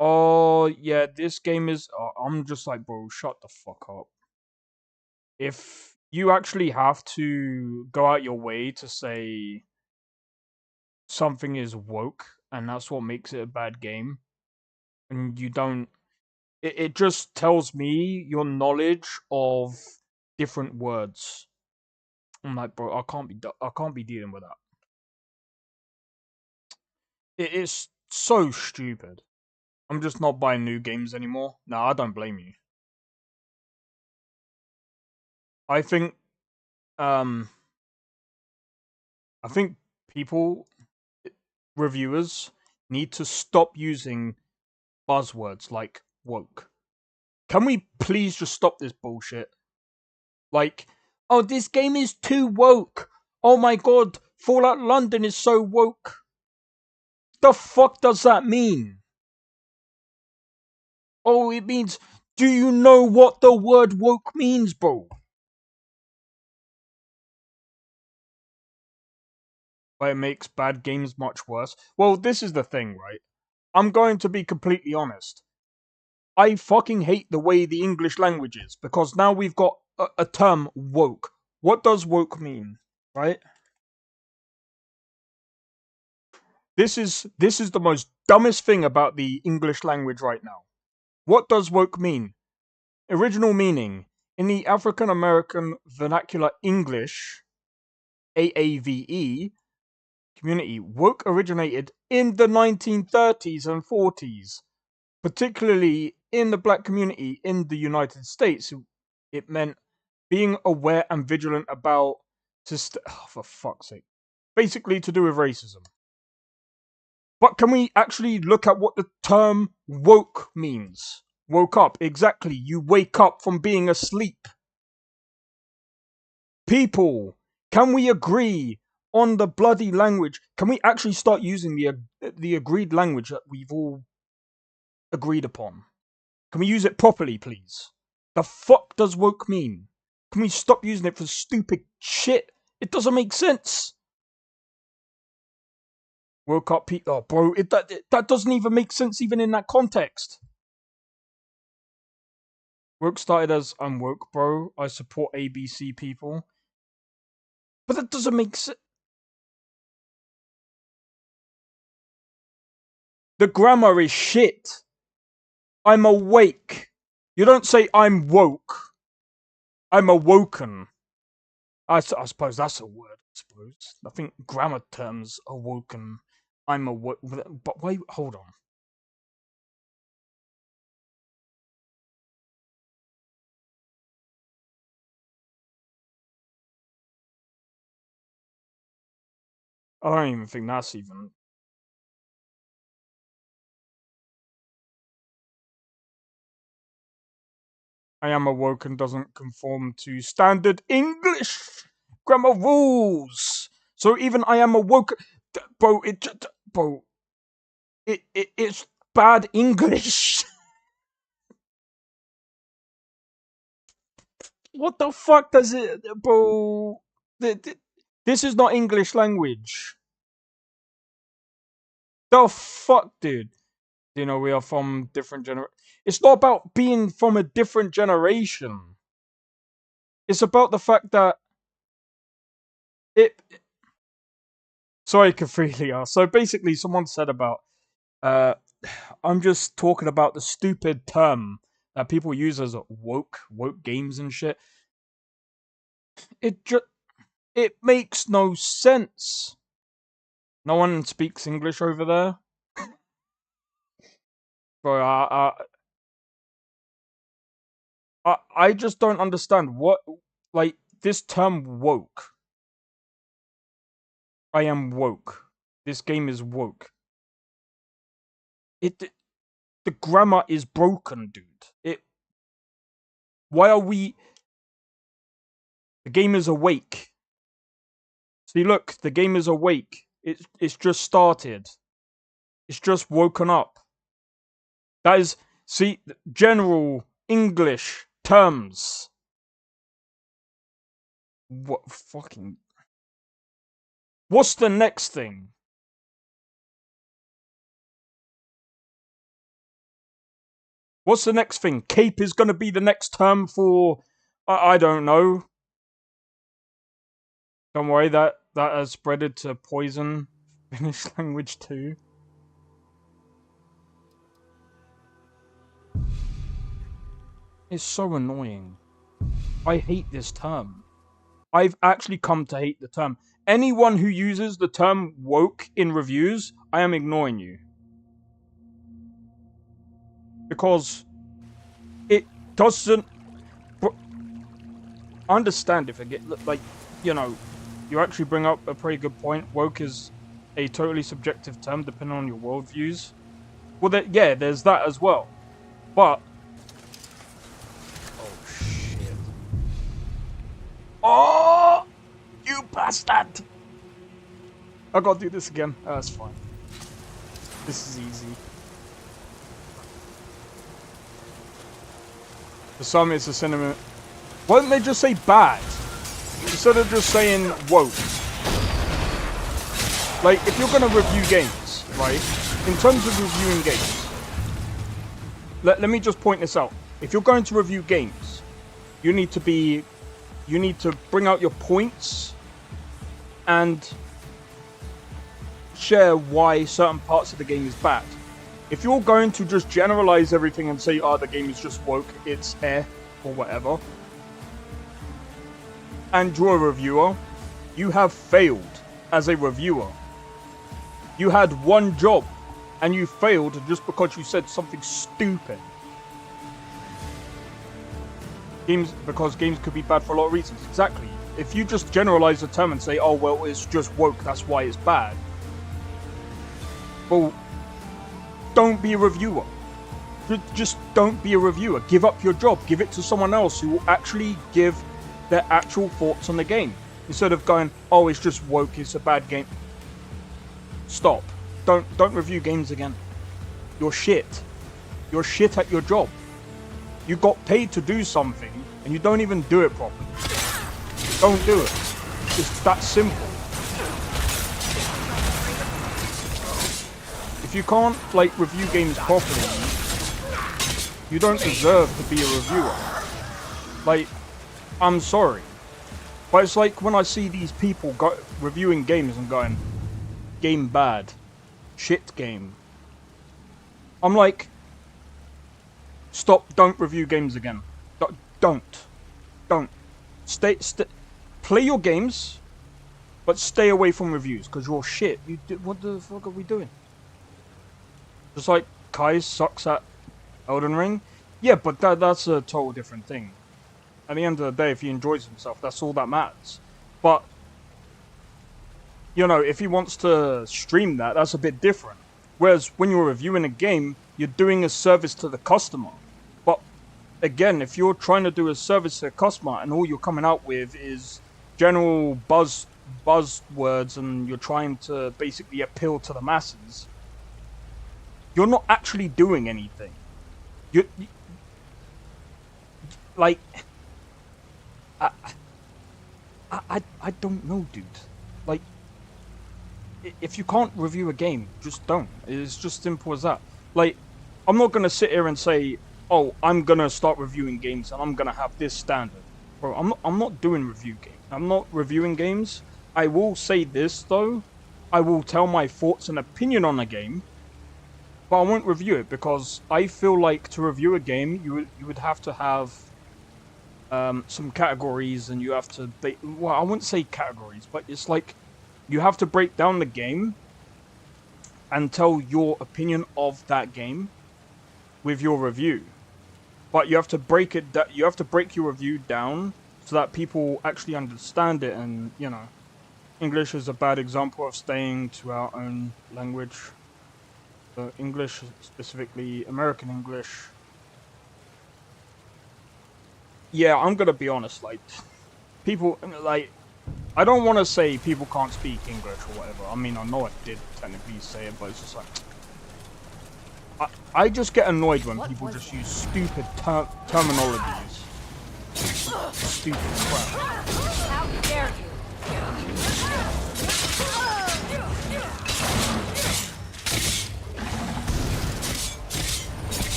[SPEAKER 2] Oh, yeah, this game is... Oh, I'm just like, bro, shut the fuck up. if you actually have to go out your way to say something is woke, and that's what makes it a bad game, and you don't, it just tells me your knowledge of different words. I'm like, bro, I can't be dealing with that. It is so stupid. I'm just not buying new games anymore. No, I don't blame you. I think, I think people, reviewers, need to stop using buzzwords like woke. Can we please just stop this bullshit? Like, oh, this game is too woke. Oh my god, Fallout London is so woke. The fuck does that mean? Oh, it means, do you know what the word woke means, bro? But it makes bad games much worse. Well, this is the thing, right? I'm going to be completely honest. I fucking hate the way the English language is, because now we've got a term, woke. What does woke mean, right? This is the most dumbest thing about the English language right now. What does woke mean? Original meaning. In the African American vernacular English, AAVE, community, woke originated in the 1930s and 40s, particularly in the black community in the United States. It meant being aware and vigilant about, oh, for fuck's sake, basically to do with racism. But can we actually look at what the term woke means? Woke up, exactly. You wake up from being asleep. People, can we agree on the bloody language? Can we actually start using the agreed language that we've all agreed upon? Can we use it properly, please? The fuck does woke mean? Can we stop using it for stupid shit? It doesn't make sense. Woke up, people. Oh, bro, that doesn't even make sense even in that context. Woke started as I'm woke, bro. I support ABC people. But that doesn't make sense. The grammar is shit. I'm awake. You don't say I'm woke. I'm awoken. I suppose that's a word, I suppose. I think grammar terms, awoken. I'm awoke. But wait, hold on. I don't even think that's even... I am awoken doesn't conform to standard English grammar rules. So even I am awoken... Bro, it's bad English. What the fuck does it... Bro... This is not English language. The fuck, dude? You know, we are from different It's not about being from a different generation. It's about the fact that Sorry, Kafrilia. So basically, someone said about, I'm just talking about the stupid term that people use as woke games and shit. It makes no sense. No one speaks English over there. Bro, I just don't understand what, like, this term woke. I am woke. This game is woke. The grammar is broken, dude. Why are we... The game is awake. See, look, the game is awake. It's just started. It's just woken up. That is, see, general English terms. What fucking... What's the next thing? What's the next thing? Cape is going to be the next term for I don't know. Don't worry, that has spreaded to Poison Finnish language too. It's so annoying. I hate this term. I've actually come to hate the term. Anyone who uses the term woke in reviews, I am ignoring you. Because it doesn't... I understand if it get, like, you know, you actually bring up a pretty good point. Woke is a totally subjective term depending on your worldviews. Well, yeah, there's that as well. But... Oh, shit. Oh! You bastard! I gotta do this again. Oh, that's fine. This is easy. For some, it's a sentiment. Why don't they just say bad? Instead of just saying woke. Like, if you're gonna review games, right? In terms of reviewing games, let me just point this out. If you're going to review games, you need to bring out your points and share why certain parts of the game is bad. If you're going to just generalize everything and say, oh, the game is just woke, it's or whatever, and you're a reviewer, you have failed as a reviewer. You had one job, and you failed just because you said something stupid. Because games could be bad for a lot of reasons. Exactly. If you just generalize the term and say, oh, well, it's just woke, that's why it's bad. Well, don't be a reviewer. Just don't be a reviewer. Give up your job. Give it to someone else who will actually give their actual thoughts on the game. Instead of going, oh, it's just woke, it's a bad game. Stop. Don't review games again. You're shit. You're shit at your job. You got paid to do something, and you don't even do it properly. Don't do it. It's that simple. If you can't, like, review games properly, you don't deserve to be a reviewer. Like, I'm sorry. But it's like when I see these people reviewing games and going, game bad, shit game. I'm like, stop, don't review games again. Don't. Play your games, but stay away from reviews, because you're shit. What the fuck are we doing? Just like Kai sucks at Elden Ring. Yeah, but that's a total different thing. At the end of the day, if he enjoys himself, that's all that matters. But, you know, if he wants to stream that, that's a bit different. Whereas when you're reviewing a game, you're doing a service to the customer. But, again, if you're trying to do a service to the customer and all you're coming out with is general buzzwords and you're trying to basically appeal to the masses, you're not actually doing anything. You like, I don't know, dude. Like, if you can't review a game, just don't. It's just simple as that. Like, I'm not gonna sit here and say, oh, I'm gonna start reviewing games and I'm gonna have this standard. Bro, I'm not doing review games. I'm not reviewing games. I will say this though. I will tell my thoughts and opinion on a game, but I won't review it because I feel like to review a game, you would have to have some categories, and you have to... well, I wouldn't say categories, but it's like you have to break down the game and tell your opinion of that game with your review. But you have to break it. You have to break your review down so that people actually understand it. And you know, English is a bad example of staying to our own language. English, specifically American English. Yeah, I'm gonna be honest. Like, people like, I don't want to say people can't speak English or whatever. I mean, I know I did technically say it, but it's just like, I just get annoyed when people just use stupid terminologies. Stupid crap.
[SPEAKER 3] How dare you?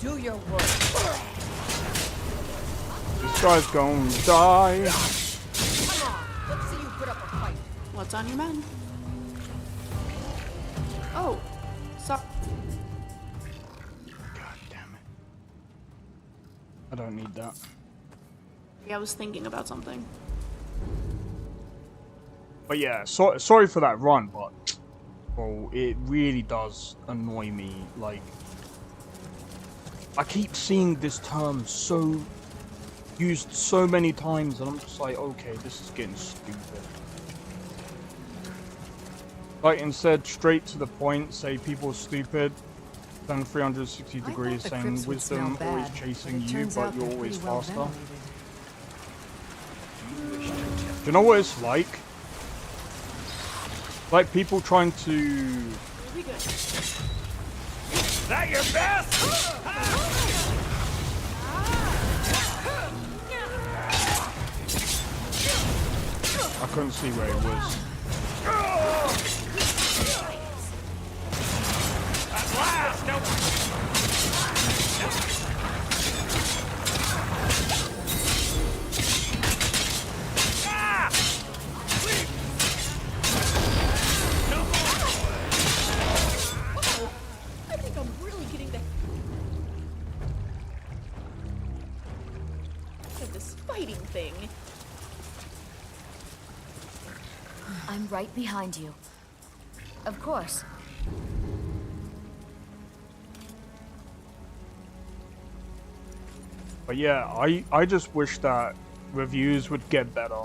[SPEAKER 19] Do your work.
[SPEAKER 2] This guy's gonna die.
[SPEAKER 19] Come on, let's see you put up a fight.
[SPEAKER 7] What's on your mind? Oh, so.
[SPEAKER 2] I don't need that.
[SPEAKER 7] Yeah, I was thinking about something.
[SPEAKER 2] But yeah, sorry for that run, but bro, it really does annoy me. Like, I keep seeing this term used so many times, and I'm just like, okay, this is getting stupid. Like, instead, straight to the point, say people are stupid. Then 360 degrees, saying wisdom always chasing you, but you're always faster. Do you know what it's like? Like people trying to...
[SPEAKER 21] Is that your best?
[SPEAKER 2] I couldn't see where it was.
[SPEAKER 21] At last!
[SPEAKER 7] I think I'm really getting the of this fighting thing.
[SPEAKER 3] I'm right behind you. Of course.
[SPEAKER 2] But yeah, I just wish that reviews would get better.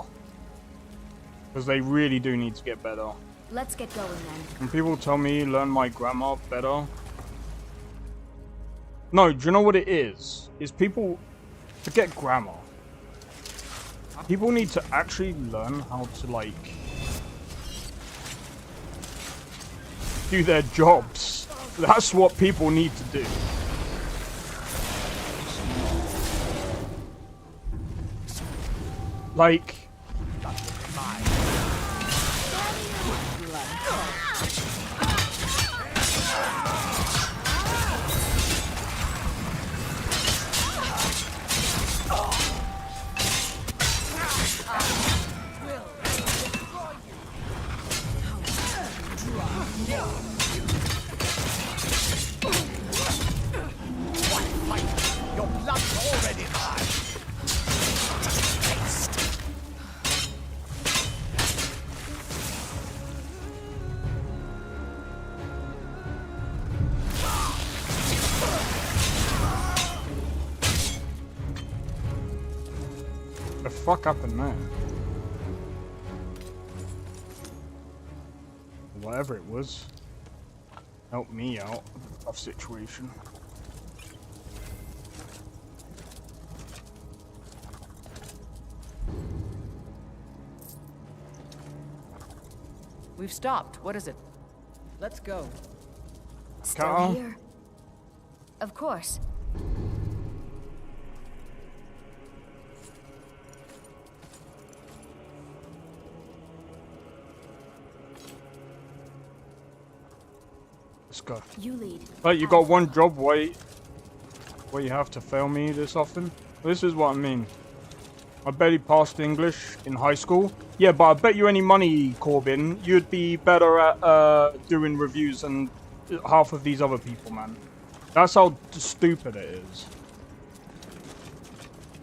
[SPEAKER 2] Because they really do need to get better.
[SPEAKER 3] Let's get going then.
[SPEAKER 2] When people tell me learn my grammar better... No, do you know what it is? Is people forget grammar. People need to actually learn how to, like, do their jobs. That's what people need to do. Like...
[SPEAKER 21] Your blood's already high.
[SPEAKER 2] The fuck happened there? Whatever it was, help me out of a tough situation.
[SPEAKER 19] We've stopped. What is it? Let's go.
[SPEAKER 3] Still
[SPEAKER 2] Carl?
[SPEAKER 3] here? Of course.
[SPEAKER 2] Let's go.
[SPEAKER 3] You lead.
[SPEAKER 2] But you got one job, why you have to fail me this often? This is what I mean. I barely passed English in high school. Yeah, but I bet you any money, Corbin, you'd be better at doing reviews than half of these other people, man. That's how stupid it is.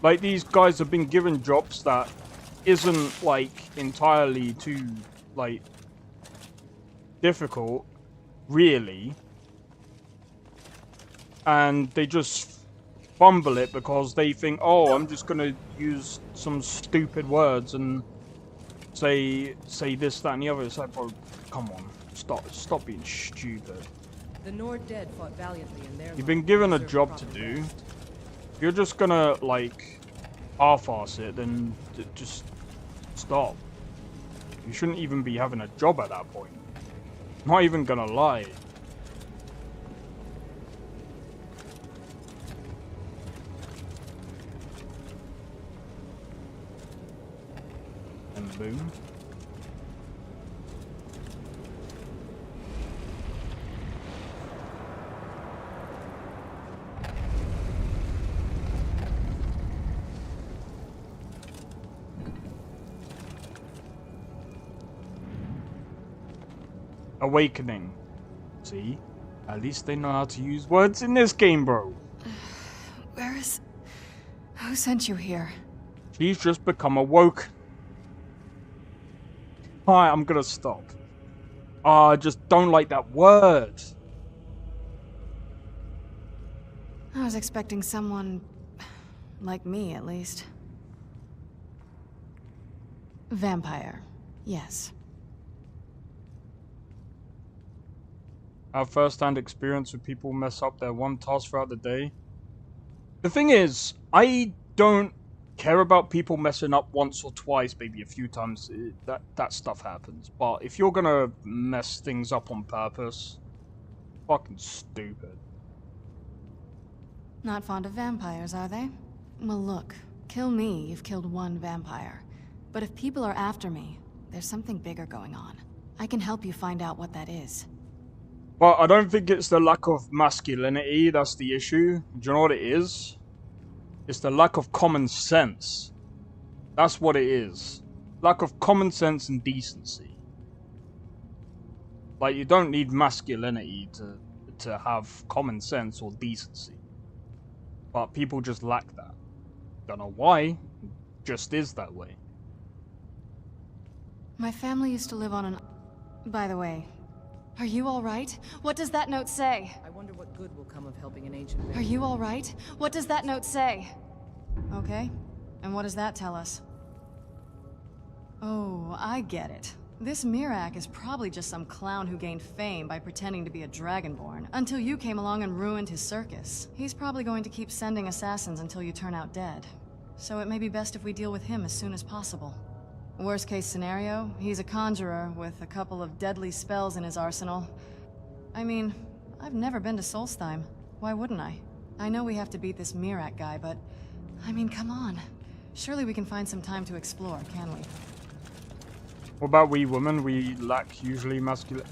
[SPEAKER 2] Like, these guys have been given jobs that isn't, like, entirely too, like, difficult, really. And they just fumble it because they think, oh, I'm just gonna use some stupid words and say this, that, and the other. It's like, bro, come on, stop being stupid.
[SPEAKER 19] The Nord dead fought valiantly in their
[SPEAKER 2] You've been given a job to do. If you're just gonna, like, half-ass it, then just stop. You shouldn't even be having a job at that point. Not even gonna lie. And boom. Awakening. See? At least they know how to use words in this game, bro.
[SPEAKER 8] Where is... Who sent you here?
[SPEAKER 2] She's just become awoke. Alright, I'm gonna stop. I just don't like that word.
[SPEAKER 8] I was expecting someone... like me, at least. Vampire. Yes.
[SPEAKER 2] Have first-hand experience with people mess up their one task throughout the day. The thing is, I don't care about people messing up once or twice, maybe a few times. That stuff happens. But if you're gonna mess things up on purpose, fucking stupid.
[SPEAKER 8] Not fond of vampires, are they? Well, look. Kill me, you've killed one vampire. But if people are after me, there's something bigger going on. I can help you find out what that is.
[SPEAKER 2] Well, I don't think it's the lack of masculinity that's the issue. Do you know what it is? It's the lack of common sense. That's what it is. Lack of common sense and decency. Like, you don't need masculinity to have common sense or decency. But people just lack that. Don't know why. It just is that way.
[SPEAKER 8] My family used to live on an... By the way, are you alright? What does that note say?
[SPEAKER 19] I wonder what good will come of helping an ancient...
[SPEAKER 8] Are you alright? What does that note say? Okay. And what does that tell us? Oh, I get it. This Mirac is probably just some clown who gained fame by pretending to be a Dragonborn, until you came along and ruined his circus. He's probably going to keep sending assassins until you turn out dead. So it may be best if we deal with him as soon as possible. Worst case scenario, he's a conjurer with a couple of deadly spells in his arsenal. I mean, I've never been to Solstheim. Why wouldn't I? I know we have to beat this Mirac guy, but... I mean, come on. Surely we can find some time to explore, can we?
[SPEAKER 2] What about we women? We lack usually masculine...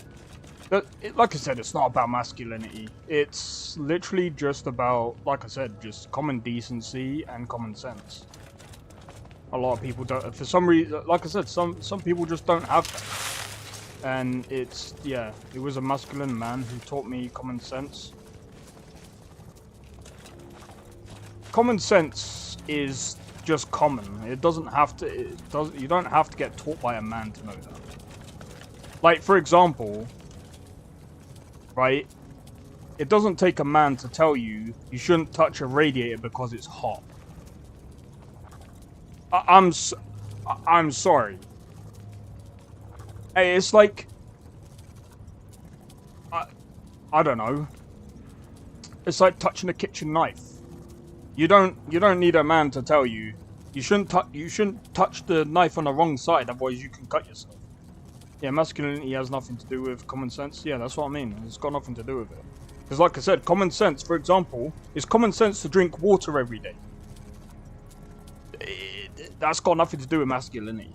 [SPEAKER 2] Like I said, it's not about masculinity. It's literally just about, like I said, just common decency and common sense. A lot of people don't, for some reason, like I said, some people just don't have that. And it's, yeah, it was a masculine man who taught me common sense. Common sense is just common. It doesn't have to, you don't have to get taught by a man to know that. Like, for example, right, it doesn't take a man to tell you you shouldn't touch a radiator because it's hot. I'm sorry. Hey, it's like... I don't know. It's like touching a kitchen knife. You don't need a man to tell you you shouldn't touch the knife on the wrong side, otherwise you can cut yourself. Yeah, masculinity has nothing to do with common sense. Yeah, that's what I mean. It's got nothing to do with it. Because like I said, common sense, for example, is common sense to drink water every day. That's got nothing to do with masculinity.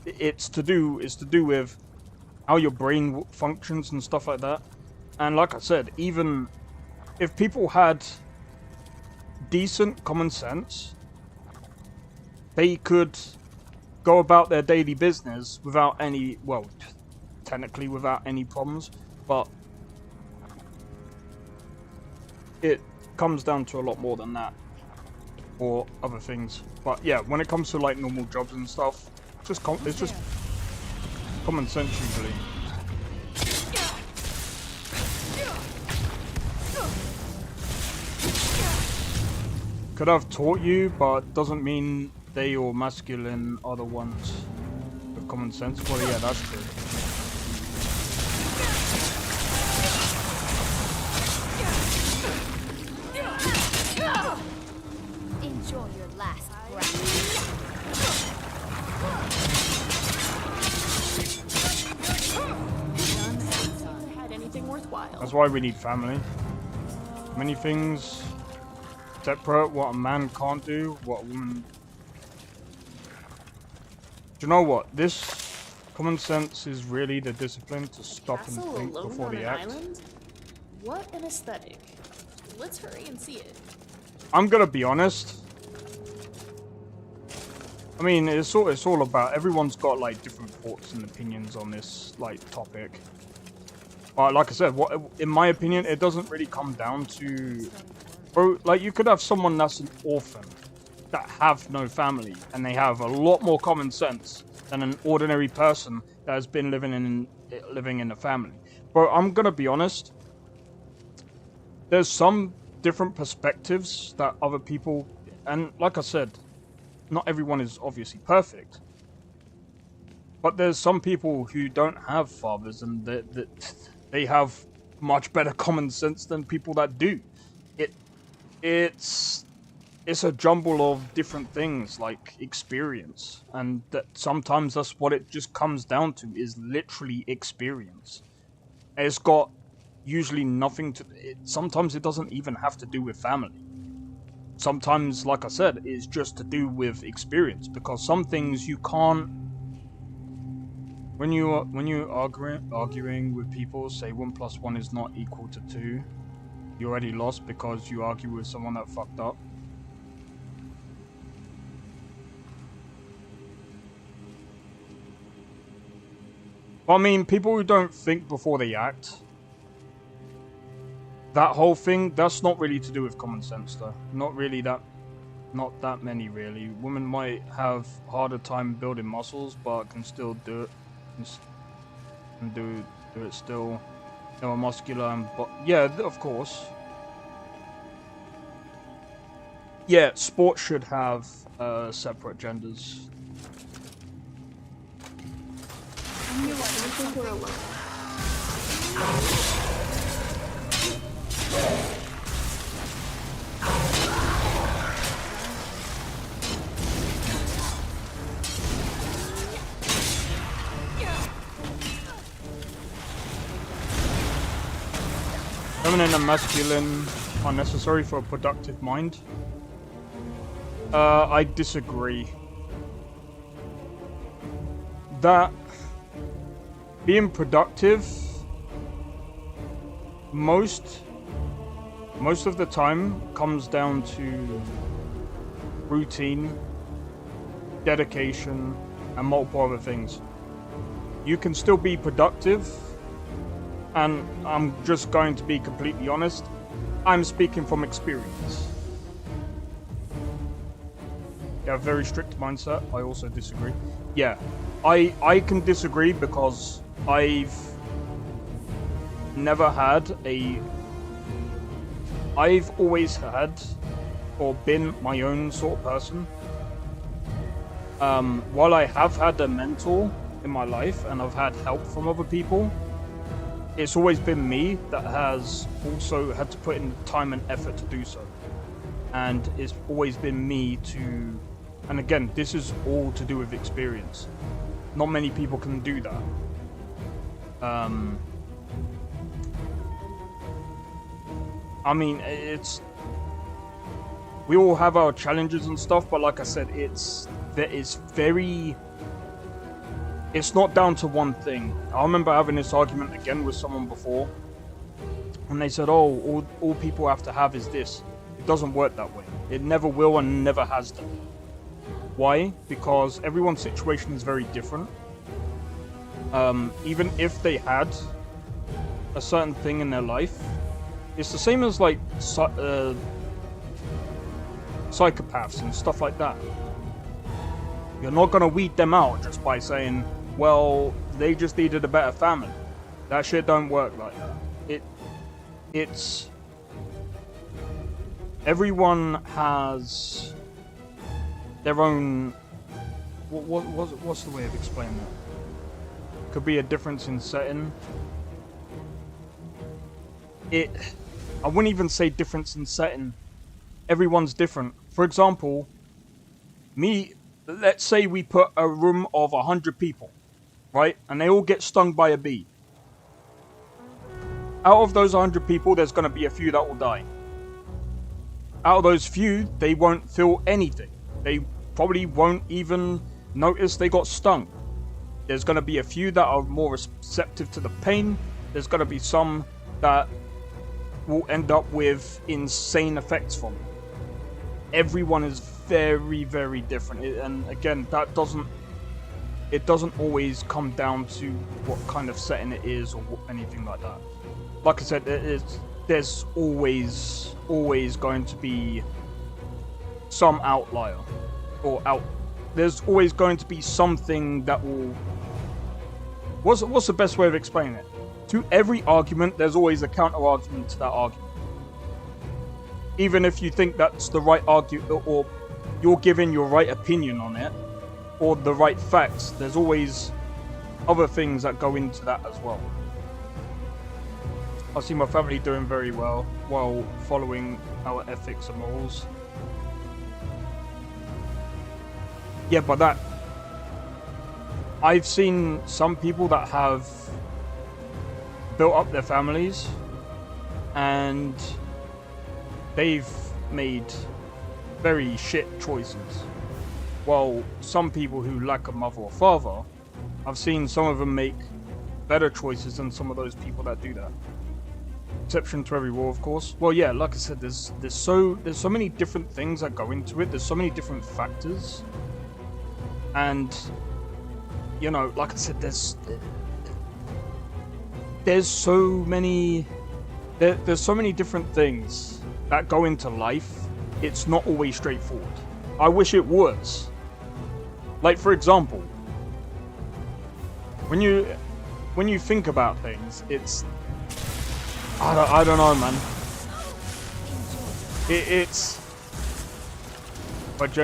[SPEAKER 2] It's to do with how your brain functions and stuff like that. And like I said, even if people had decent common sense, they could go about their daily business without any, well, technically without any problems, but it comes down to a lot more than that. Or other things. But yeah, when it comes to like normal jobs and stuff, it's just common sense usually. Could have taught you, but doesn't mean they or masculine are the ones with common sense. Well, yeah, that's true.
[SPEAKER 3] Enjoy your last breath.
[SPEAKER 15] Had anything worthwhile.
[SPEAKER 2] That's why we need family. Many things separate, what a man can't do, what a woman... Do you know what? This common sense is really the discipline to stop and think before they act.
[SPEAKER 15] Island? What an aesthetic. Let's hurry and see it.
[SPEAKER 2] I'm gonna be honest. I mean, it's all about, everyone's got like different thoughts and opinions on this like topic. Like I said, in my opinion, it doesn't really come down to... Bro, like, you could have someone that's an orphan, that have no family, and they have a lot more common sense than an ordinary person that has been living in a family. Bro, I'm gonna be honest. There's some different perspectives that other people... And like I said, not everyone is obviously perfect. But there's some people who don't have fathers, and they have much better common sense than people that do. It's a jumble of different things, like experience, and that sometimes that's what it just comes down to, is literally experience. It's got usually nothing to... sometimes it doesn't even have to do with family. Sometimes, like I said, it's just to do with experience, because some things you can't... When you're arguing with people, say 1 + 1 is not equal to 2, you already lost because you argue with someone that fucked up. I mean, people who don't think before they act, that whole thing, that's not really to do with common sense, though. Not that many, really. Women might have harder time building muscles, but can still do it. And do it still. They are muscular and... yeah, of course. Yeah, sports should have separate genders.
[SPEAKER 15] I don't think we're alone.
[SPEAKER 2] Feminine and masculine are necessary for a productive mind. I disagree. That being productive most of the time comes down to routine, dedication, and multiple other things. You can still be productive, and I'm just going to be completely honest, I'm speaking from experience. You have a very strict mindset. I also disagree. Yeah, I can disagree because I've always had or been my own sort of person. While I have had a mentor in my life and I've had help from other people, it's always been me that has also had to put in the time and effort to do so. And it's always been me to... And again, this is all to do with experience. Not many people can do that. I mean, it's... We all have our challenges and stuff, but like I said, it's not down to one thing. I remember having this argument again with someone before, and they said, oh, all people have to have is this. It doesn't work that way. It never will and never has done. Why? Because everyone's situation is very different. Even if they had a certain thing in their life, it's the same as like psychopaths and stuff like that. You're not gonna weed them out just by saying, well, they just needed a better family. That shit don't work like that. It's everyone has their own... What's the way of explaining that? Could be a difference in setting. I wouldn't even say difference in setting. Everyone's different. For example, let's say we put a room of 100 people, right? And they all get stung by a bee. Out of those 100 people, there's going to be a few that will die. Out of those few, they won't feel anything. They probably won't even notice they got stung. There's going to be a few that are more receptive to the pain. There's going to be some that will end up with insane effects from it. Everyone is very, very different. And again, that doesn't... it doesn't always come down to what kind of setting it is or anything like that. Like I said, there's always going to be some outlier, there's always going to be something that will. What's the best way of explaining it? To every argument, there's always a counter argument to that argument. Even if you think that's the right argument, or you're giving your right opinion on it, or the right facts, there's always other things that go into that as well. I see my family doing very well while following our ethics and morals. Yeah, but that... I've seen some people that have built up their families and they've made very shit choices. While some people who lack a mother or father, I've seen some of them make better choices than some of those people that do that. Exception to every rule, of course. Well, yeah, like I said, there's so many different things that go into it. There's so many different factors, and you know, like I said, there's so many different things that go into life. It's not always straightforward. I wish it was. Like, for example, when you think about things, it's I don't know, man. It's but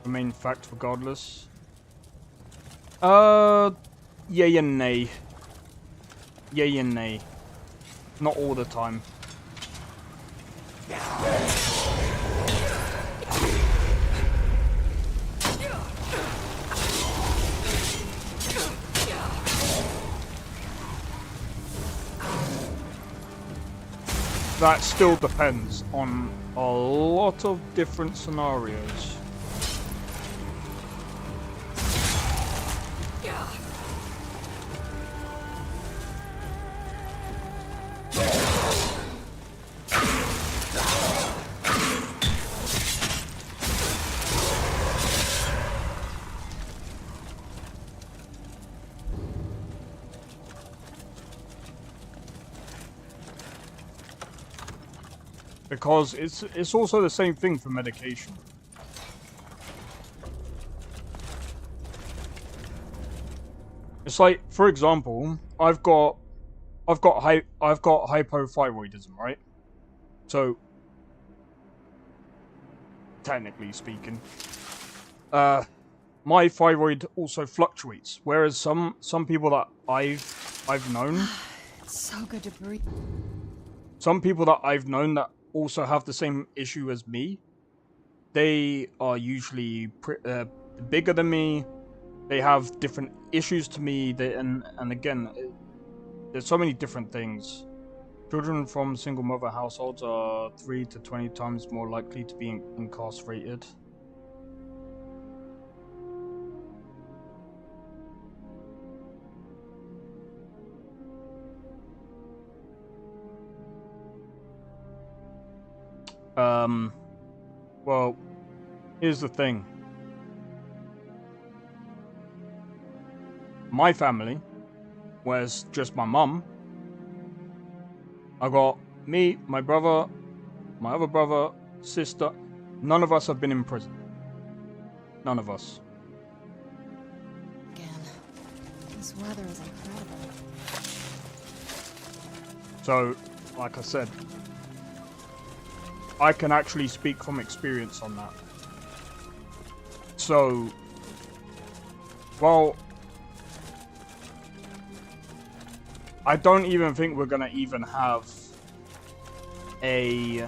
[SPEAKER 2] remain fact regardless. Yay and nay. Yay and nay. Not all the time. That still depends on a lot of different scenarios. Because it's also the same thing for medication. It's like, for example, I've got hypothyroidism, right? So, technically speaking, my thyroid also fluctuates. Whereas some people that I've known,
[SPEAKER 8] it's so good to breathe.
[SPEAKER 2] Some people that I've known that also have the same issue as me. They are usually bigger than me. They have different issues to me. And again, there's so many different things. Children from single mother households are 3 to 20 times more likely to be incarcerated. Well, here's the thing. My family, whereas just my mum, I got me, my brother, my other brother, sister, none of us have been in prison. None of us.
[SPEAKER 8] Again, this weather is incredible.
[SPEAKER 2] So, like I said, I can actually speak from experience on that. So, well, I don't even think we're gonna even have a...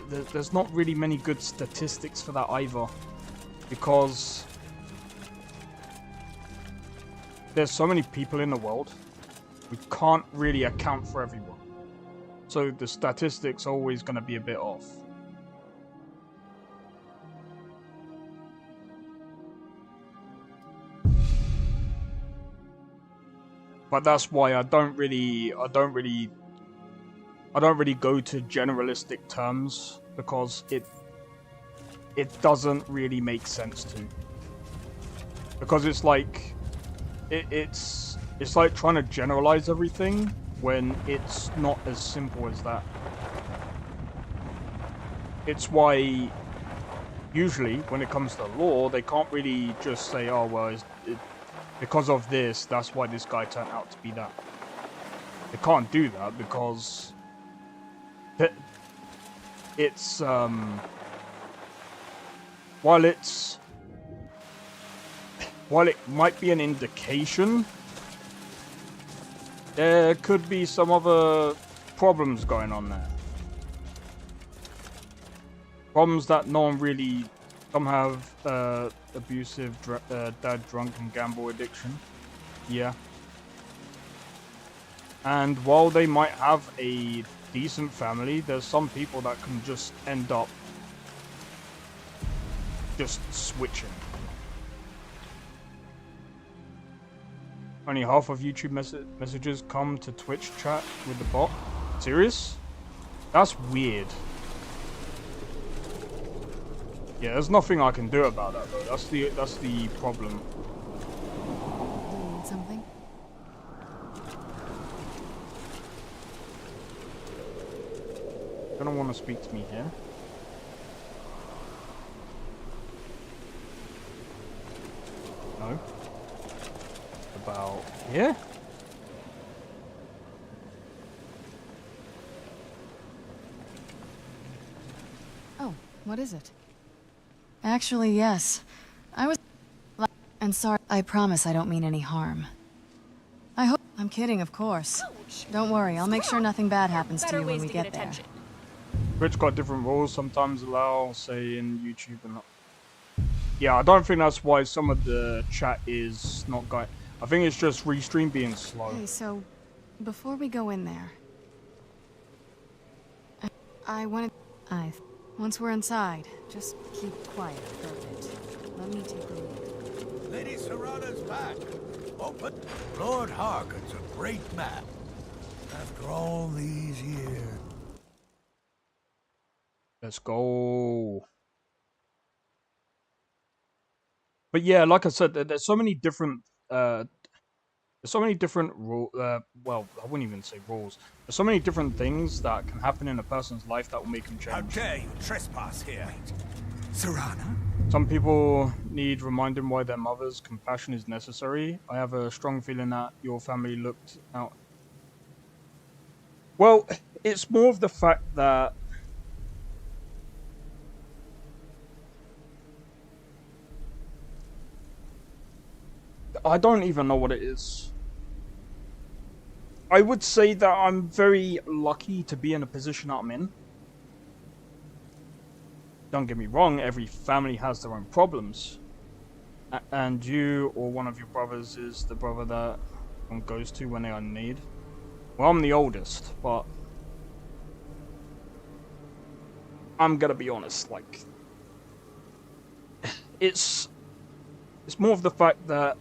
[SPEAKER 2] There's not really many good statistics for that either, because there's so many people in the world, we can't really account for everyone. So the statistics are always going to be a bit off. But that's why I don't really go to generalistic terms, because it doesn't really make sense to. Because it's like, it's like trying to generalize everything when it's not as simple as that. It's why, usually, when it comes to lore, they can't really just say, oh, well, because of this, that's why this guy turned out to be that. They can't do that because it's, while it might be an indication, there could be some other problems going on there. Problems that no one really... Some have abusive dad, drunk, and gamble addiction. Yeah. And while they might have a decent family, there's some people that can just end up just switching. Only half of YouTube messages come to Twitch chat with the bot. Serious? That's weird. Yeah, there's nothing I can do about that though. That's the problem.
[SPEAKER 8] You need something?
[SPEAKER 2] You don't want to speak to me here. No. About here?
[SPEAKER 8] Oh, what is it? Actually, yes. I was... And sorry, I promise I don't mean any harm. I hope... I'm kidding, of course. Don't worry, I'll make sure nothing bad happens to you when we get there.
[SPEAKER 2] Twitch got different rules, sometimes allow, say, in YouTube and not. Yeah, I don't think that's why some of the chat is not going. I think it's just restream being slow.
[SPEAKER 8] Hey, so, before we go in there... I wanted... Once we're inside, just keep quiet for a bit. Let me take a look.
[SPEAKER 21] Lady Serrana's back. Open. Lord Harkon's a great man. After all these years.
[SPEAKER 2] Let's go. But yeah, like I said, there's so many different rules. Well, I wouldn't even say rules. There's so many different things that can happen in a person's life that will make them change.
[SPEAKER 21] How dare you trespass here? Serrana?
[SPEAKER 2] Some people need reminding why their mother's compassion is necessary. I have a strong feeling that your family looked out. Well, it's more of the fact that I don't even know what it is. I would say that I'm very lucky to be in a position that I'm in. Don't get me wrong, every family has their own problems. And you or one of your brothers is the brother that one goes to when they are in need. Well, I'm the oldest, but I'm gonna be honest, like, it's more of the fact that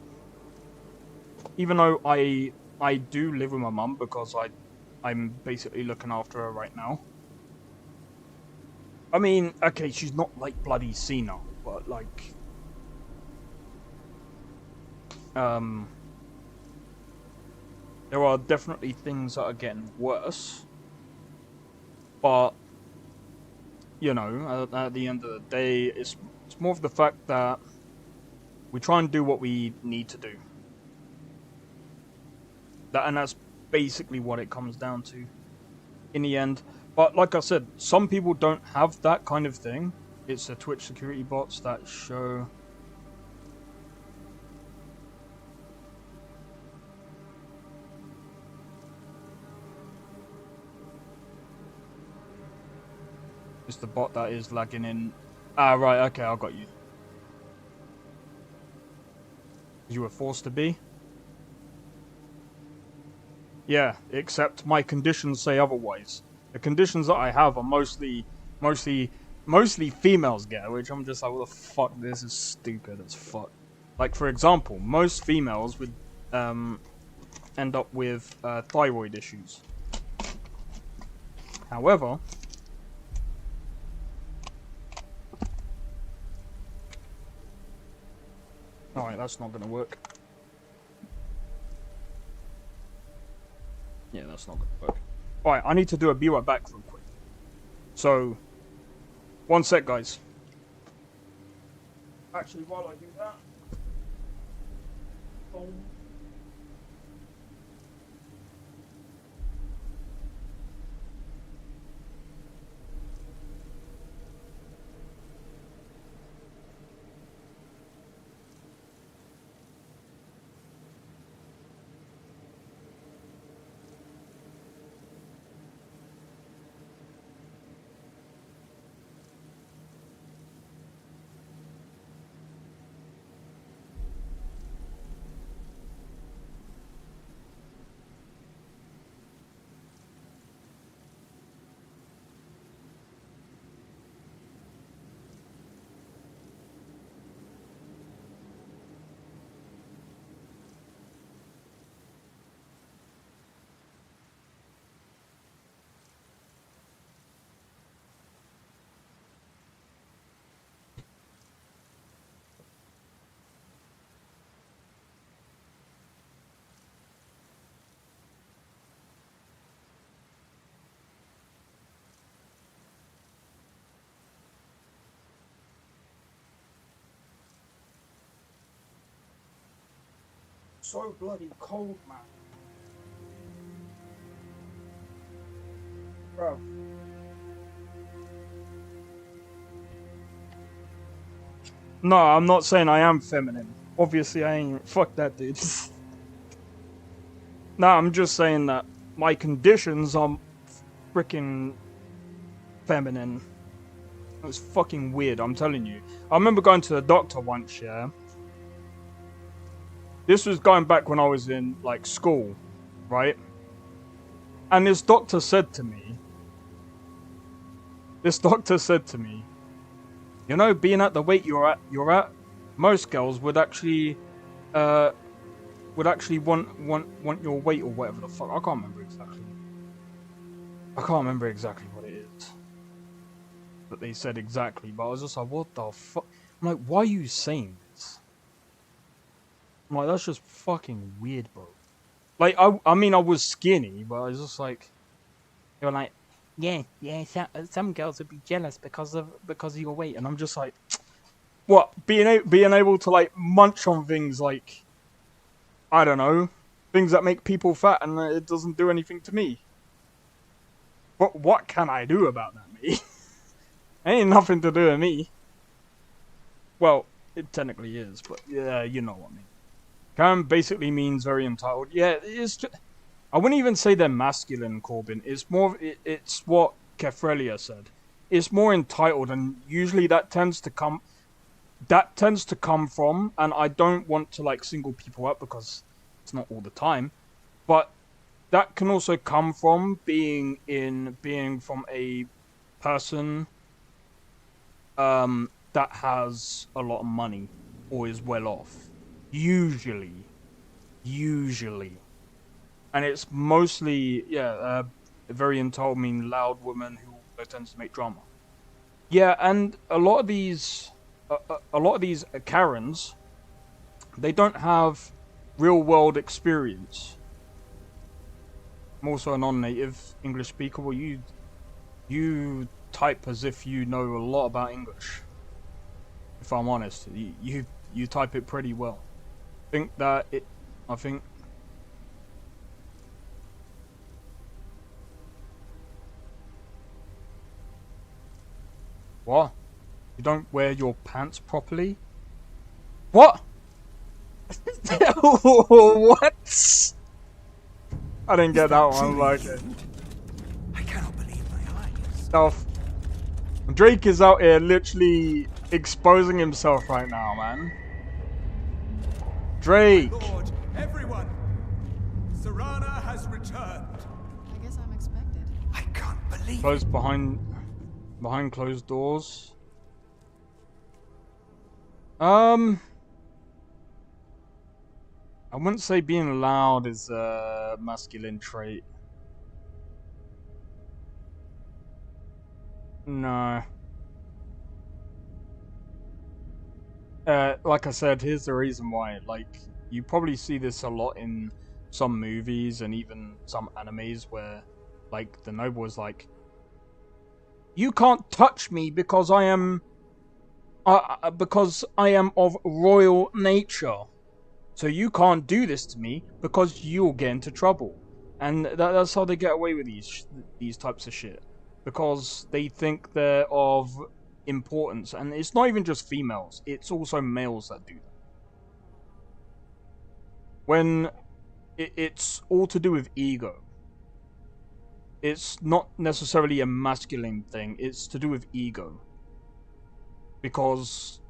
[SPEAKER 2] even though I do live with my mum because I'm basically looking after her right now. I mean, okay, she's not like bloody senile, but like there are definitely things that are getting worse. But you know, at the end of the day, it's more of the fact that we try and do what we need to do. And that's basically what it comes down to in the end. But like I said, some people don't have that kind of thing. It's the Twitch security bots that show. It's the bot that is lagging in. Ah, right, okay, I got you. You were forced to be? Yeah, except my conditions say otherwise. The conditions that I have are mostly females get, which I'm just like, what the fuck, this is stupid as fuck. Like, for example, most females would end up with thyroid issues. However, Alright, that's not gonna work. Yeah, that's not gonna work. Alright, I need to do a be right back real quick. So, one sec, guys. Actually, while I do that... So bloody cold, man. Bro. No, I'm not saying I am feminine. Obviously, I ain't. Fuck that, dude. No, I'm just saying that my conditions are freaking feminine. It was fucking weird, I'm telling you. I remember going to the doctor once, yeah. This was going back when I was in, like, school, right? And this doctor said to me, you know, being at the weight you're at, most girls would actually want your weight or whatever the fuck. I can't remember exactly what it is that they said exactly, but I was just like, what the fuck? I'm like, why are you saying this? I'm like, that's just fucking weird, bro. Like, I mean, I was skinny, but I was just like, they were like, yeah, some girls would be jealous because of your weight, and I'm just like, what? Being able to like munch on things like, I don't know, things that make people fat, and it doesn't do anything to me. What can I do about that, mate? Ain't nothing to do with me. Well, it technically is, but yeah, you know what I mean. Can basically means very entitled. Yeah, it's just, I wouldn't even say they're masculine, Corbin. It's more, it's what Kefrelia said. It's more entitled, and usually that tends to come from, and I don't want to like single people out because it's not all the time, but that can also come from being from a person that has a lot of money or is well off. Usually. And it's mostly, very entitled, mean loud women who also tends to make drama. Yeah, and a lot of these Karens, they don't have real world experience. I'm also a non-native English speaker. Well, you type as if you know a lot about English. If I'm honest, you type it pretty well. I think. What? You don't wear your pants properly? What? What? I didn't get that one. Like it.
[SPEAKER 21] I cannot believe my eyes.
[SPEAKER 2] Stuff. Drake is out here literally exposing himself right now, man. Drake.
[SPEAKER 21] My lord, everyone, Serana has returned.
[SPEAKER 8] I guess I'm expected.
[SPEAKER 21] I can't believe
[SPEAKER 2] Closed behind closed doors. I wouldn't say being loud is a masculine trait. No. Like I said, here's the reason why. Like, you probably see this a lot in some movies and even some animes where, like, the noble is like, "You can't touch me because I am of royal nature. So you can't do this to me because you'll get into trouble." And that's how they get away with these types of shit. Because they think they're of importance. And it's not even just females, it's also males that do that. When it's all to do with ego. It's not necessarily a masculine thing, it's to do with ego. Because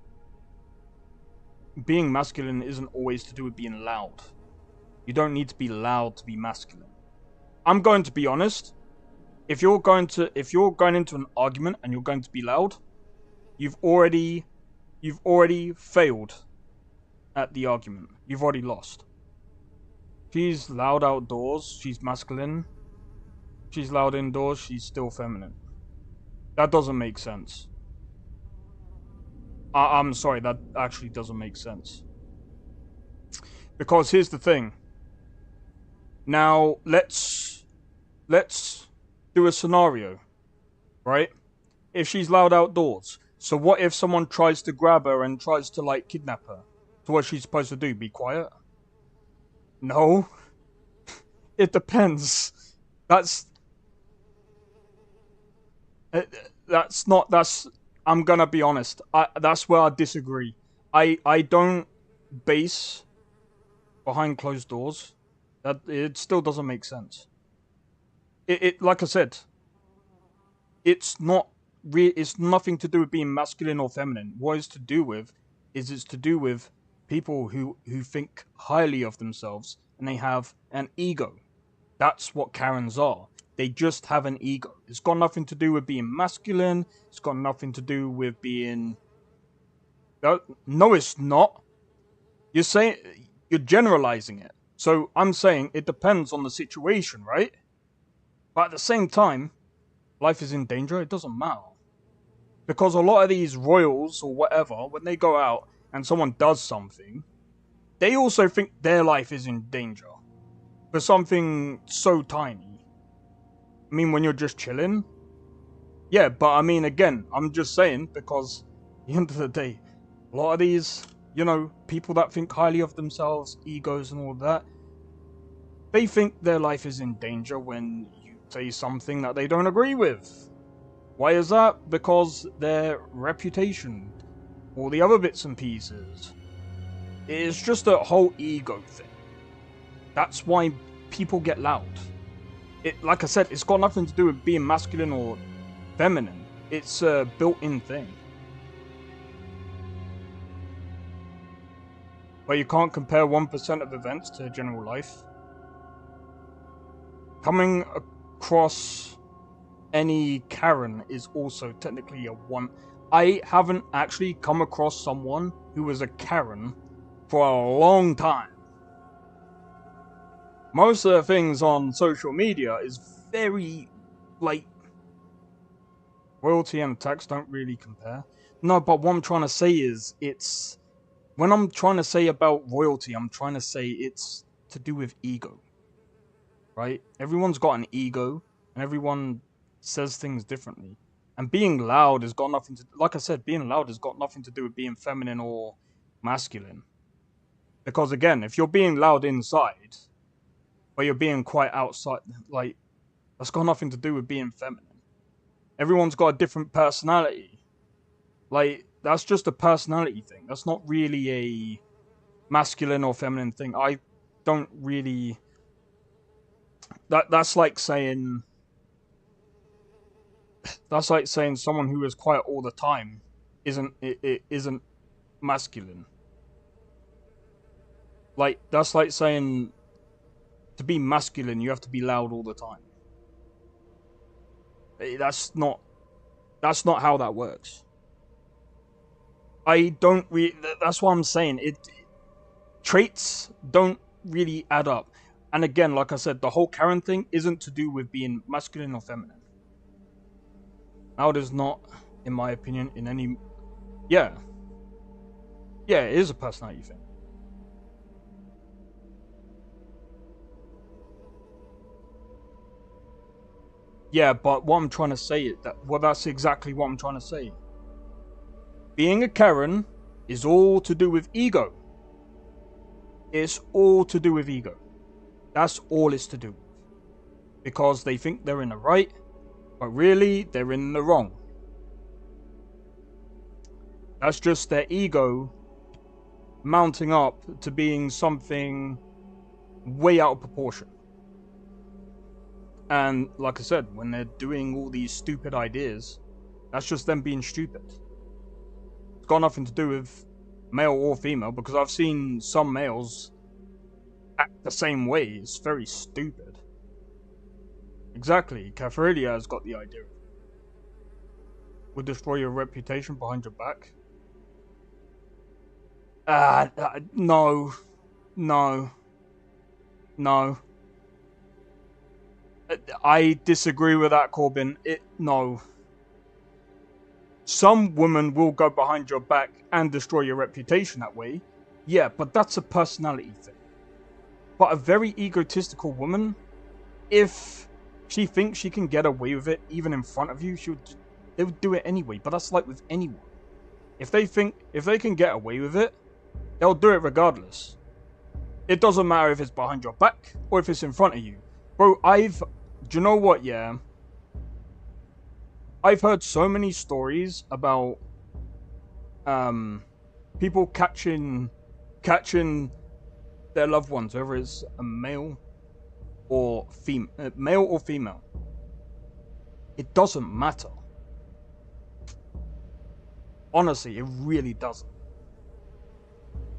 [SPEAKER 2] being masculine isn't always to do with being loud. You don't need to be loud to be masculine. I'm going to be honest. If you're going into an argument and you're going to be loud, you've already failed at the argument. You've already lost. She's loud outdoors, she's masculine. She's loud indoors, she's still feminine. That doesn't make sense. I'm sorry, that actually doesn't make sense. Because here's the thing. Now, let's do a scenario, right? If she's loud outdoors, so what if someone tries to grab her and tries to, like, kidnap her? So what's she supposed to do? Be quiet? No. It depends. I'm gonna be honest. That's where I disagree. I don't base behind closed doors. That it still doesn't make sense. It like I said, it's nothing to do with being masculine or feminine. What it's to do with it's to do with people who think highly of themselves and they have an ego. That's what Karens are. They just have an ego. It's got nothing to do with being masculine. It's got nothing to do with being... No, it's not. You're generalizing it. So I'm saying it depends on the situation, right? But at the same time, life is in danger. It doesn't matter. Because a lot of these royals or whatever, when they go out and someone does something, they also think their life is in danger. For something so tiny. I mean, when you're just chilling. Yeah, but I mean, again, I'm just saying, because at the end of the day, a lot of these, you know, people that think highly of themselves, egos and all that, they think their life is in danger when you say something that they don't agree with. Why is that? Because their reputation, all the other bits and pieces. It's just a whole ego thing. That's why people get loud. Like I said, it's got nothing to do with being masculine or feminine. It's a built-in thing. But you can't compare 1% of events to general life. Coming across any Karen is also technically a 1. I haven't actually come across someone who was a Karen for a long time. Most of the things on social media is very, like, royalty and tax don't really compare. No, but what I'm trying to say is, when I'm trying to say about royalty, I'm trying to say it's to do with ego. Right? Everyone's got an ego, and everyone says things differently. And being loud has got nothing to, like I said, being loud has got nothing to do with being feminine or masculine. Because again, if you're being loud inside, but you're being quiet outside, like, that's got nothing to do with being feminine. Everyone's got a different personality. Like, that's just a personality thing. That's not really a masculine or feminine thing. I don't really... That's like saying... That's like saying someone who is quiet all the time isn't masculine. Like, that's like saying... To be masculine, you have to be loud all the time. That's not how that works. That's what I'm saying. Traits don't really add up. And again, like I said, the whole Karen thing isn't to do with being masculine or feminine. Loud is not, in my opinion, in any... Yeah. Yeah, it is a personality thing. Yeah, but what I'm trying to say is that, well, that's exactly what I'm trying to say. Being a Karen is all to do with ego. It's all to do with ego. That's all it's to do with. Because they think they're in the right, but really they're in the wrong. That's just their ego mounting up to being something way out of proportion. And like I said, when they're doing all these stupid ideas, that's just them being stupid. It's got nothing to do with male or female, because I've seen some males act the same way. It's very stupid. Exactly, Cafarelia has got the idea. Would destroy your reputation behind your back? No. No. No. I disagree with that, Corbin. No. Some women will go behind your back and destroy your reputation that way. Yeah, but that's a personality thing. But a very egotistical woman, if she thinks she can get away with it even in front of you, they would do it anyway. But that's like with anyone. If they can get away with it, they'll do it regardless. It doesn't matter if it's behind your back or if it's in front of you. Bro, do you know what, yeah? I've heard so many stories about people catching their loved ones, whether it's a male or female. It doesn't matter. Honestly, it really doesn't.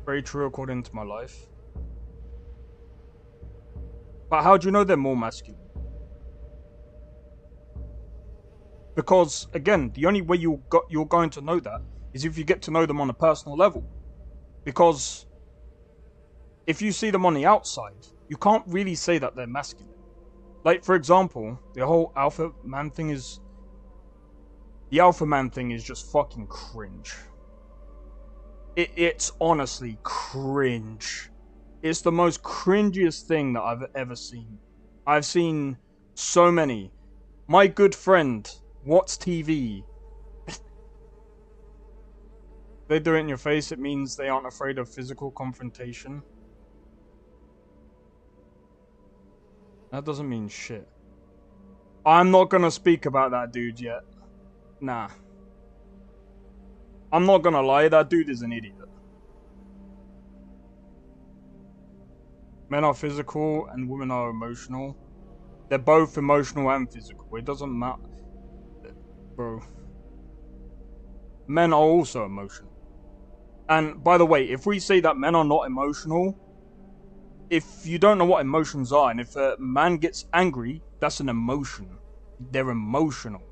[SPEAKER 2] Very true according to my life. But how do you know they're more masculine? Because, again, the only way you're going to know that is if you get to know them on a personal level. Because if you see them on the outside, you can't really say that they're masculine. Like, for example, the whole alpha man thing is... The alpha man thing is just fucking cringe. It's honestly cringe. It's the most cringiest thing that I've ever seen. I've seen so many. My good friend, What's TV? They do it in your face, it means they aren't afraid of physical confrontation. That doesn't mean shit. I'm not gonna speak about that dude yet. Nah. I'm not gonna lie, that dude is an idiot. Men are physical and women are emotional. They're both emotional and physical. It doesn't matter. Bro. Men are also emotional. And by the way, if we say that men are not emotional, if you don't know what emotions are, and if a man gets angry, that's an emotion. They're emotional.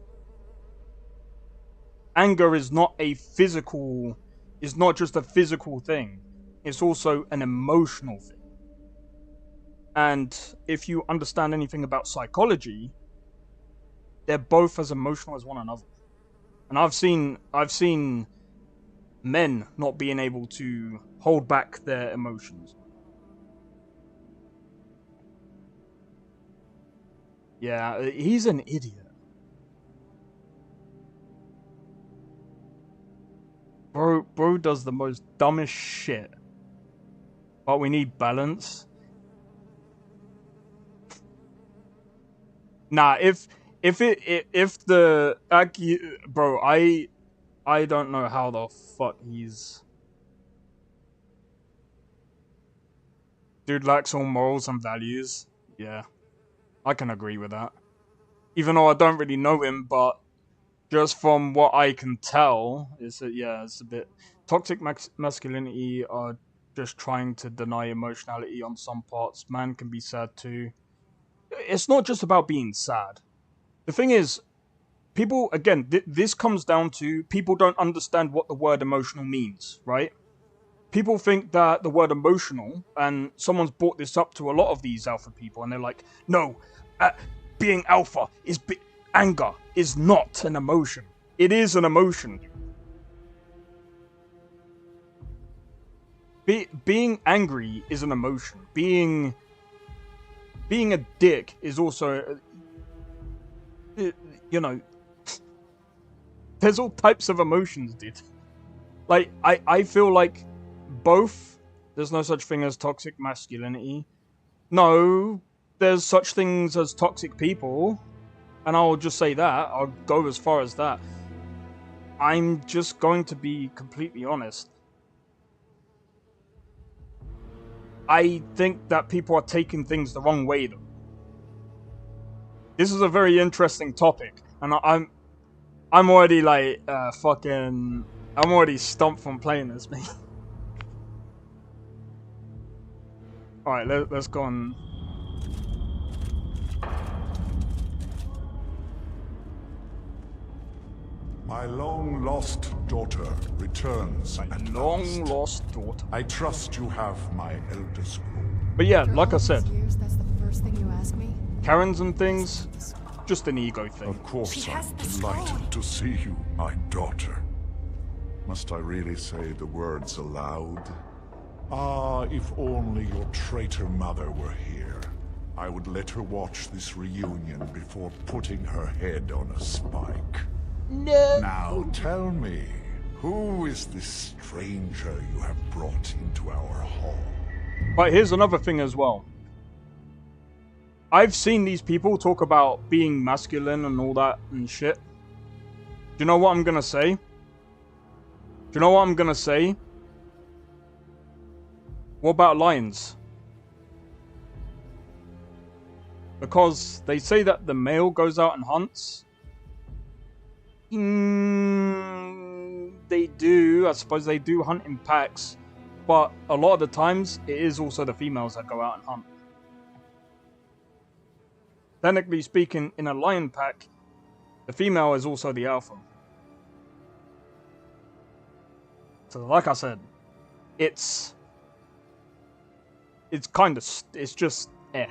[SPEAKER 2] Anger is not a physical, it's not just a physical thing. It's also an emotional thing. And if you understand anything about psychology, they're both as emotional as one another. And I've seen men not being able to hold back their emotions. Yeah, he's an idiot. Bro does the most dumbest shit. But we need balance. Nah, bro, I don't know how the fuck he's... Dude lacks all morals and values. Yeah, I can agree with that. Even though I don't really know him, but just from what I can tell, it's a bit... Toxic masculinity are just trying to deny emotionality on some parts. Man can be sad too. It's not just about being sad. The thing is, people, again, this comes down to people don't understand what the word emotional means, right? People think that the word emotional, and someone's brought this up to a lot of these alpha people, and they're like, no, being alpha is... anger is not an emotion. It is an emotion. being angry is an emotion. Being a dick is also, you know, there's all types of emotions, dude. Like, I feel like both, there's no such thing as toxic masculinity. No, there's such things as toxic people. And I'll just say that. I'll go as far as that. I'm just going to be completely honest. I think that people are taking things the wrong way, though. This is a very interesting topic, and I'm already like I'm already stumped from playing this, mate. All right, let's go on.
[SPEAKER 10] My long-lost daughter returns at last.
[SPEAKER 2] Long-lost daughter.
[SPEAKER 10] I trust you have my Elder Scroll.
[SPEAKER 2] But yeah, like I said,
[SPEAKER 8] That's the first thing you ask me?
[SPEAKER 2] Karens and things, just an ego thing.
[SPEAKER 10] Of course, I'm delighted to see you, my daughter. Must I really say the words aloud? Ah, if only your traitor mother were here. I would let her watch this reunion before putting her head on a spike.
[SPEAKER 2] No.
[SPEAKER 10] Now tell me, who is this stranger you have brought into our hall?
[SPEAKER 2] But here's another thing as well. I've seen these people talk about being masculine and all that and shit. Do you know what I'm gonna say? Do you know what I'm gonna say? What about lions? Because they say that the male goes out and hunts. They do. I suppose they do hunt in packs. But a lot of the times, it is also the females that go out and hunt. Technically speaking, in a lion pack, the female is also the alpha. So like I said, it's kind of, it's just, eh.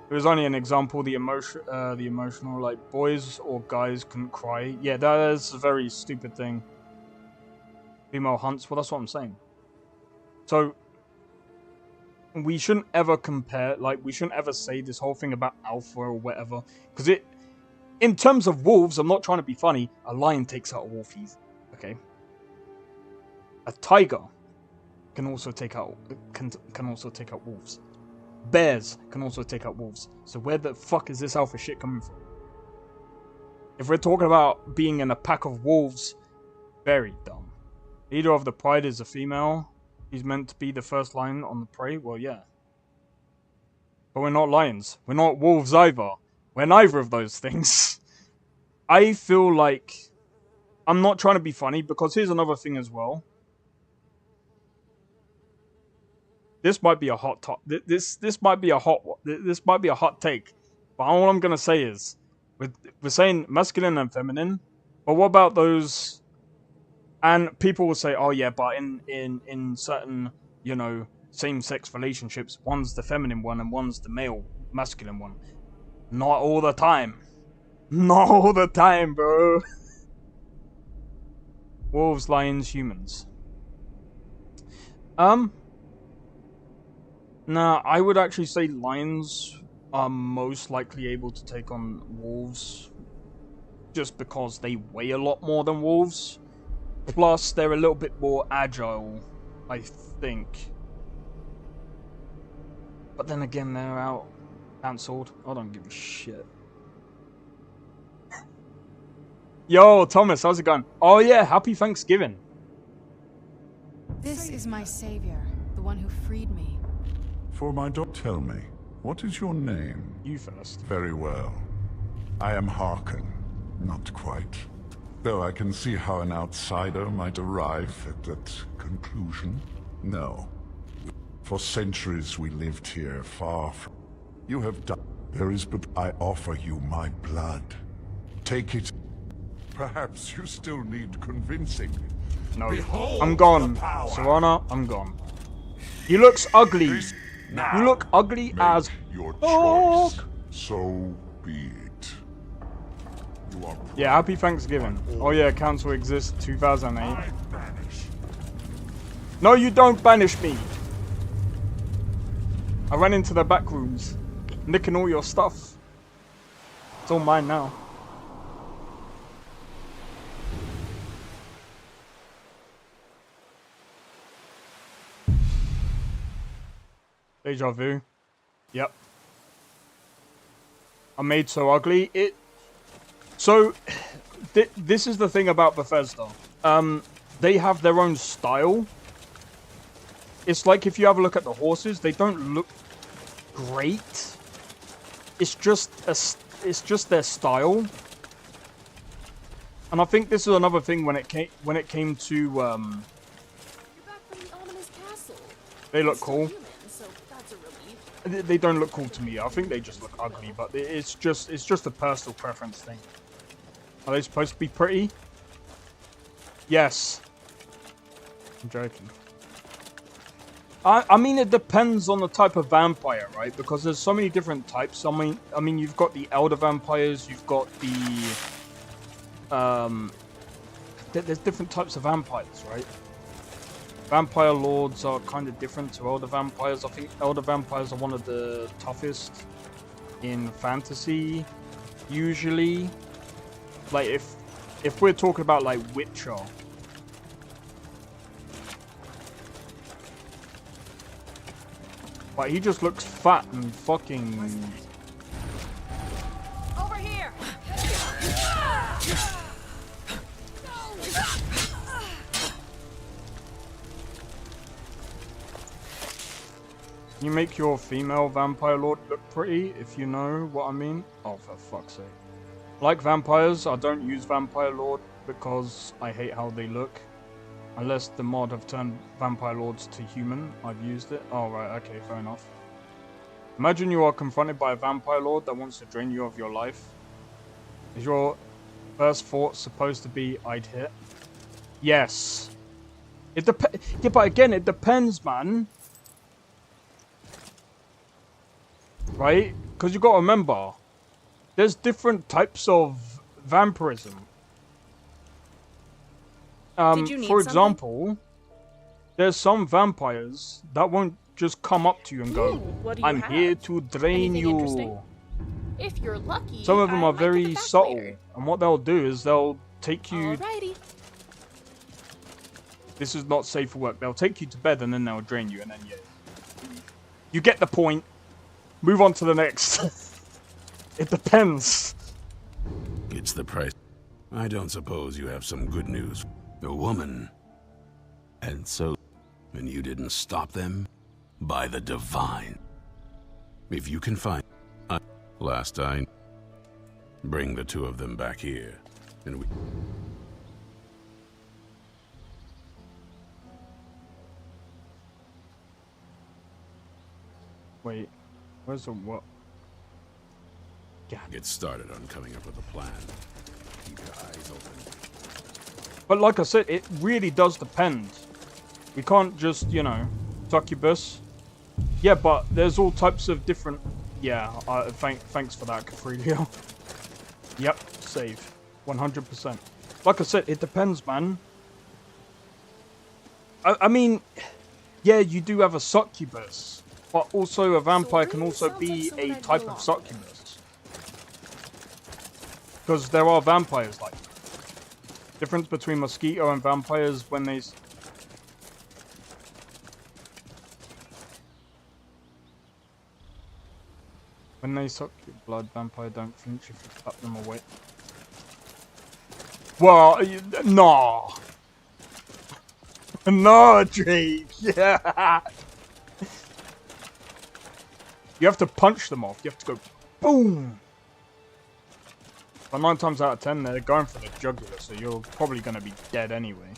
[SPEAKER 2] It was only an example, the emotional, like, boys or guys couldn't cry. Yeah, that is a very stupid thing. Female hunts, well, that's what I'm saying. So, we shouldn't ever compare, like, we shouldn't ever say this whole thing about alpha or whatever. Because it, in terms of wolves, I'm not trying to be funny, a lion takes out a wolf easy, okay? A tiger can also take out, can also take out wolves. Bears can also take out wolves. So where the fuck is this alpha shit coming from? If we're talking about being in a pack of wolves, very dumb. Leader of the pride is a female. He's meant to be the first lion on the prey. Well, yeah. But we're not lions. We're not wolves either. We're neither of those things. I feel like I'm not trying to be funny, because here's another thing as well. This might be a hot top. This might be a hot take. But all I'm gonna say is, we're saying masculine and feminine. But what about those? And people will say, oh yeah, but in certain, you know, same-sex relationships, one's the feminine one and one's the male masculine one. Not all the time. Not all the time, bro. Wolves, lions, humans. Nah, I would actually say lions are most likely able to take on wolves, just because they weigh a lot more than wolves. Plus, they're a little bit more agile, I think. But then again, they're out cancelled. I don't give a shit. Yo, Thomas, how's it going? Oh yeah, happy Thanksgiving.
[SPEAKER 8] This is my savior, the one who freed me.
[SPEAKER 10] For my daughter, tell me, what is your name?
[SPEAKER 2] You first.
[SPEAKER 10] Very well. I am Harken. Not quite. Though I can see how an outsider might arrive at that conclusion. No. For centuries we lived here, far from... You have done... There is but... I offer you my blood. Take it. Perhaps you still need convincing.
[SPEAKER 2] No.
[SPEAKER 10] Behold
[SPEAKER 2] I'm gone.
[SPEAKER 10] the power.
[SPEAKER 2] Savannah, I'm gone. He looks ugly.
[SPEAKER 10] Now,
[SPEAKER 2] you look ugly as...
[SPEAKER 10] your choice. So be it. You are...
[SPEAKER 2] Yeah, happy Thanksgiving. Oh yeah, Council exists 2008. No, you don't banish me. I ran into the back rooms, nicking all your stuff. It's all mine now. Deja vu. Yep. I'm made so ugly. So, this is the thing about Bethesda. They have their own style. It's like if you have a look at the horses, they don't look great. It's just their style. And I think this is another thing when it came to
[SPEAKER 7] You're back from the ominous castle.
[SPEAKER 2] they look
[SPEAKER 7] Still
[SPEAKER 2] cool.
[SPEAKER 7] human, so that's a relief.
[SPEAKER 2] They don't look cool to me. I think they just look ugly, but it's just a personal preference thing. Are they supposed to be pretty? Yes. I'm joking. I mean, it depends on the type of vampire, right? Because there's so many different types. I mean, you've got the elder vampires. You've got the there's different types of vampires, right? Vampire lords are kind of different to elder vampires. I think elder vampires are one of the toughest in fantasy, usually. Like if we're talking about like Witcher. But he just looks fat and fucking.
[SPEAKER 3] Over here.
[SPEAKER 2] Can you make your female vampire lord look pretty, if you know what I mean? Oh, for fuck's sake. Like vampires, I don't use vampire lord because I hate how they look. Unless the mod have turned vampire lords to human, I've used it. Oh, right, okay, fair enough. Imagine you are confronted by a vampire lord that wants to drain you of your life. Is your first thought supposed to be, I'd hit? Yes. It yeah, but again, it depends, man. Right? Because you got to remember, there's different types of vampirism. For example, there's some vampires that won't just come up to you and go,
[SPEAKER 7] what do you
[SPEAKER 2] I'm
[SPEAKER 7] have?
[SPEAKER 2] here to drain
[SPEAKER 7] Anything
[SPEAKER 2] you.
[SPEAKER 7] interesting? If you're lucky,
[SPEAKER 2] Some of them
[SPEAKER 7] I
[SPEAKER 2] are
[SPEAKER 7] might get
[SPEAKER 2] very
[SPEAKER 7] back
[SPEAKER 2] subtle.
[SPEAKER 7] later.
[SPEAKER 2] And what they'll do is they'll take you...
[SPEAKER 7] Alrighty.
[SPEAKER 2] This is not safe for work. They'll take you to bed and then they'll drain you and then you get the point. Move on to the next. It depends.
[SPEAKER 13] It's the price. I don't suppose you have some good news. A woman. And so... And you didn't stop them? By the divine. If you can find... Last I... Bring the two of them back here. And we...
[SPEAKER 2] Wait. Where's the what?
[SPEAKER 13] Get started on coming up with a plan. Keep your eyes open.
[SPEAKER 2] But like I said, it really does depend. We can't just, you know, succubus. Yeah, but there's all types of different... Yeah, thanks for that, Cathrelia. Yep, save. 100%. Like I said, it depends, man. I mean, yeah, you do have a succubus. But also a vampire can also be a type of succubus. Because there are vampires like that. Difference between mosquito and vampires when they... When they suck your blood, vampire don't flinch if you tap them away. Well, no. No, Drake. Yeah. You have to punch them off. You have to go boom. But 9 times out of 10, they're going for the jugular, so you're probably going to be dead anyway.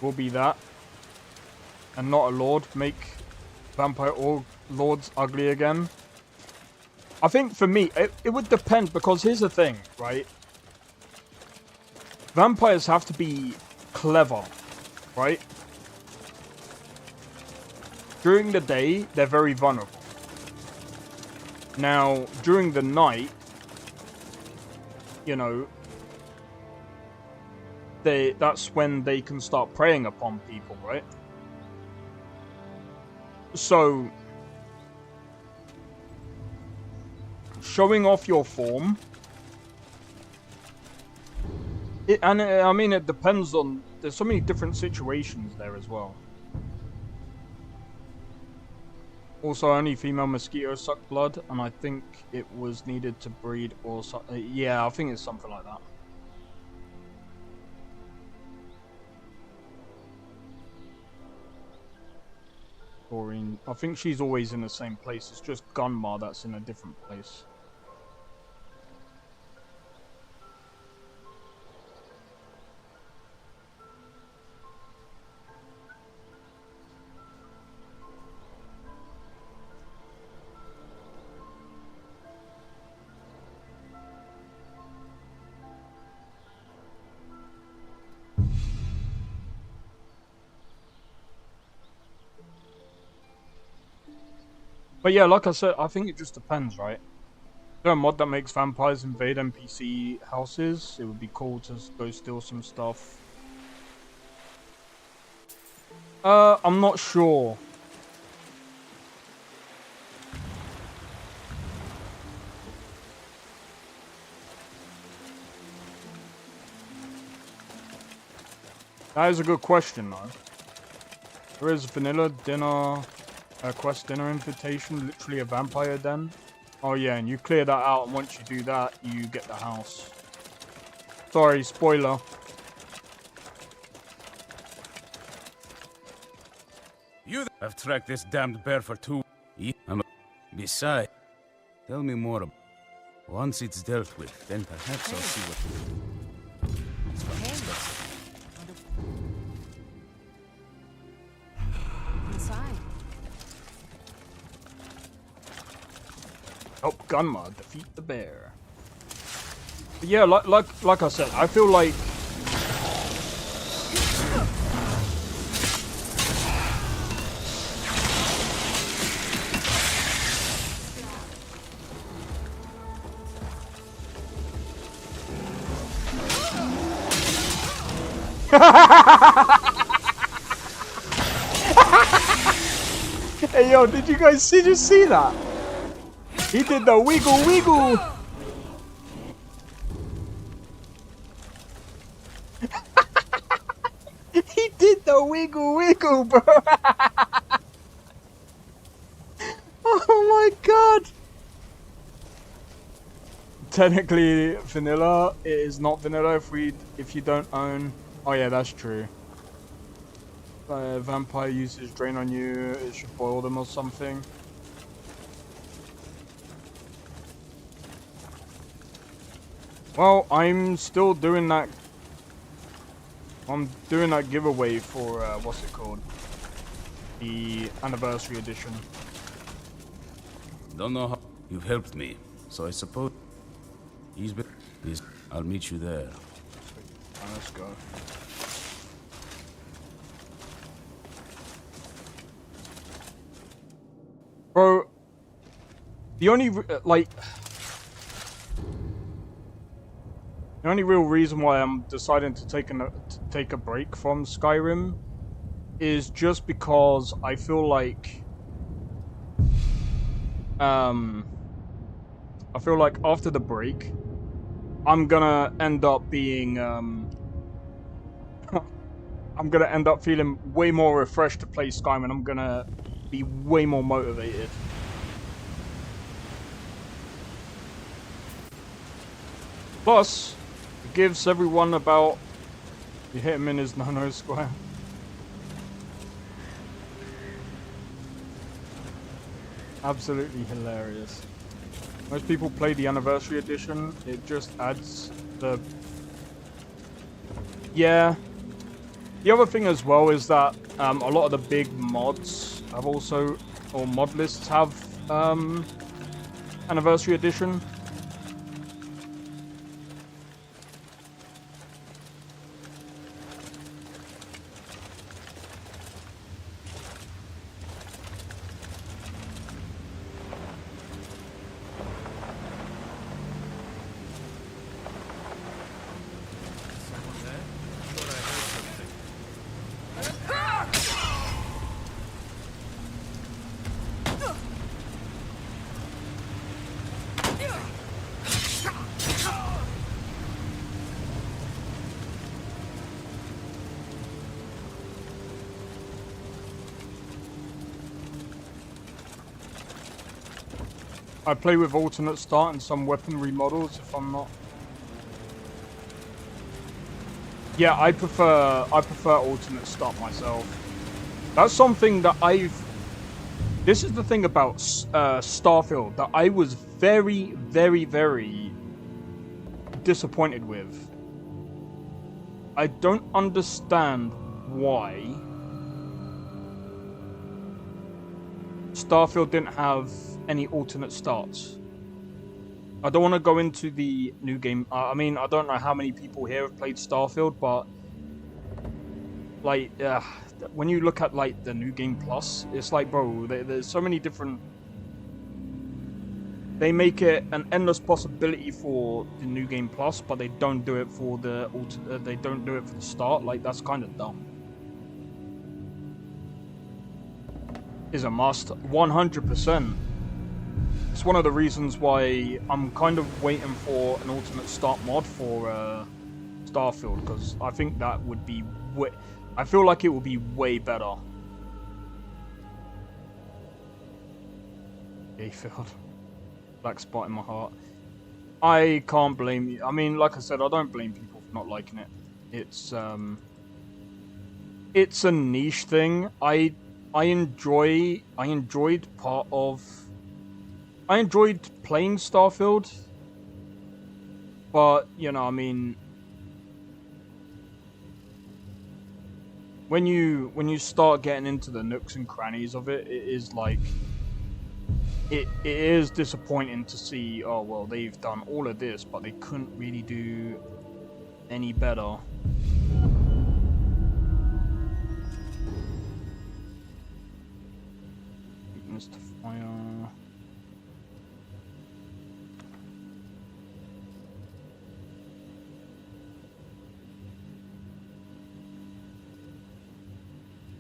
[SPEAKER 2] Will be that. And not a lord. Make vampire or lords ugly again. I think for me, it would depend, because here's the thing, right? Vampires have to be clever, right? During the day, they're very vulnerable. Now, during the night, you know, that's when they can start preying upon people, right? So showing off your form, I mean, it depends on. There's so many different situations there as well. Also, only female mosquitoes suck blood, and I think it was needed to breed or yeah, I think it's something like that. Doreen, I think she's always in the same place. It's just Gunmar that's in a different place. But yeah, like I said, I think it just depends, right? Is there a mod that makes vampires invade NPC houses? It would be cool to go steal some stuff. I'm not sure. That is a good question, though. There is vanilla dinner, quest dinner invitation, literally a vampire den. Oh yeah, and you clear that out, and once you do that, you get the house. Sorry, spoiler.
[SPEAKER 9] I've tracked this damned bear for 2 years. Besides, tell me more. Once it's dealt with, then perhaps I'll see what to do.
[SPEAKER 8] Inside.
[SPEAKER 2] Help Gunmar defeat the bear. But yeah, like I said, I feel like Hey yo, did you guys just see that? He did the wiggle wiggle. He did the wiggle wiggle, bro. Oh my god. Technically vanilla, it is not vanilla if you don't own. Oh yeah, that's true. Vampire usage drain on you, it should boil them or something. Well, I'm still doing that. I'm doing that giveaway for, what's it called? The anniversary edition.
[SPEAKER 9] Don't know how you've helped me, so I suppose I'll meet you there.
[SPEAKER 2] Let's go. Bro, the only real reason why I'm deciding to take a break from Skyrim is just because I feel like after the break I'm gonna end up being I'm gonna end up feeling way more refreshed to play Skyrim, and I'm gonna be way more motivated. Plus, it gives everyone about... You hit him in his no-no square. Absolutely hilarious. Most people play the anniversary edition. It just adds the... Yeah. The other thing as well is that a lot of the big mods have also, or mod lists have anniversary edition. I play with alternate start and some weaponry models if I'm not. Yeah, I prefer alternate start myself. That's something that this is the thing about Starfield that I was very, very, very disappointed with. I don't understand why Starfield didn't have any alternate starts. I don't want to go into the new game. I mean, I don't know how many people here have played Starfield, but like, when you look at like the new game plus, it's like, bro, there's so many different. They make it an endless possibility for the new game plus, but they don't do it for the they don't do it for the start. Like, that's kind of dumb. Is a must, 100%. It's one of the reasons why I'm kind of waiting for an alternate start mod for Starfield, because I think that would be I feel like it would be way better. Hayfield. Black spot in my heart. I can't blame you. I mean, like I said, I don't blame people for not liking it. It's a niche thing. I enjoyed playing Starfield, but you know, I mean, when you start getting into the nooks and crannies of it, it is like it is disappointing to see. Oh well, they've done all of this, but they couldn't really do any better. Weakness to fire.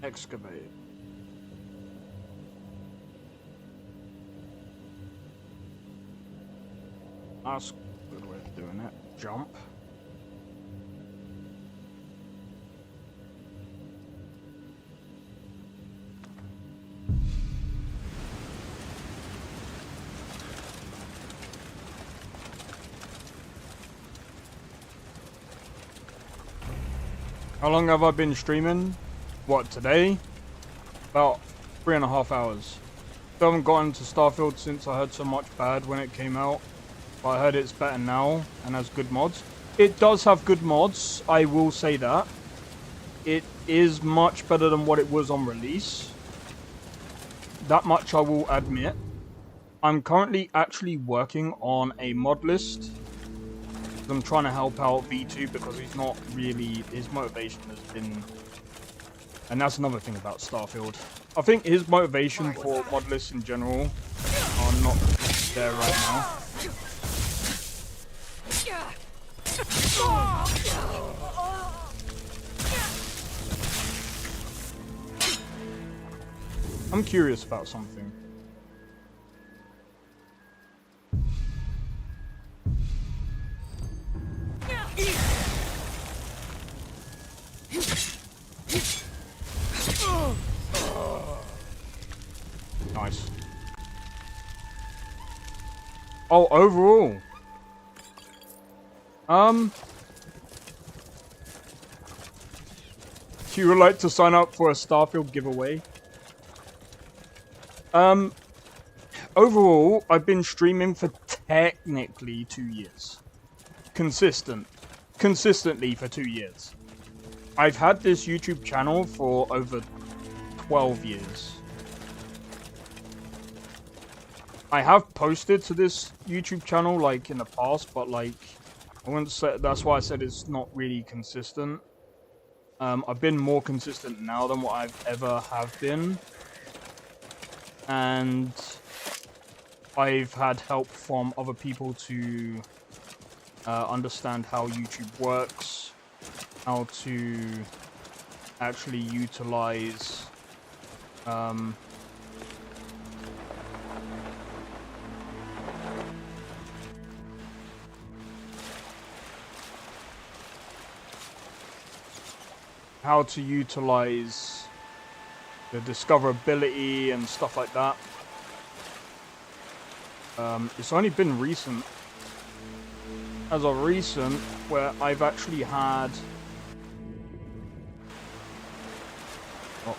[SPEAKER 2] Excavate. That's a good way of doing it. Jump. How long have I been streaming? What, today? About 3.5 hours. Still haven't gotten to Starfield since I heard so much bad when it came out. But I heard it's better now and has good mods. It does have good mods, I will say that. It is much better than what it was on release. That much I will admit. I'm currently actually working on a mod list. I'm trying to help out V2 because he's not really, his motivation has been, and that's another thing about Starfield. I think his motivation for mod lists in general are not there right now. I'm curious about something. Nice. Oh, overall. If you would like to sign up for a Starfield giveaway. Overall, I've been streaming for technically 2 years. Consistently for 2 years. I've had this YouTube channel for over 12 years. I have posted to this YouTube channel like in the past, but like I wouldn't say, that's why I said it's not really consistent. I've been more consistent now than what I've ever have been. And I've had help from other people to understand how YouTube works, how to actually utilize the discoverability and stuff like that. It's only been recent, as of recent, where I've actually had. Oh.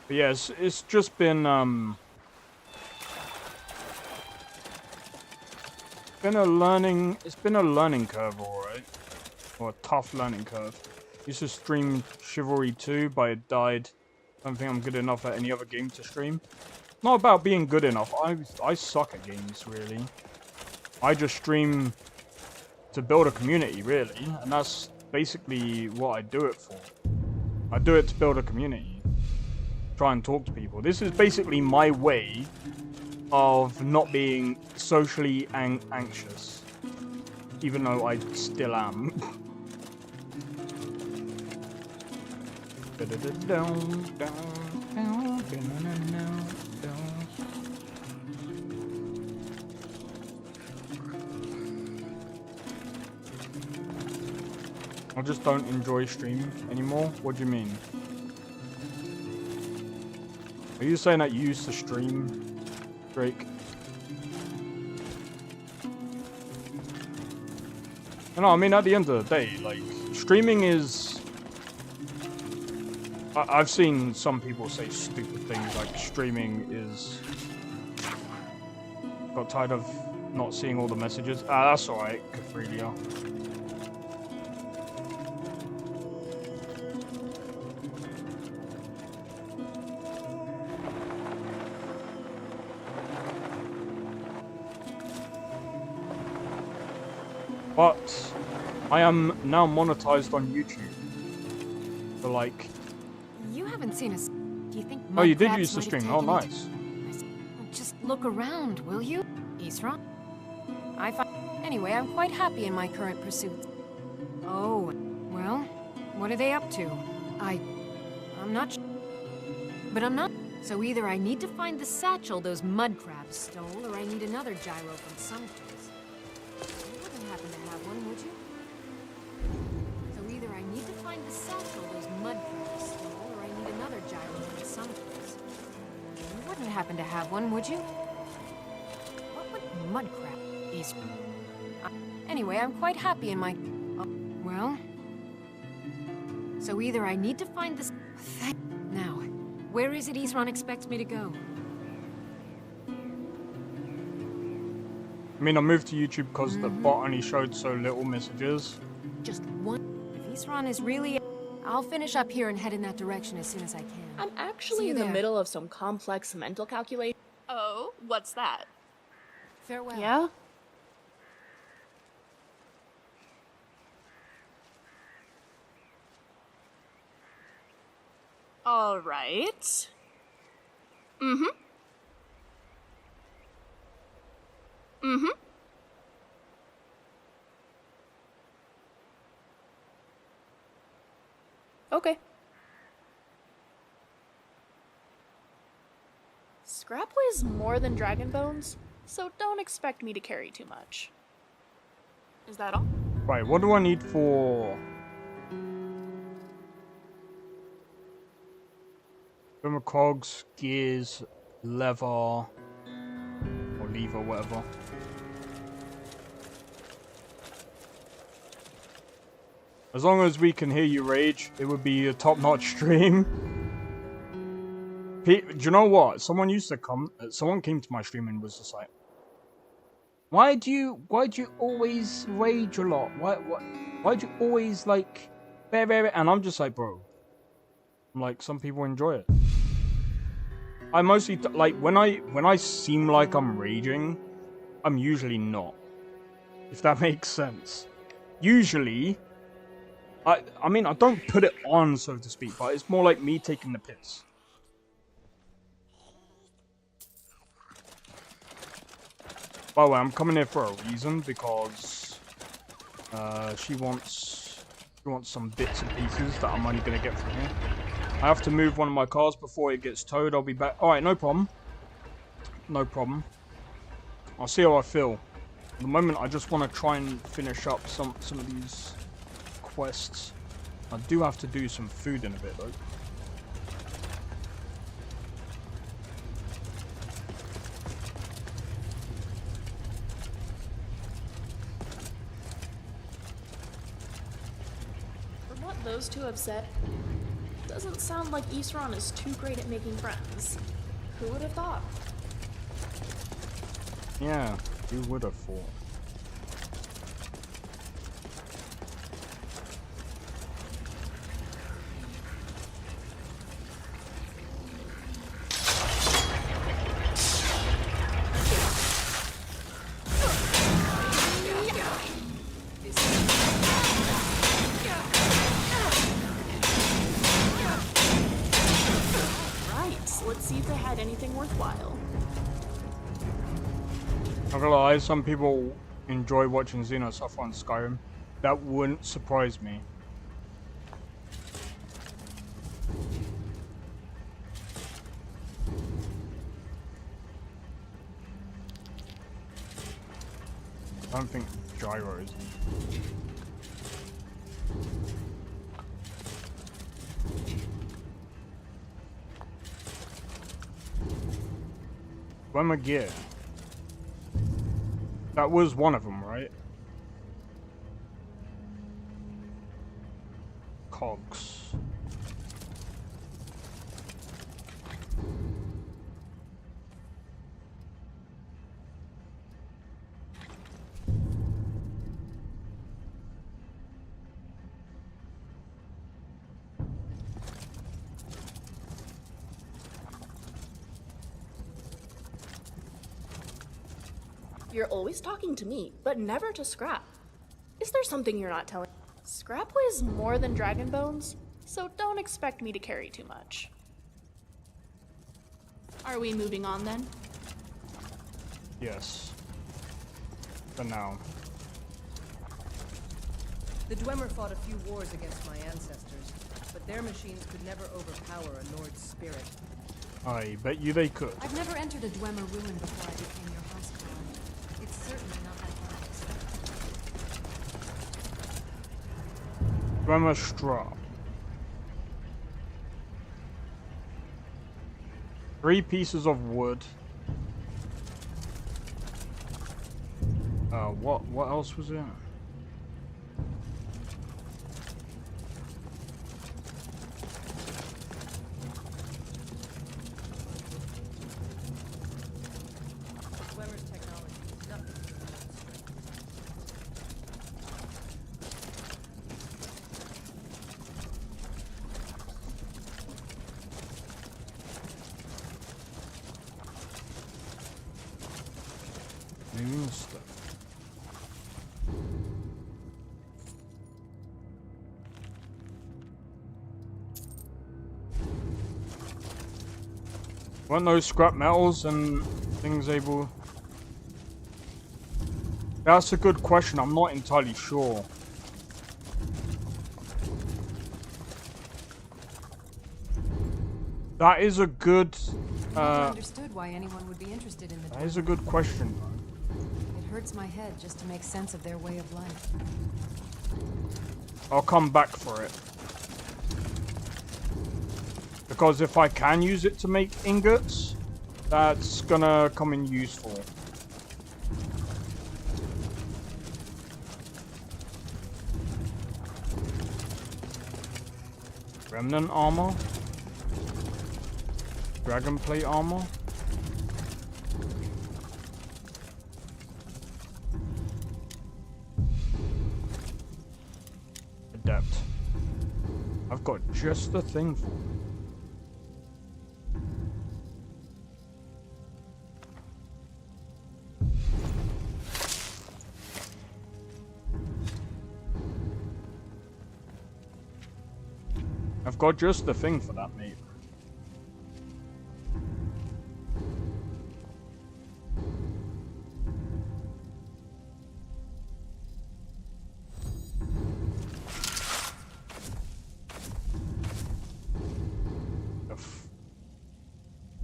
[SPEAKER 2] But yeah, it's just been a learning curve, alright. Or a tough learning curve. Used to stream Chivalry 2, but it died. Don't think I'm good enough at any other game to stream. Not about being good enough. I suck at games, really. I just stream to build a community, really, and that's basically what I do it for. I do it to build a community. Try and talk to people. This is basically my way of not being socially anxious, even though I still am. I just don't enjoy streaming anymore. What do you mean? Are you saying that you used to stream, Drake? No, I mean, at the end of the day, like, streaming is... I've seen some people say stupid things, like streaming is... Got tired of not seeing all the messages. Ah, that's alright, Cathrelia. But I am now monetized on YouTube. So like...
[SPEAKER 8] You haven't seen us. Do you think
[SPEAKER 2] Oh, you did use the stream. Oh, nice.
[SPEAKER 8] Just look around, will you? Isra? Anyway, I'm quite happy in my current pursuit. Oh, well, what are they up to? I'm not But I'm not. So either I need to find the satchel those mud crabs stole, or I need another gyro from someplace. You wouldn't happen to have one, would you? So either I need to find the satchel those mud crabs stole, or I need another gyro from someplace. You wouldn't happen to have one, would you? What would mud crab is? Anyway, I'm quite happy in my... well... So either I need to find this... Now, where is it Isran expects me to go?
[SPEAKER 2] I mean, I moved to YouTube because the bot only showed so little messages.
[SPEAKER 8] Just one... If Isran is really... I'll finish up here and head in that direction as soon as I can.
[SPEAKER 15] I'm actually in the middle of some complex mental calculation. Oh, what's that?
[SPEAKER 8] Farewell.
[SPEAKER 15] Yeah? All right. Mm-hmm. Mm-hmm. Okay. Scrap weighs more than dragon bones, so don't expect me to carry too much. Is that all?
[SPEAKER 2] Right, what do I need for... cogs, gears, lever, or lever, whatever. As long as we can hear you rage, it would be a top-notch stream. Do you know what? Someone came to my stream and was just like, why do you always rage a lot? Why do you always like, and I'm just like, bro, like, some people enjoy it. I mostly, like, when I seem like I'm raging, I'm usually not. If that makes sense. Usually, I mean, I don't put it on, so to speak, but it's more like me taking the piss. By the way, I'm coming here for a reason, because she wants some bits and pieces that I'm only gonna get from here. I have to move one of my cars before it gets towed. I'll be back. Alright, no problem. No problem. I'll see how I feel. At the moment, I just want to try and finish up some of these quests. I do have to do some food in a bit, though.
[SPEAKER 15] From what those two have said, doesn't sound like Isran is too great at making friends. Who would have thought?
[SPEAKER 2] Yeah, who would have thought?
[SPEAKER 15] Let's see if they had anything worthwhile.
[SPEAKER 2] Not gonna lie, some people enjoy watching Xeno suffer on Skyrim. That wouldn't surprise me. I don't think gyros. Where's my gear? That was one of them, right? Cogs.
[SPEAKER 15] You're always talking to me, but never to Scrap. Is there something you're not telling? Scrap weighs more than dragon bones, so don't expect me to carry too much. Are we moving on then?
[SPEAKER 2] Yes. For now.
[SPEAKER 19] The Dwemer fought a few wars against my ancestors, but their machines could never overpower a Nord's spirit.
[SPEAKER 2] I bet you they could.
[SPEAKER 8] I've never entered a Dwemer ruin before I became your housecarl. It's certainly not like what I expected.
[SPEAKER 2] Dwemer straw. 3 pieces of wood. What else was there?
[SPEAKER 19] Dwemer's technology is nothing to the Nord's strength.
[SPEAKER 2] Moving stuff. Weren't those scrap metals and things able... That's a good question, I'm not entirely sure. That is a good...
[SPEAKER 8] I never understood why anyone would be interested in the
[SPEAKER 2] That is a good question.
[SPEAKER 8] It hurts my head just to make sense of their way of life.
[SPEAKER 2] I'll come back for it. Because if I can use it to make ingots, that's gonna come in useful. Remnant armor. Dragon plate armor. Adept. I've got just the thing for it. I've got just the thing for that, mate.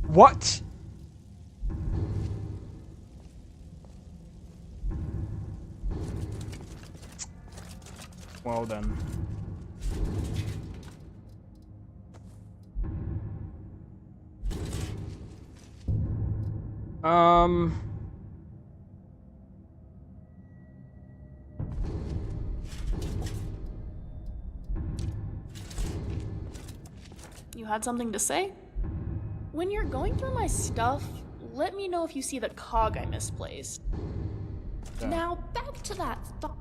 [SPEAKER 2] What? Well then.
[SPEAKER 15] You had something to say? When you're going through my stuff, let me know if you see the cog I misplaced.
[SPEAKER 2] Yeah.
[SPEAKER 15] Now, back to that thought.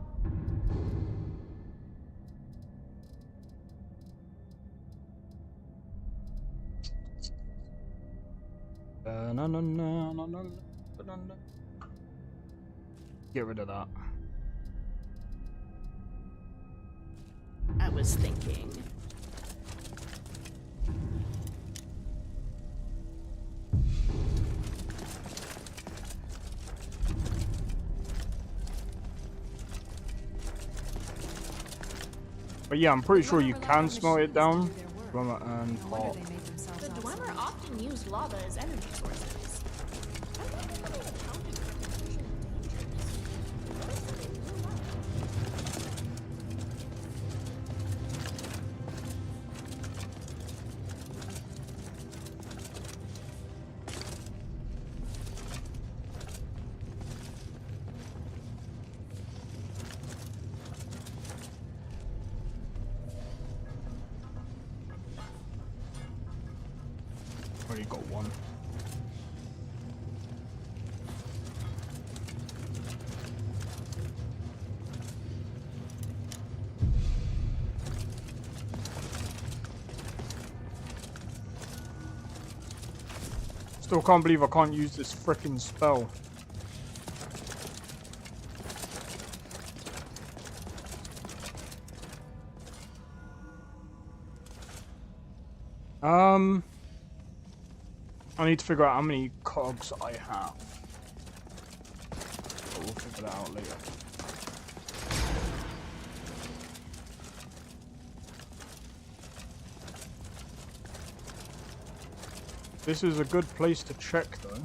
[SPEAKER 2] Get rid of that.
[SPEAKER 15] I was thinking.
[SPEAKER 2] But yeah, I'm pretty sure you can smelt it down from it and pop.
[SPEAKER 15] The Dwemer often use lava as energy sources. I wonder how they accounted for potential
[SPEAKER 2] Already got one. Still can't believe I can't use this frickin' spell. I need to figure out how many cogs I have. But we'll figure that out later. This is a good place to check, though.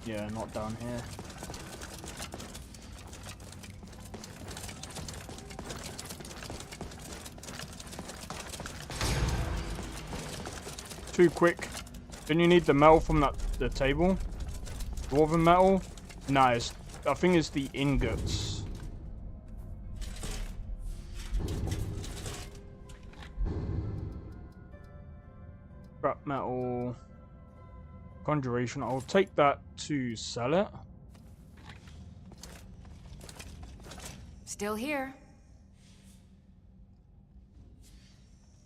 [SPEAKER 2] Yeah, not down here. Too quick. Don't you need the metal from the table? Dwarven metal? Nah, I think it's the ingots. Scrap metal. Conjuration. I'll take that to sell it.
[SPEAKER 12] Still here.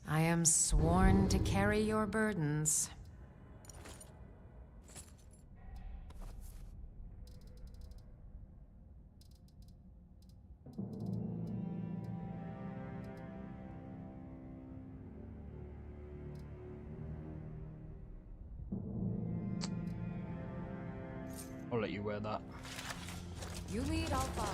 [SPEAKER 12] I am sworn to carry your burdens.
[SPEAKER 2] I'll let you wear that.
[SPEAKER 12] You lead, I'll follow.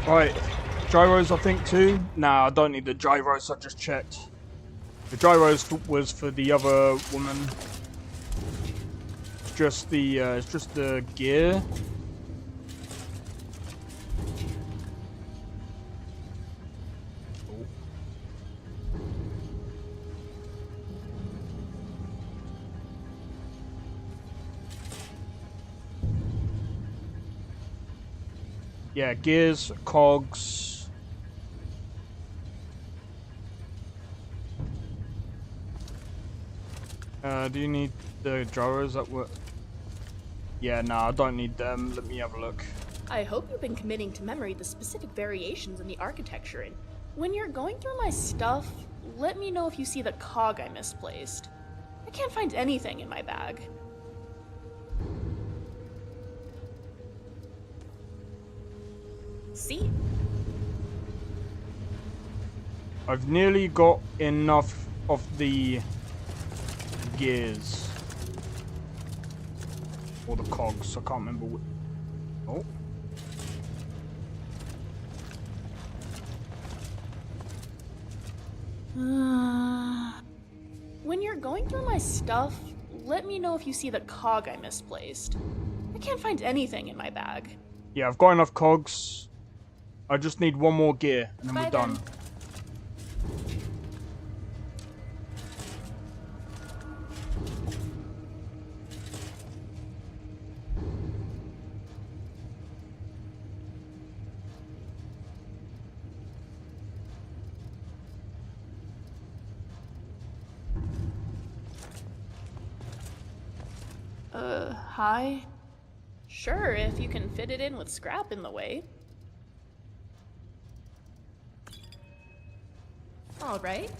[SPEAKER 2] Right, gyros I think too. Nah, I don't need the gyros, I just checked. The gyros was for the other woman. It's just the gear. Yeah, gears, cogs. Do you need the gyros that were... Yeah, nah, I don't need them. Let me have a look.
[SPEAKER 15] I hope you've been committing to memory the specific variations in the architecture. And when you're going through my stuff, let me know if you see the cog I misplaced. I can't find anything in my bag. See?
[SPEAKER 2] I've nearly got enough of the gears. Or the cogs, I can't remember which. Oh.
[SPEAKER 15] When you're going through my stuff, let me know if you see the cog I misplaced. I can't find anything in my bag.
[SPEAKER 2] Yeah, I've got enough cogs. I just need one more gear, and then we're done.
[SPEAKER 15] Hi? Sure, if you can fit it in with scrap in the way.
[SPEAKER 19] All right.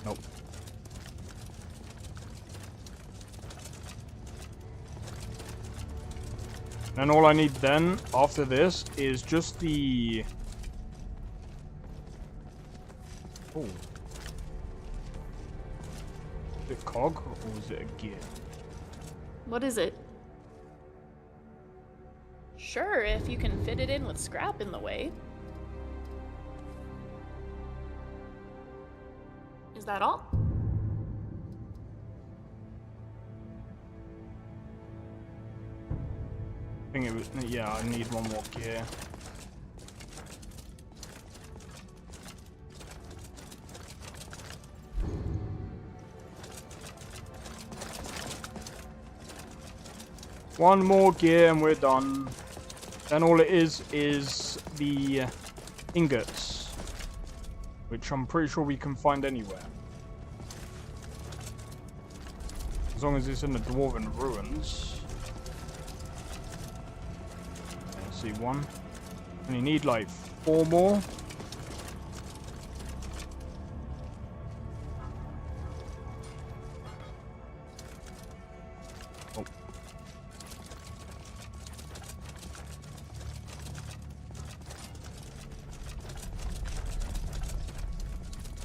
[SPEAKER 2] Nope. And all I need then, after this, is just the... Oh. Is it a cog, or is it a gear?
[SPEAKER 15] What is it? Sure, if you can fit it in with scrap in the way. Is that all?
[SPEAKER 2] I think it was... Yeah, I need one more gear. One more gear and we're done. Then all it is the ingots, which I'm pretty sure we can find anywhere. As long as it's in the Dwarven ruins. Let's see, one. And you need like 4 more.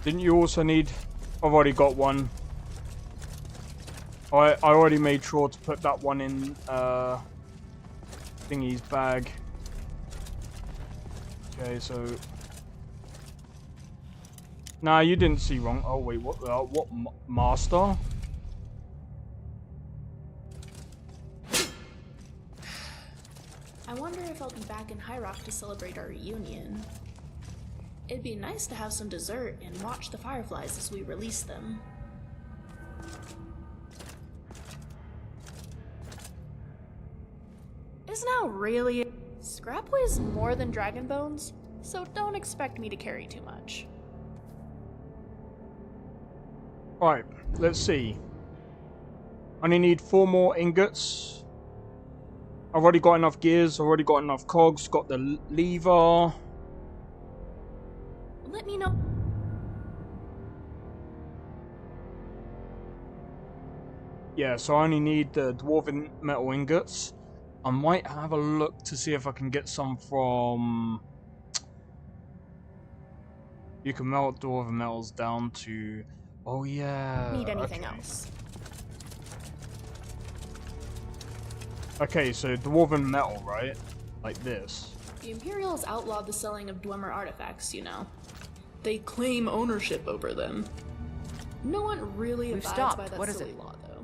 [SPEAKER 2] Didn't you also need... I've already got one. I already made sure to put that one in Thingy's bag. Okay, so... Nah, you didn't see wrong. Oh wait, what master?
[SPEAKER 15] I wonder if I'll be back in High Rock to celebrate our reunion. It'd be nice to have some dessert and watch the fireflies as we release them. Is now really... Scrap weighs more than dragon bones, so don't expect me to carry too much.
[SPEAKER 2] Right, let's see. I only need 4 more ingots. I've already got enough gears, I've already got enough cogs, got the lever.
[SPEAKER 15] Let me know.
[SPEAKER 2] Yeah, so I only need the dwarven metal ingots. I might have a look to see if I can get some from... You can melt dwarven metals down to... Oh yeah.
[SPEAKER 15] Need anything else?
[SPEAKER 2] Okay, so dwarven metal, right? Like this.
[SPEAKER 15] The Imperials outlawed the selling of Dwemer artifacts, you know. They claim ownership over them. No one really
[SPEAKER 19] We've
[SPEAKER 15] abides
[SPEAKER 19] stopped.
[SPEAKER 15] by that
[SPEAKER 19] What is
[SPEAKER 15] silly
[SPEAKER 19] it?
[SPEAKER 15] law, though.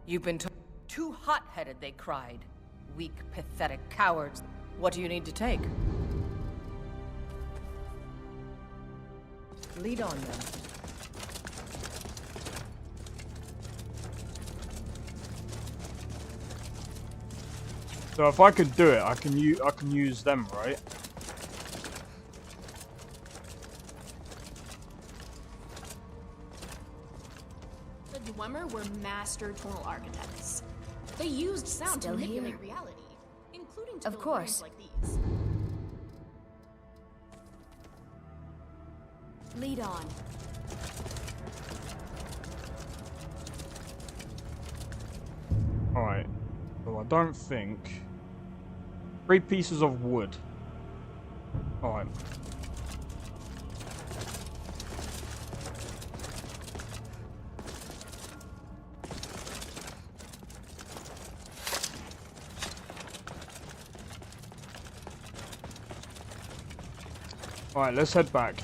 [SPEAKER 19] You've been too hot-headed, they cried. Weak, pathetic cowards. What do you need to take? Lead on then.
[SPEAKER 2] So if I could do it, I can use them, right?
[SPEAKER 15] The Dwemer were master tonal architects. They used sound
[SPEAKER 3] Still
[SPEAKER 15] to manipulate
[SPEAKER 3] here.
[SPEAKER 15] reality, including to
[SPEAKER 3] Of
[SPEAKER 15] build
[SPEAKER 3] course.
[SPEAKER 15] rooms like these.
[SPEAKER 3] Lead on.
[SPEAKER 2] Alright. So I don't think... 3 pieces of wood. Alright. Alright, let's head back.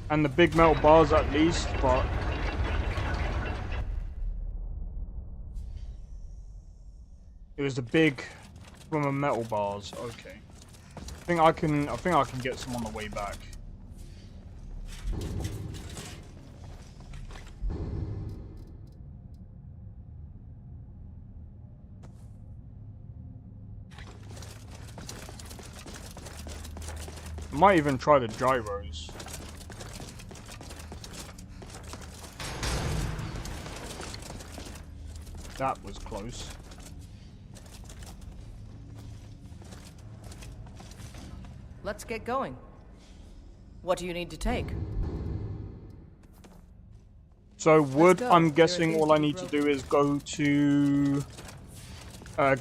[SPEAKER 2] And the big metal bars at least, but... It was the big from the metal bars, okay. I think I can get some on the way back. I might even try the gyros. That was close.
[SPEAKER 19] Let's get going. What do you need to take?
[SPEAKER 2] So wood, I'm guessing all I need to do is go to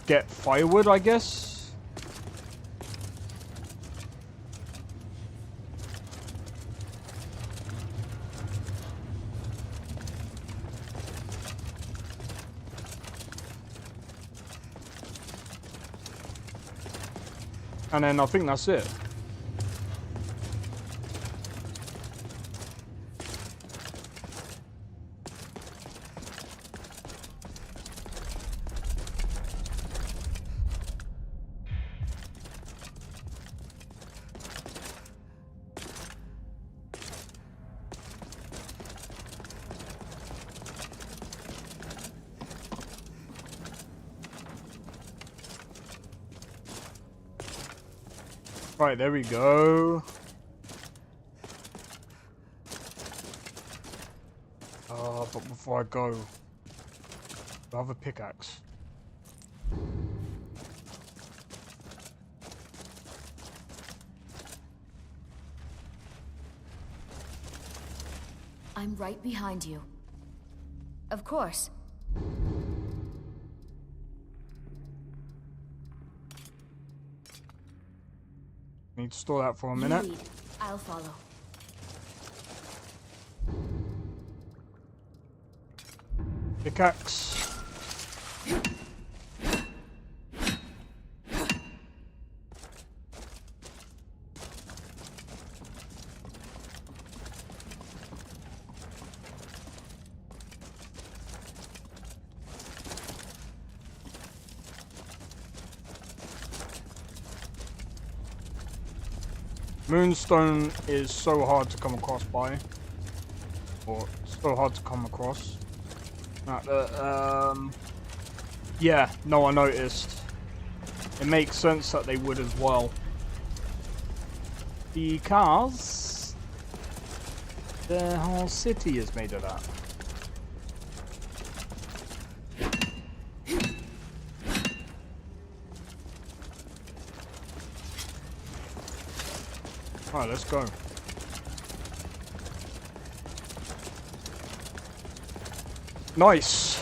[SPEAKER 2] get firewood, I guess. And then I think that's it. Right, there we go. But before I go, I have a pickaxe.
[SPEAKER 4] I'm right behind you. Of course.
[SPEAKER 2] Need to store that for a minute.
[SPEAKER 4] You lead. I'll follow.
[SPEAKER 2] Pickaxe. Moonstone is so hard to come across by, or so hard to come across. Yeah, no, I noticed. It makes sense that they would as well, because the whole city is made of that. Alright, let's go. Nice!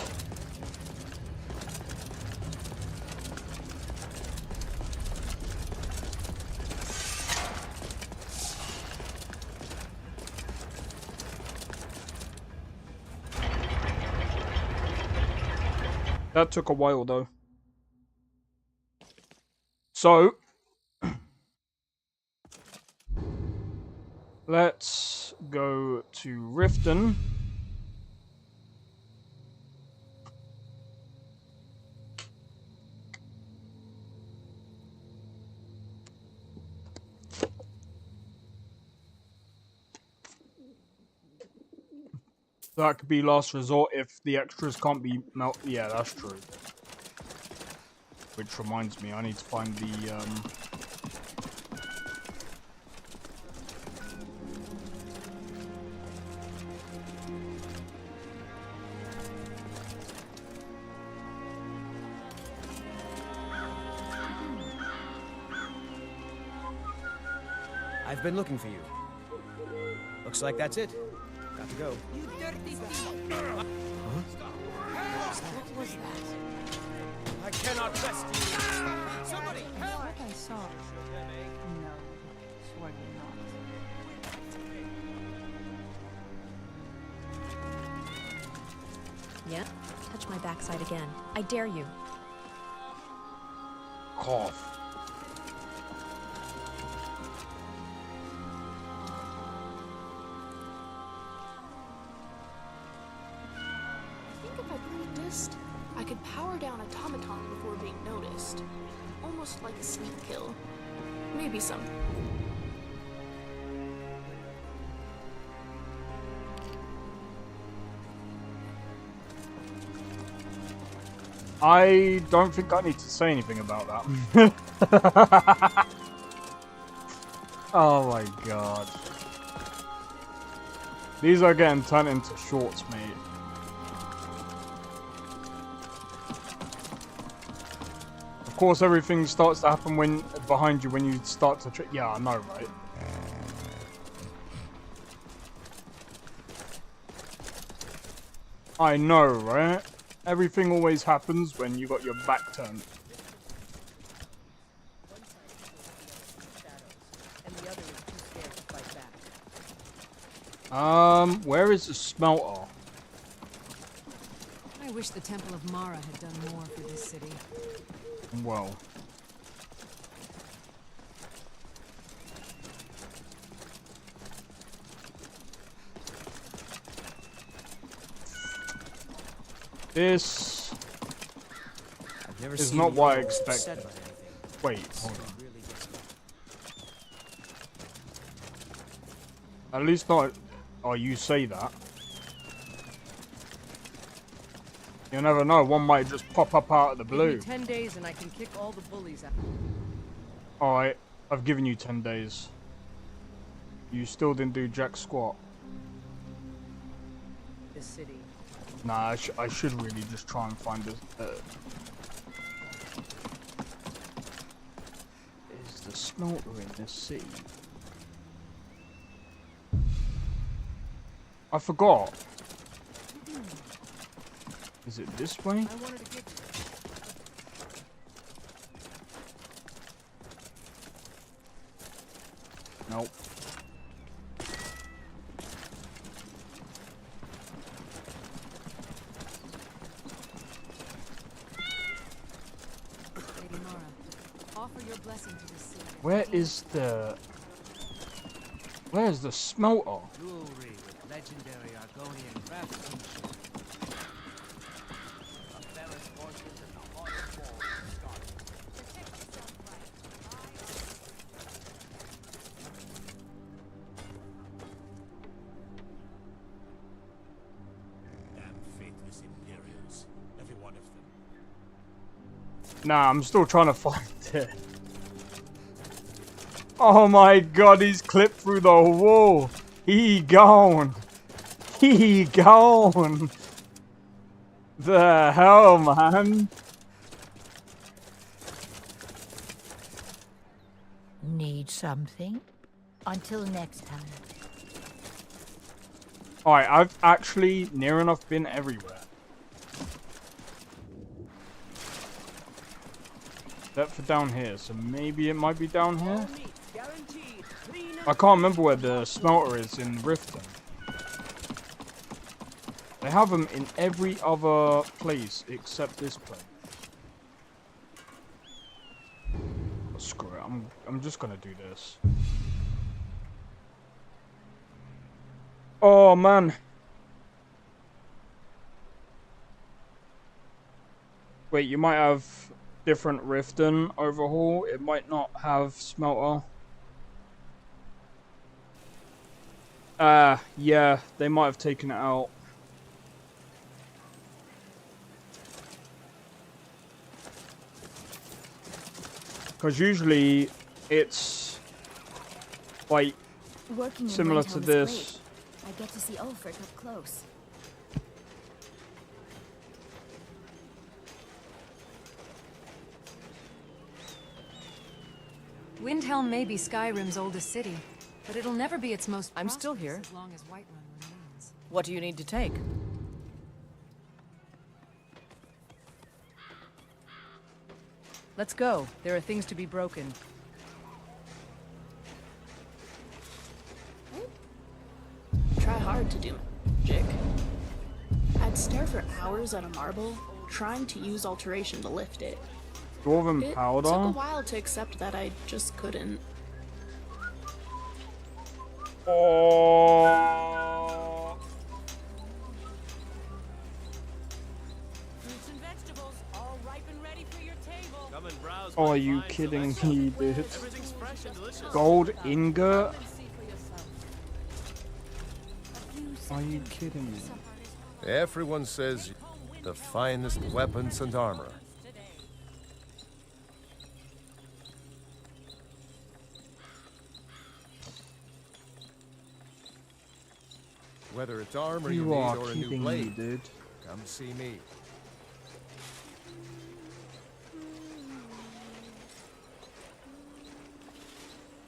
[SPEAKER 2] That took a while though. So let's go to Riften. That could be last resort if the extras can't be yeah, that's true. Which reminds me, I need to find the
[SPEAKER 1] I've been looking for you. Looks like that's it. Got to go.
[SPEAKER 12] What was that?
[SPEAKER 17] I cannot rescue you. Somebody help!
[SPEAKER 8] I saw. No, surely not.
[SPEAKER 22] Yeah? Touch my backside again. I dare you.
[SPEAKER 2] cough.
[SPEAKER 15] I think if I practiced, I could power down automaton before being noticed. Almost like a sneak kill. Maybe some.
[SPEAKER 2] I don't think I need to say anything about that. Oh my god. These are getting turned into shorts, mate. Of course, everything starts to happen when behind you when you start to. Yeah, I know, right? I know, right? Everything always happens when you got your back turned. Where is the smelter?
[SPEAKER 8] I wish the Temple of Mara had done more for this city.
[SPEAKER 2] Well. This is not what I expected. Wait, hold on. At least not. Oh, you say that. You never know. One might just pop up out of the blue.
[SPEAKER 19] Give me 10 days and I can kick all the bullies out.
[SPEAKER 2] Alright, I've given you 10 days. You still didn't do jack squat.
[SPEAKER 19] This city.
[SPEAKER 2] Nah, I should really just try and find this. Is the smelter in this city? I forgot. Is it this way? Nope.
[SPEAKER 8] Lady Nora, offer your blessing to the city.
[SPEAKER 2] Where's the smelter?
[SPEAKER 11] Jewelry with legendary Argonian craftsmanship.
[SPEAKER 2] Nah, I'm still trying to find it. Oh my god, he's clipped through the wall. He gone. He gone. The hell, man?
[SPEAKER 16] Need something? Until next time.
[SPEAKER 2] Alright, I've actually near enough been everywhere. Except for down here, so maybe it might be down here? I can't remember where the smelter is in Riften. They have them in every other place except this place. Oh, screw it, I'm just gonna do this. Oh man. Wait, you might have different Riften overhaul. It might not have smelter. Yeah, they might have taken it out. Because usually it's like
[SPEAKER 4] Working
[SPEAKER 2] similar to this.
[SPEAKER 4] I get to see Ulfric up close.
[SPEAKER 8] Windhelm may be Skyrim's oldest city, but it'll never be its most
[SPEAKER 19] I'm still here.
[SPEAKER 8] as long as Whiterun remains.
[SPEAKER 19] What do you need to take? Let's go. There are things to be broken.
[SPEAKER 15] Try hard to do magic. I'd stare for hours at a marble, trying to use alteration to lift it.
[SPEAKER 2] Dwarven
[SPEAKER 15] It
[SPEAKER 2] powder?
[SPEAKER 15] took a while to accept that I just couldn't.
[SPEAKER 2] Oh.
[SPEAKER 12] Fruits and vegetables, all ripe and ready for your table.
[SPEAKER 17] Come and browse.
[SPEAKER 2] Are you kidding me, dude?
[SPEAKER 17] Everything's fresh and delicious.
[SPEAKER 2] Gold ingot? Are you kidding me?
[SPEAKER 5] Everyone says the finest weapons and armor. Whether it's armor you
[SPEAKER 2] You
[SPEAKER 5] need
[SPEAKER 2] are
[SPEAKER 5] or a new
[SPEAKER 2] kidding me,
[SPEAKER 5] blade,
[SPEAKER 2] dude.
[SPEAKER 5] come see me.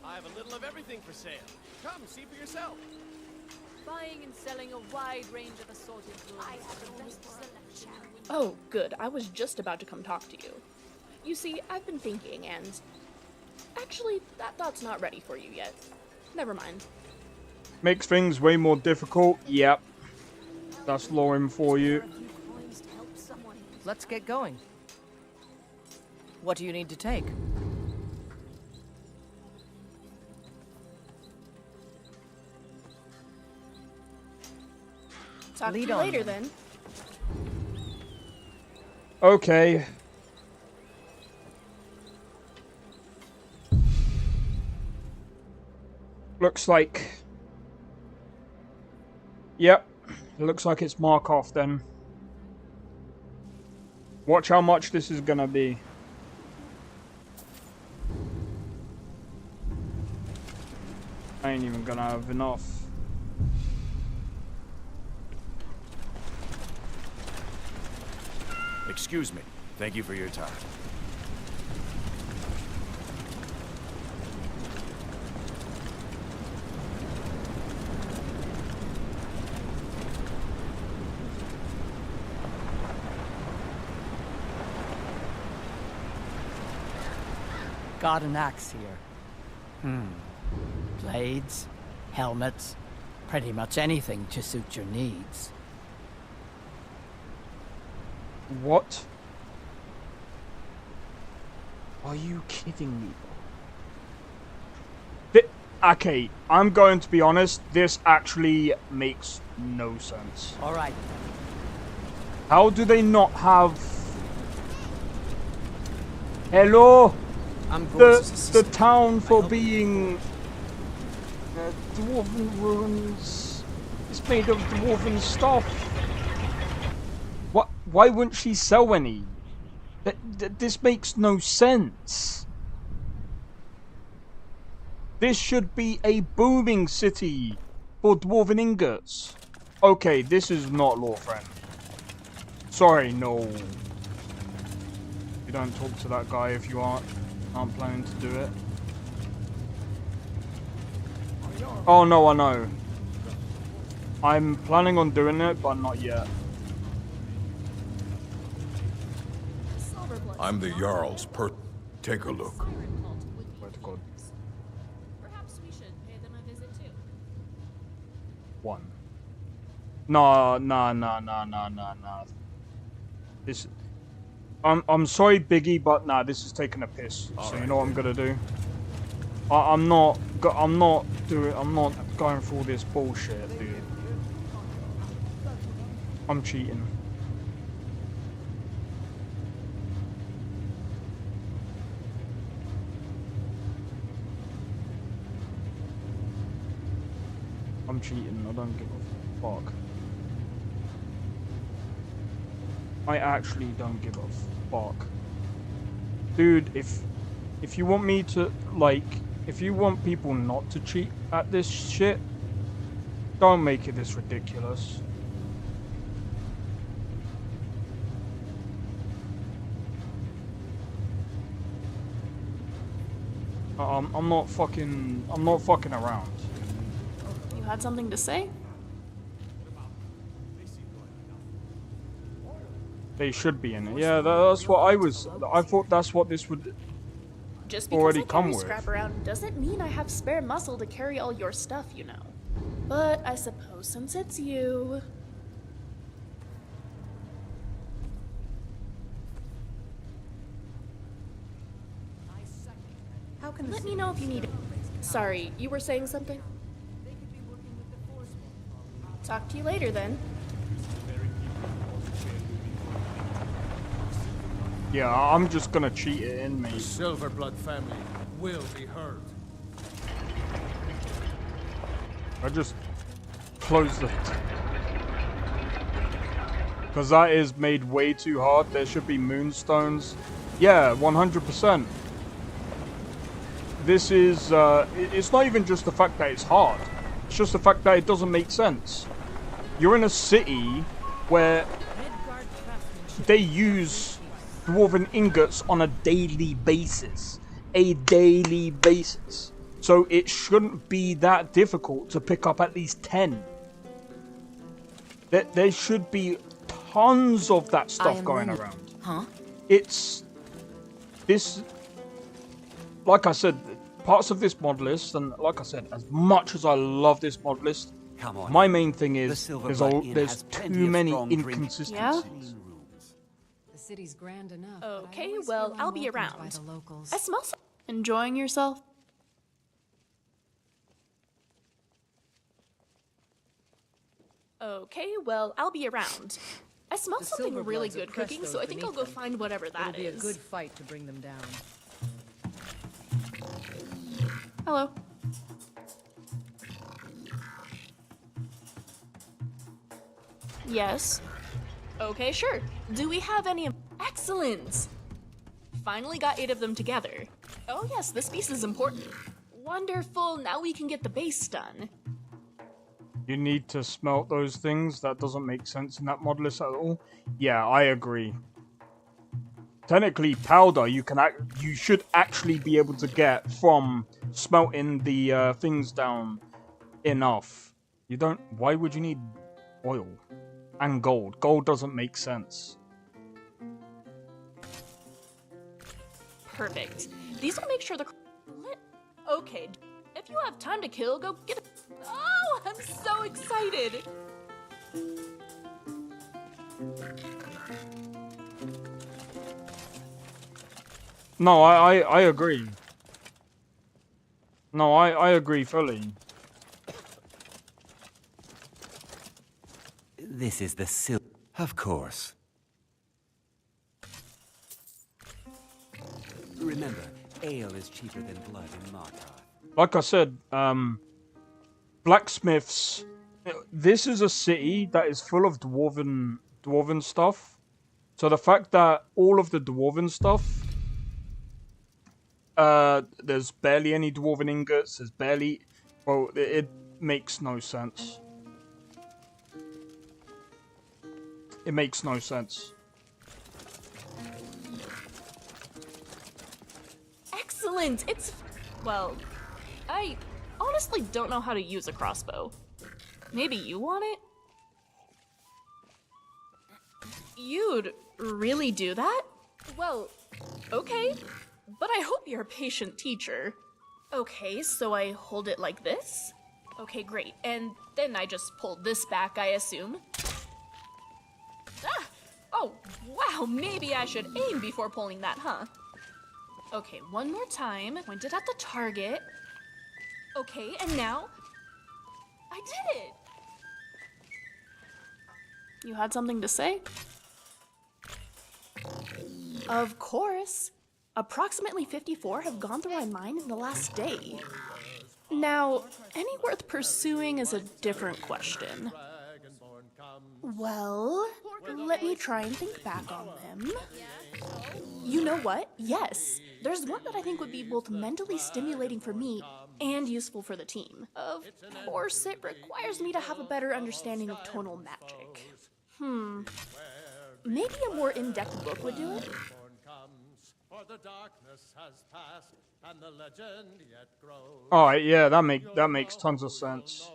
[SPEAKER 17] I have a little of everything for sale. Come, see for yourself.
[SPEAKER 12] Buying and selling a wide range of assorted goods. I have the best selection.
[SPEAKER 15] Oh, good. I was just about to come talk to you. You see, I've been thinking, and actually, that thought's not ready for you yet. Never mind.
[SPEAKER 2] Makes things way more difficult. Yep. That's LoreRim for you.
[SPEAKER 14] Let's get going. What do you need to take?
[SPEAKER 15] Talk
[SPEAKER 14] Lead
[SPEAKER 15] to you
[SPEAKER 14] on,
[SPEAKER 15] later,
[SPEAKER 14] then.
[SPEAKER 15] then.
[SPEAKER 2] Okay. Looks like... Yep. It looks like it's Markov then. Watch how much this is gonna be. I ain't even gonna have enough.
[SPEAKER 22] Excuse me. Thank you for your time.
[SPEAKER 14] Got an axe here. Blades, helmets, pretty much anything to suit your needs.
[SPEAKER 2] What? Are you kidding me? Okay, I'm going to be honest, this actually makes no sense.
[SPEAKER 14] Alright.
[SPEAKER 2] How do they not have... Hello? The town for being... Dwarven ruins is made of dwarven stuff. What? Why wouldn't she sell any? This makes no sense. This should be a booming city for dwarven ingots. Okay, this is not LoreRim. Sorry, no. You don't talk to that guy if you aren't planning to do it. Oh no, I know. I'm planning on doing it, but not yet.
[SPEAKER 10] I'm the Jarl's Take a look.
[SPEAKER 2] Where to God?
[SPEAKER 15] Perhaps we should pay them a visit too.
[SPEAKER 2] One. Nah. This. I'm sorry, Biggie, but nah, this is taking a piss. So you know what I'm gonna do? I'm not going through all this bullshit, dude. I'm cheating. I'm cheating. I don't give a fuck. I actually don't give a fuck. Dude, if you want me to, like, if you want people not to cheat at this shit, don't make it this ridiculous. I'm not fucking around.
[SPEAKER 15] You had something to say?
[SPEAKER 2] They should be in it. Yeah, that's what I thought that's what this would
[SPEAKER 15] Just because
[SPEAKER 2] already
[SPEAKER 15] I
[SPEAKER 2] come
[SPEAKER 15] carry
[SPEAKER 2] with.
[SPEAKER 15] scrap around doesn't mean I have spare muscle to carry all your stuff, you know. But I suppose since it's you... Let me know if you need it. Sorry, you were saying something? Talk to you later then.
[SPEAKER 2] Yeah, I'm just gonna cheat it in, mate.
[SPEAKER 5] The Silverblood family will be heard.
[SPEAKER 2] I just closed it. Because that is made way too hard. There should be moonstones. Yeah, 100%. This is, it's not even just the fact that it's hard. It's just the fact that it doesn't make sense. You're in a city where they use dwarven ingots on a daily basis. A daily basis. So it shouldn't be that difficult to pick up at least 10. There should be tons of that stuff going around.
[SPEAKER 4] Huh?
[SPEAKER 2] It's this, like I said, parts of this mod list, and like I said, as much as I love this mod list,
[SPEAKER 11] Come on.
[SPEAKER 2] my main thing is
[SPEAKER 11] The
[SPEAKER 2] there's too many inconsistencies.
[SPEAKER 15] Yeah?
[SPEAKER 8] The city's grand enough.
[SPEAKER 15] Okay, well, I'll be around. I smell some. Enjoying yourself? Okay, well, I'll be around. I smell something really good cooking, so I think I'll go find whatever that
[SPEAKER 19] It'll be
[SPEAKER 15] is.
[SPEAKER 19] a good fight to bring them down.
[SPEAKER 15] Hello. Yes. Okay, sure. Do we have any? Excellent! Finally got 8 of them together. Oh yes, this piece is important. Wonderful, now we can get the base done.
[SPEAKER 2] You need to smelt those things. That doesn't make sense in that mod list at all. Yeah, I agree. Technically, powder you should actually be able to get from smelting the things down enough. You don't. Why would you need oil and gold? Gold doesn't make sense.
[SPEAKER 15] Perfect. These will make sure the lit. Okay, if you have time to kill, go get it. Oh, I'm so excited.
[SPEAKER 2] No, I agree. No, I agree fully.
[SPEAKER 11] This is the sil. Of course. Remember, ale is cheaper than blood in Martar.
[SPEAKER 2] Like I said, blacksmiths. This is a city that is full of dwarven stuff. So the fact that all of the dwarven stuff, there's barely any dwarven ingots. There's barely. Well, it makes no sense. It makes no sense.
[SPEAKER 15] Excellent! It's... well, I honestly don't know how to use a crossbow. Maybe you want it? You'd really do that? Well, okay. But I hope you're a patient teacher. Okay, so I hold it like this? Okay, great. And then I just pull this back, I assume. Ah! Oh, wow, maybe I should aim before pulling that, huh? Okay, one more time. Point it at the target. Okay, and now... I did it! You had something to say? Of course. Approximately 54 have gone through my mind in the last day. Now, any worth pursuing is a different question. Well, let me try and think back on them. You know what? Yes. There's one that I think would be both mentally stimulating for me and useful for the team. Of course, it requires me to have a better understanding of tonal magic. Maybe a more in-depth book would do it?
[SPEAKER 2] Alright, yeah, that makes tons of sense.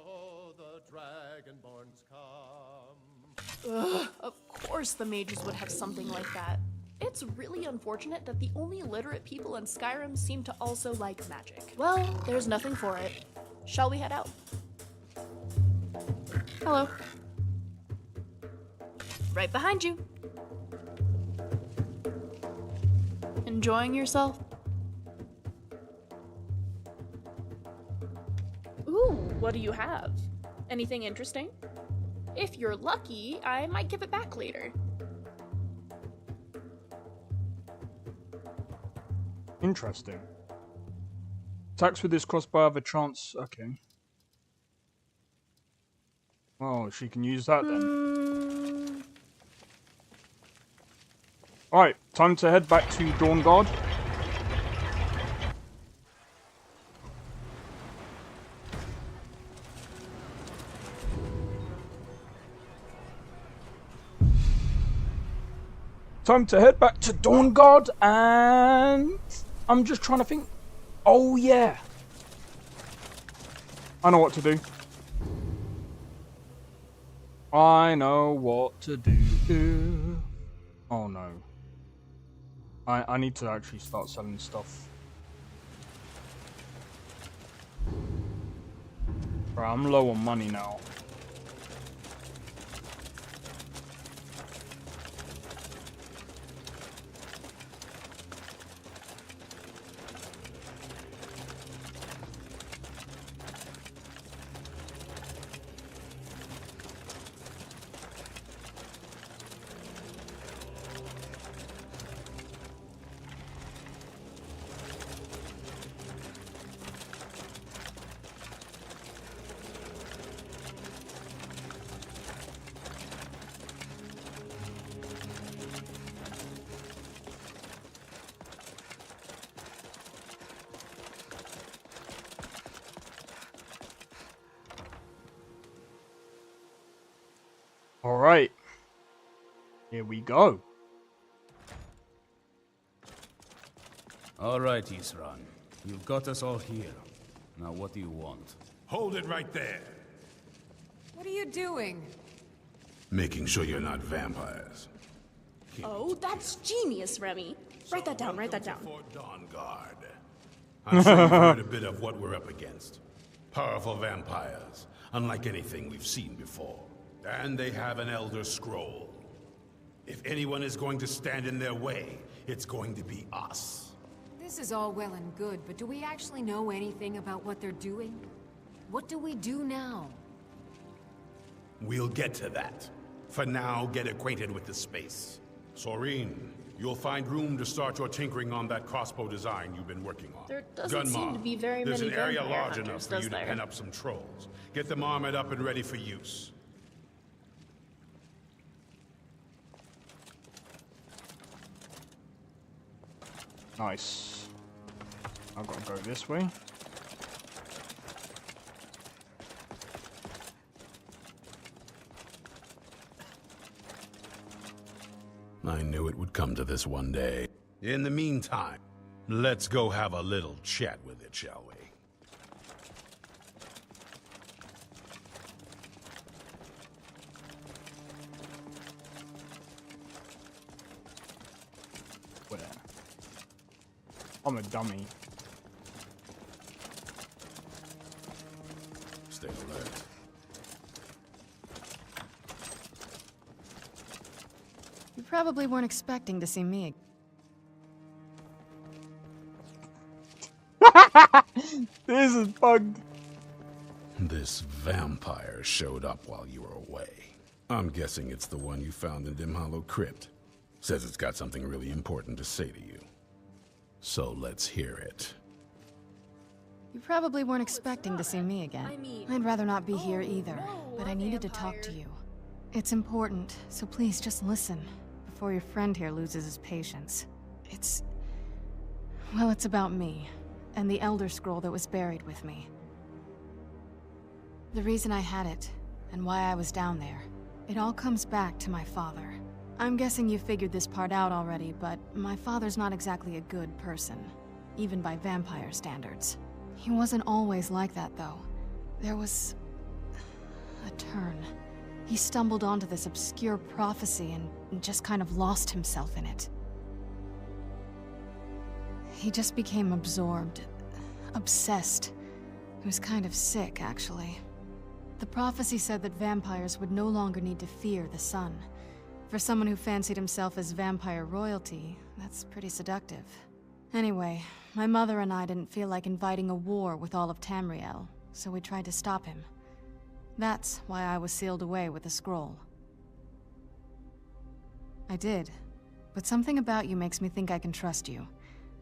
[SPEAKER 15] Ugh, of course the mages would have something like that. It's really unfortunate that the only literate people in Skyrim seem to also like magic. Well, there's nothing for it. Shall we head out? Hello. Right behind you. Enjoying yourself? Ooh, what do you have? Anything interesting? If you're lucky, I might give it back later.
[SPEAKER 2] Interesting. Attacks with this crossbow have a chance. Okay. Oh, she can use that then. Alright, time to head back to Dawn Guard. Time to head back to Dawn Guard, and I'm just trying to think. Oh yeah, I know what to do. I know what to do. Oh no. I need to actually start selling stuff. Right, I'm low on money now. Alright. Here we go.
[SPEAKER 9] Alright, Isran. You've got us all here. Now what do you want?
[SPEAKER 13] Hold it right there.
[SPEAKER 18] What are you doing?
[SPEAKER 13] Making sure you're not vampires.
[SPEAKER 15] Oh, that's genius, Remy. Write that down, write that down.
[SPEAKER 13] Dawn Guard. I'm sure you've heard a bit of what we're up against. Powerful vampires, unlike anything we've seen before. And they have an Elder Scroll. If anyone is going to stand in their way, it's going to be us.
[SPEAKER 18] This is all well and good, but do we actually know anything about what they're doing? What do we do now?
[SPEAKER 13] We'll get to that. For now, get acquainted with the space. Soreen, you'll find room to start your tinkering on that crossbow design you've been working on.
[SPEAKER 15] There doesn't seem to be very
[SPEAKER 13] There's
[SPEAKER 15] many
[SPEAKER 13] an area
[SPEAKER 15] vampire
[SPEAKER 13] large enough
[SPEAKER 15] hunters,
[SPEAKER 13] for you
[SPEAKER 15] does
[SPEAKER 13] to
[SPEAKER 15] there?
[SPEAKER 13] pen up some trolls. Get them armored up and ready for use.
[SPEAKER 2] Nice. I've got to go this way.
[SPEAKER 13] I knew it would come to this one day. In the meantime, let's go have a little chat with it, shall we?
[SPEAKER 2] Where? I'm a dummy.
[SPEAKER 13] Stay alert.
[SPEAKER 8] You probably weren't expecting to see me.
[SPEAKER 2] This is bugged.
[SPEAKER 13] This vampire showed up while you were away. I'm guessing it's the one you found in Dim Hollow Crypt. Says it's got something really important to say to you. So let's hear it.
[SPEAKER 8] You probably weren't expecting to see me again. I'd rather not be here either, but I needed to talk to you. It's important, so please just listen, before your friend here loses his patience. Well, it's about me, and the Elder Scroll that was buried with me. The reason I had it, and why I was down there, it all comes back to my father. I'm guessing you figured this part out already, but my father's not exactly a good person, even by vampire standards. He wasn't always like that, though. There was a turn. He stumbled onto this obscure prophecy and just kind of lost himself in it. He just became absorbed, obsessed. He was kind of sick, actually. The prophecy said that vampires would no longer need to fear the sun. For someone who fancied himself as vampire royalty, that's pretty seductive. Anyway, my mother and I didn't feel like inviting a war with all of Tamriel, so we tried to stop him. That's why I was sealed away with the scroll. I did, but something about you makes me think I can trust you.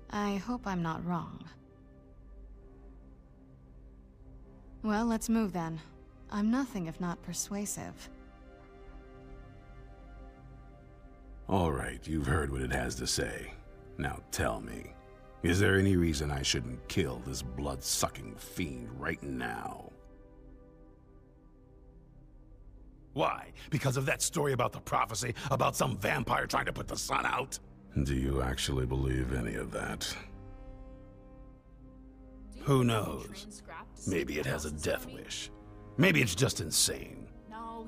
[SPEAKER 8] I hope I'm not wrong. Well, let's move then. I'm nothing if not persuasive.
[SPEAKER 13] All right, you've heard what it has to say. Now tell me, is there any reason I shouldn't kill this blood-sucking fiend right now?
[SPEAKER 21] Why? Because of that story about the prophecy, about some vampire trying to put the sun out?
[SPEAKER 13] Do you actually believe any of that?
[SPEAKER 21] Who knows? Maybe it has a death wish. Maybe it's just insane.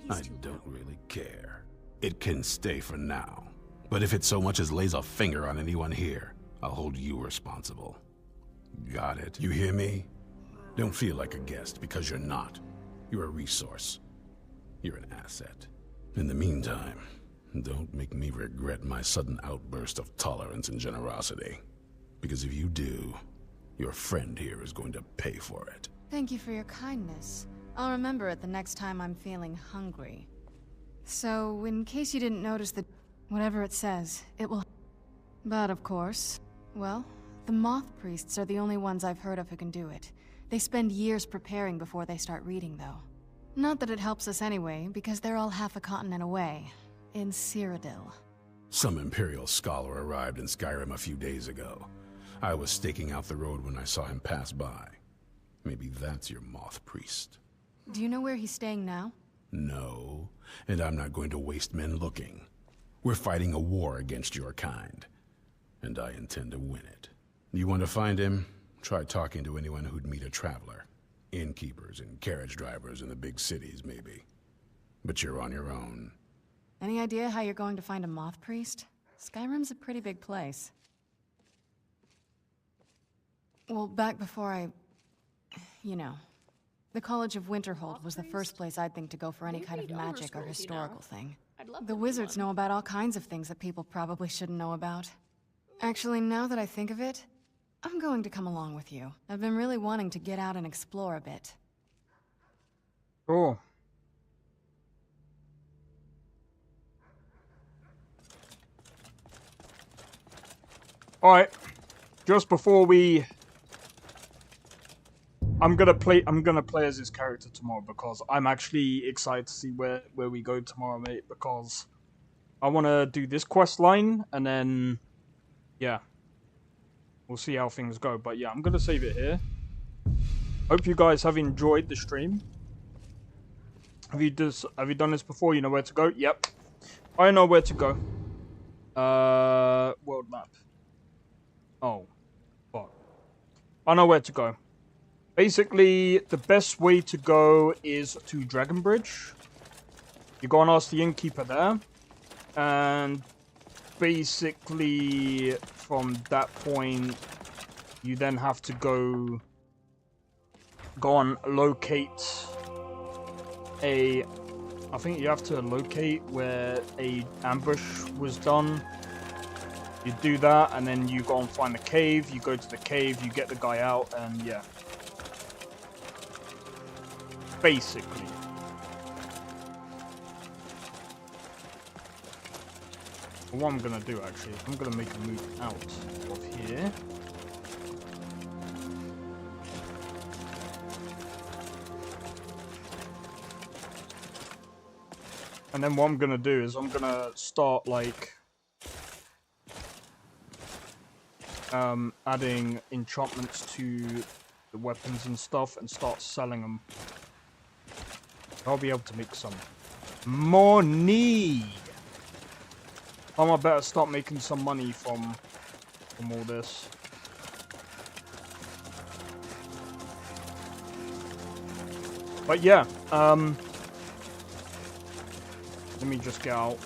[SPEAKER 13] I don't really care. It can stay for now. But if it so much as lays a finger on anyone here, I'll hold you responsible. Got it? You hear me? Don't feel like a guest, because you're not. You're a resource. You're an asset. In the meantime, don't make me regret my sudden outburst of tolerance and generosity. Because if you do, your friend here is going to pay for it.
[SPEAKER 8] Thank you for your kindness. I'll remember it the next time I'm feeling hungry. So, in case you didn't notice that whatever it says, it will... But of course, well, the moth priests are the only ones I've heard of who can do it. They spend years preparing before they start reading, though. Not that it helps us anyway, because they're all half a continent away, in Cyrodiil.
[SPEAKER 13] Some Imperial scholar arrived in Skyrim a few days ago. I was staking out the road when I saw him pass by. Maybe that's your moth priest.
[SPEAKER 8] Do you know where he's staying now?
[SPEAKER 13] No, and I'm not going to waste men looking. We're fighting a war against your kind, and I intend to win it. You want to find him? Try talking to anyone who'd meet a traveler. Innkeepers and carriage drivers in the big cities, maybe. But you're on your own.
[SPEAKER 8] Any idea how you're going to find a moth priest? Skyrim's a pretty big place. Well, back before I... You know. The College of Winterhold was the first place I'd think to go for any kind of magic or historical thing. The wizards know about all kinds of things that people probably shouldn't know about. Actually, now that I think of it, I'm going to come along with you. I've been really wanting to get out and explore a bit.
[SPEAKER 2] Cool. Alright. Just before we... I'm gonna play as this character tomorrow because I'm actually excited to see where we go tomorrow, mate, because I wanna do this quest line and then yeah. We'll see how things go. But yeah, I'm gonna save it here. Hope you guys have enjoyed the stream. Have you done this before? You know where to go? Yep. I know where to go. World map. Oh. Fuck. I know where to go. Basically, the best way to go is to Dragon Bridge. You go and ask the innkeeper there. And basically, from that point, you then have to go and locate a... I think you have to locate where a ambush was done. You do that, and then you go and find the cave. You go to the cave, you get the guy out, and yeah. Basically. What I'm gonna do actually, I'm gonna make a move out of here. And then what I'm gonna do is I'm gonna start like adding enchantments to the weapons and stuff and start selling them. I'll be able to make some money. I better start making some money from all this. But yeah, let me just get out.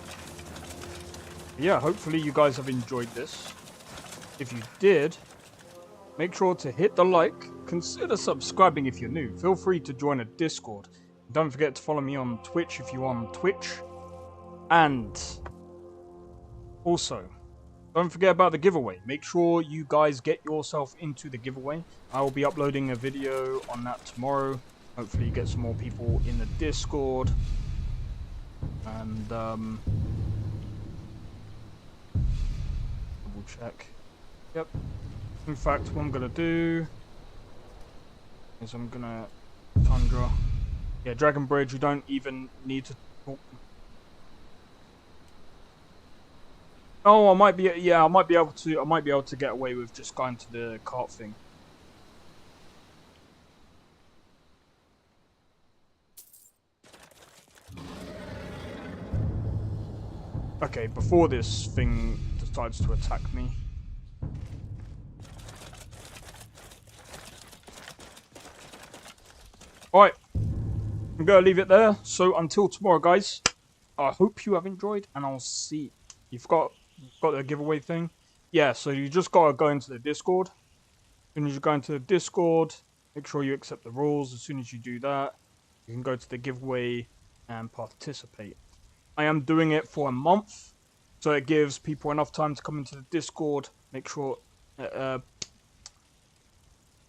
[SPEAKER 2] Yeah, hopefully you guys have enjoyed this. If you did, make sure to hit the like, consider subscribing if you're new. Feel free to join a Discord. Don't forget to follow me on Twitch if you're on Twitch. And also, don't forget about the giveaway. Make sure you guys get yourself into the giveaway. I will be uploading a video on that tomorrow. Hopefully get some more people in the Discord. And double check. Yep. In fact, what I'm gonna do is I'm gonna Tundra. Yeah, Dragon Bridge. You don't even need to. Oh, I might be. Yeah, I might be able to. I might be able to get away with just going to the cart thing. Okay, before this thing decides to attack me. Alright, I'm gonna leave it there. So until tomorrow, guys, I hope you have enjoyed, and I'll see. You've got the giveaway thing. Yeah, so you just gotta go into the Discord. As soon as you go into the Discord, make sure you accept the rules. As soon as you do that, you can go to the giveaway and participate. I am doing it for a month, so it gives people enough time to come into the Discord. Make sure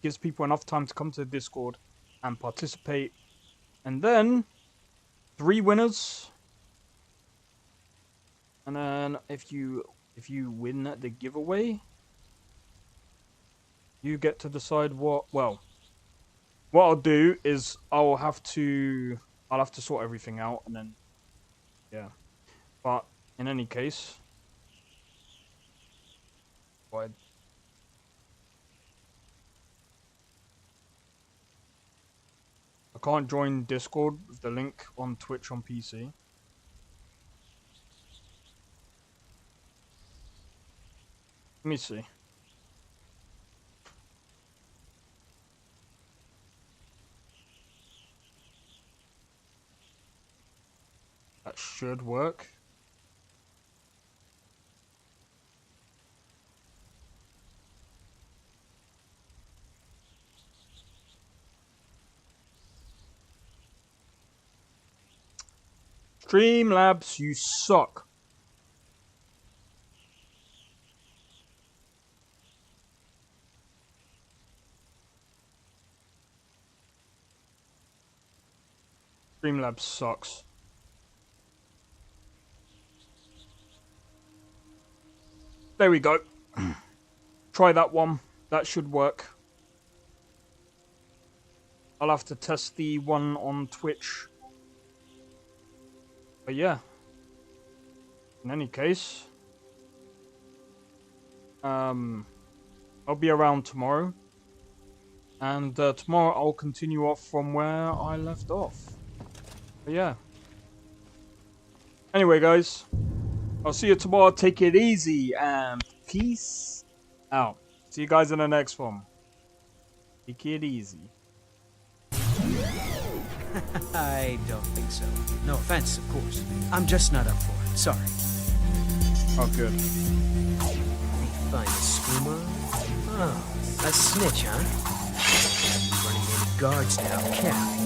[SPEAKER 2] gives people enough time to come to the Discord and participate. And then 3 winners. And then if you win the giveaway, you get to decide what I'll do is I'll have to sort everything out, and then yeah. But in any case, I can't join Discord with the link on Twitch on PC. Let me see. That should work. Streamlabs, you suck. Streamlabs sucks. There we go. Try that one. That should work. I'll have to test the one on Twitch. But yeah. In any case, I'll be around tomorrow. And tomorrow I'll continue off from where I left off. But yeah. Anyway, guys. I'll see you tomorrow. Take it easy and peace out. See you guys in the next one. Take it easy.
[SPEAKER 1] I don't think so. No offense, of course. I'm just not up for it. Sorry.
[SPEAKER 2] Oh, good.
[SPEAKER 1] Find a screamer? Oh, a snitch, huh? Have you running any guards now, Cap?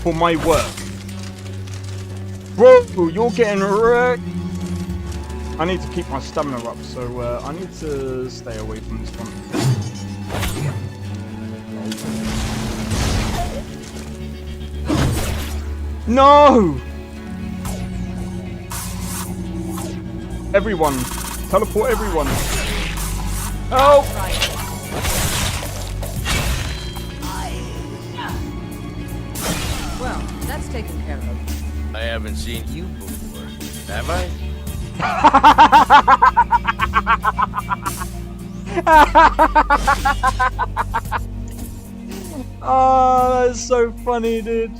[SPEAKER 2] For my work. Bro, you're getting wrecked. I need to keep my stamina up, so I need to stay away from this one. No! Everyone! Teleport everyone! Help!
[SPEAKER 19] Well, that's taken care of.
[SPEAKER 21] I haven't seen you before, have I?
[SPEAKER 2] Oh, that's so funny, dude.